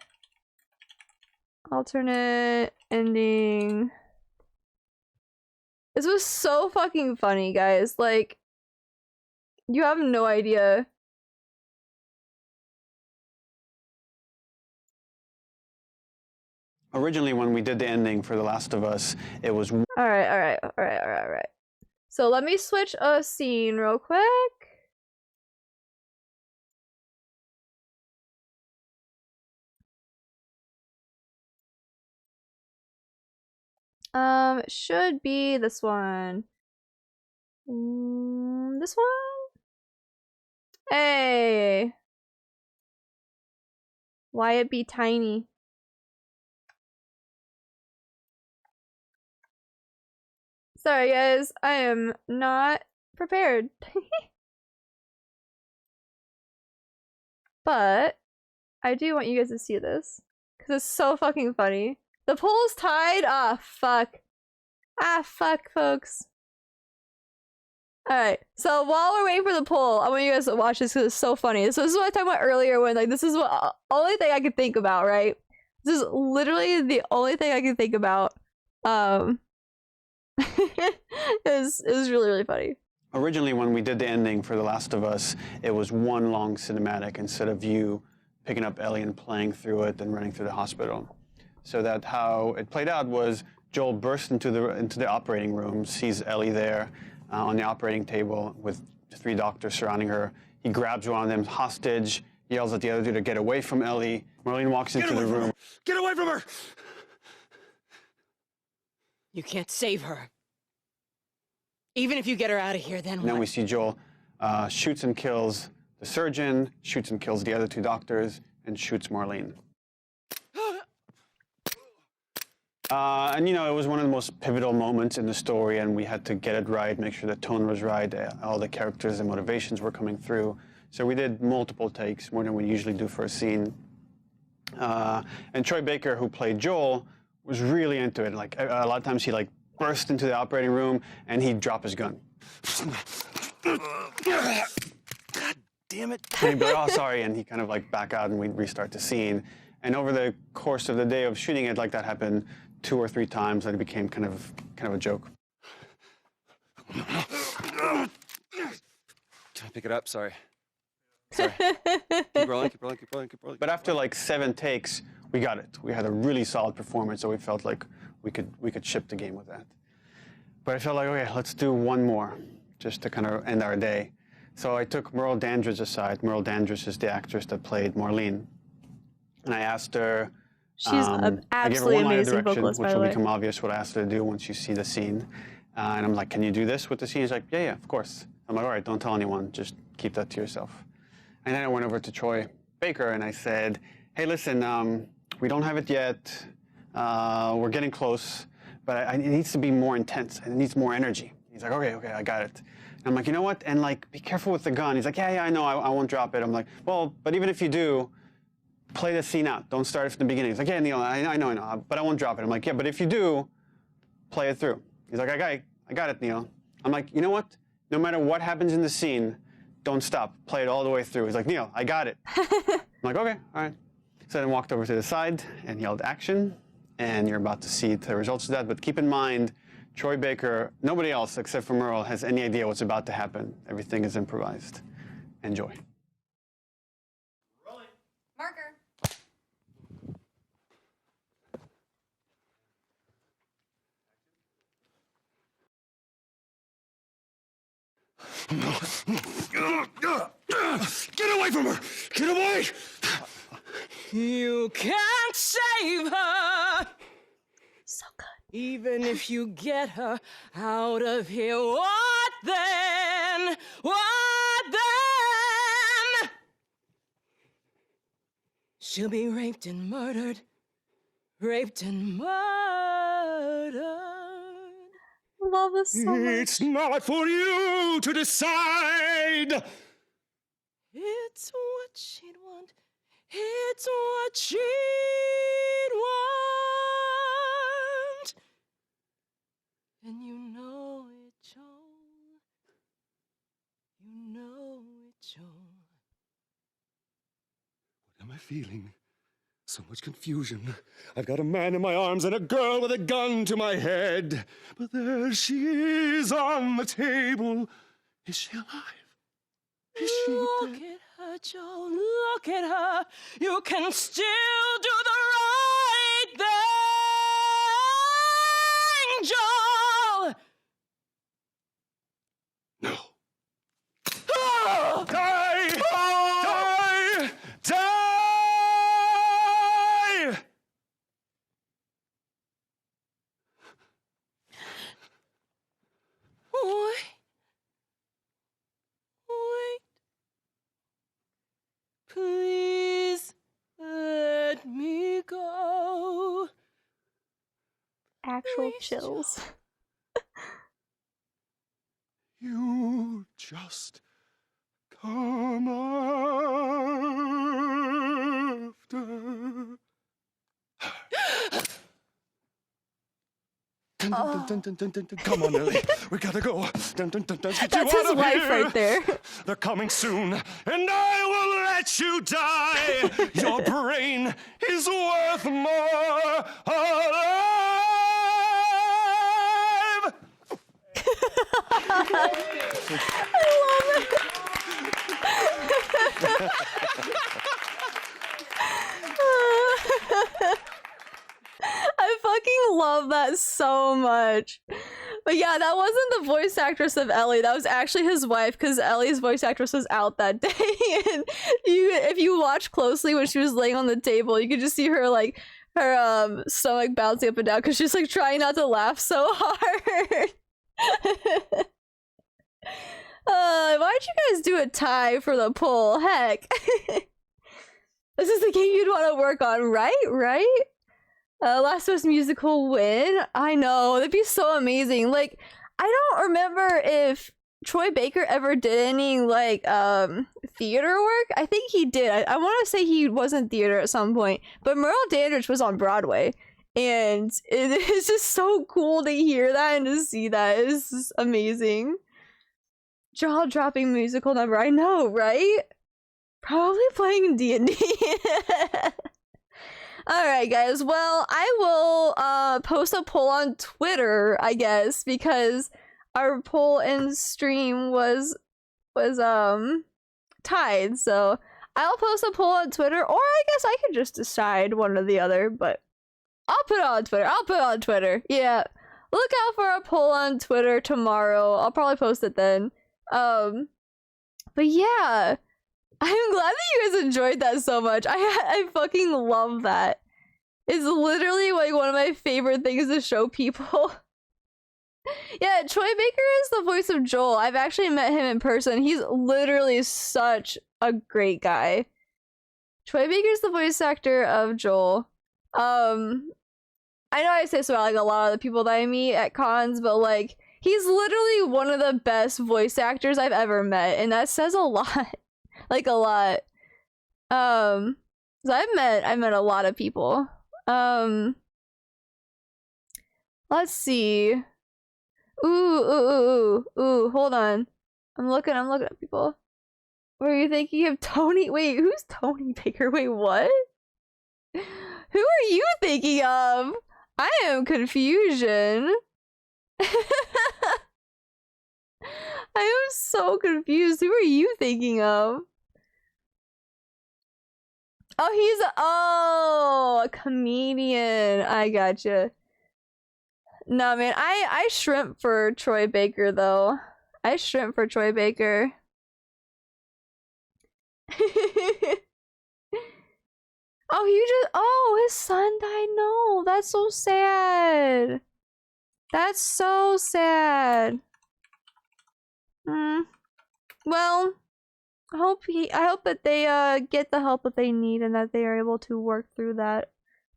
Alternate ending. This was so fucking funny, guys. Like, you have no idea. Originally, when we did the ending for The Last of Us, it was... Alright. So let me switch a scene real quick. Should be this one. This one? Hey! Why it be tiny? Sorry guys, I am not prepared. But I do want you guys to see this, because it's so fucking funny. The poll's tied? Ah, fuck. Ah, fuck, folks. Alright, so while we're waiting for the poll, I want you guys to watch this because it's so funny. So this is what I talked about earlier when, like, this is what only thing I could think about, right? This is literally the only thing I can think about. It was really, really funny. Originally, when we did the ending for The Last of Us, it was one long cinematic instead of you picking up Ellie and playing through it and running through the hospital. So that how it played out was Joel bursts into the operating room, sees Ellie there on the operating table with 3 doctors surrounding her. He grabs one of them hostage, yells at the other two to get away from Ellie. Marlene walks into the room. Get away from her! You can't save her. Even if you get her out of here, then And then what? we see Joel shoots and kills the surgeon, shoots and kills the other 2 doctors, and shoots Marlene. And you know, it was one of the most pivotal moments in the story, and we had to get it right, make sure the tone was right, all the characters and motivations were coming through. So we did multiple takes, more than we usually do for a scene. And Troy Baker, who played Joel, was really into it. Like, a lot of times he like burst into the operating room and he'd drop his gun. God damn it. And he'd be like, oh, sorry, and he kind of like back out and we'd restart the scene. And over the course of the day of shooting it, like that happened 2 or 3 times, and it became kind of a joke. Can I pick it up? Sorry. Keep rolling. But after like 7 takes, we got it. We had a really solid performance, so we felt like we could ship the game with that. But I felt like, okay, let's do one more, just to kind of end our day. So I took Merle Dandridge aside. Merle Dandridge is the actress that played Marlene. And I asked her, She's an absolutely amazing vocalist, by which the will way. become obvious what I asked her to do once you see the scene. And I'm like, can you do this with the scene? She's like, yeah, of course. I'm like, all right, don't tell anyone. Just keep that to yourself. And then I went over to Troy Baker and I said, hey, listen, we don't have it yet. We're getting close, but it needs to be more intense. It needs more energy. He's like, okay, I got it. And I'm like, you know what? And like, be careful with the gun. He's like, yeah, I know, I won't drop it. I'm like, well, but even if you do, play the scene out. Don't start it from the beginning. He's like, yeah, Neil, I know, but I won't drop it. I'm like, yeah, but if you do, play it through. He's like, I got it, Neil. I'm like, you know what? No matter what happens in the scene, don't stop. Play it all the way through. He's like, Neil, I got it. I'm like, okay, all right. So then walked over to the side and yelled action, and you're about to see the results of that. But keep in mind, Troy Baker, nobody else except for Merle has any idea what's about to happen. Everything is improvised. Enjoy. Marker. Get away from her! Get away! You can't save her! So good. Even if you get her out of here, what then? What then? She'll be raped and murdered. Raped and murdered. Love this so much. It's not for you to decide! It's what she'd want. It's what she'd want. And you know it, Joel. You know it, Joel. What am I feeling? So much confusion. I've got a man in my arms and a girl with a gun to my head. But there she is on the table. Is she alive? Is she Look dead? at her, Joe. Look at her. You can still do the right thing, Joel. No. Ah! Die! Die! Die! Wait. Please let me go. Actual chills. You just come after. Come on, Ellie. We gotta go. Let's get you That's out his of wife here. right there. They're coming soon, and I will let you die. Your brain is worth more alive. I love it. I fucking love that so much. But yeah, that wasn't the voice actress of Ellie. That was actually his wife, because Ellie's voice actress was out that day. And if you watch closely when she was laying on the table, you could just see her like her stomach bouncing up and down because she's like trying not to laugh so hard. Why'd you guys do a tie for the poll? Heck. This is the game you'd want to work on, right? Right? Last of Us musical win? I know, that'd be so amazing. Like, I don't remember if Troy Baker ever did any, like, theater work. I think he did. I want to say he was in theater at some point. But Merle Dandridge was on Broadway. And it is just so cool to hear that and to see that. It's just amazing. Jaw-dropping musical number. I know, right? Probably playing D&D. Alright guys, well, I will post a poll on Twitter, I guess, because our poll in stream was tied, so I'll post a poll on Twitter, or I guess I could just decide one or the other, but I'll put it on Twitter. Yeah, look out for a poll on Twitter tomorrow. I'll probably post it then. But yeah, I'm glad that you guys enjoyed that so much. I fucking love that. It's literally like one of my favorite things to show people. Yeah, Troy Baker is the voice of Joel. I've actually met him in person. He's literally such a great guy. Troy Baker's the voice actor of Joel. I know I say so about like a lot of the people that I meet at cons, but like he's literally one of the best voice actors I've ever met, and that says a lot. Like a lot. So I've met a lot of people. Let's see. Ooh, hold on. I'm looking at people. Were you thinking of Tony? Wait, who's Tony Baker? Wait, what? Who are you thinking of? I am confusion. I am so confused. Who are you thinking of? Oh, he's a comedian. I gotcha. Nah, man, I shrimp for Troy Baker though. I shrimp for Troy Baker. His son died. No, that's so sad. That's so sad. Well, I hope that they get the help that they need and that they are able to work through that.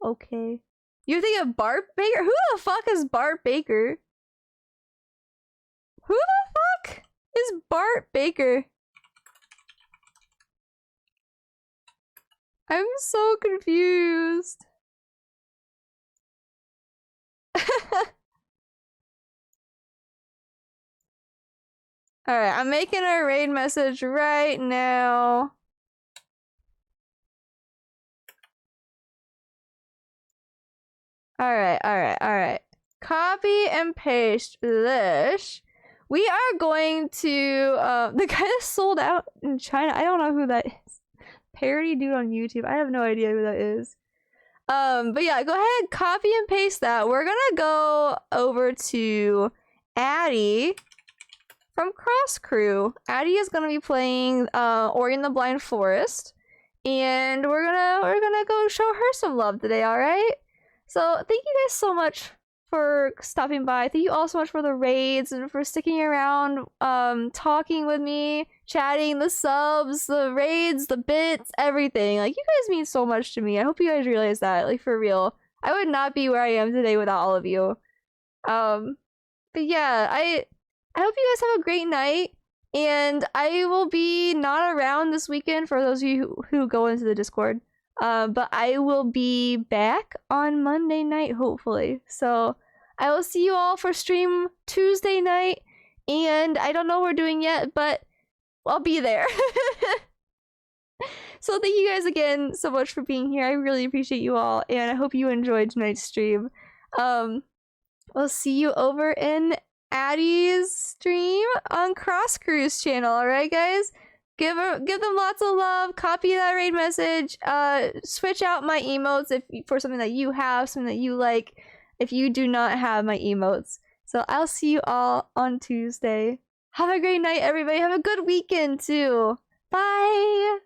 Okay. You think of Bart Baker? Who the fuck is Bart Baker? Who the fuck is Bart Baker? I'm so confused. Alright, I'm making a raid message right now. Alright. Copy and paste this. We are going to, the guy that sold out in China, I don't know who that is. Parody dude on YouTube, I have no idea who that is. But yeah, go ahead, copy and paste that. We're gonna go over to Addie from Cross Crew. Addie is gonna be playing Ori and the Blind Forest, and we're gonna go show her some love today. All right. So thank you guys so much for stopping by. Thank you all so much for the raids and for sticking around, talking with me, chatting, the subs, the raids, the bits, everything. Like, you guys mean so much to me. I hope you guys realize that. Like, for real. I would not be where I am today without all of you. But yeah, I hope you guys have a great night. And I will be not around this weekend for those of you who go into the Discord. But I will be back on Monday night, hopefully. So I will see you all for stream Tuesday night. And I don't know what we're doing yet, but I'll be there. So thank you guys again so much for being here. I really appreciate you all. And I hope you enjoyed tonight's stream. We'll see you over in Addie's stream on Cross Crew's channel. Alright, guys? Give them lots of love. Copy that raid message. Switch out my emotes for something that you have, something that you like, if you do not have my emotes. So I'll see you all on Tuesday. Have a great night, everybody. Have a good weekend too. Bye.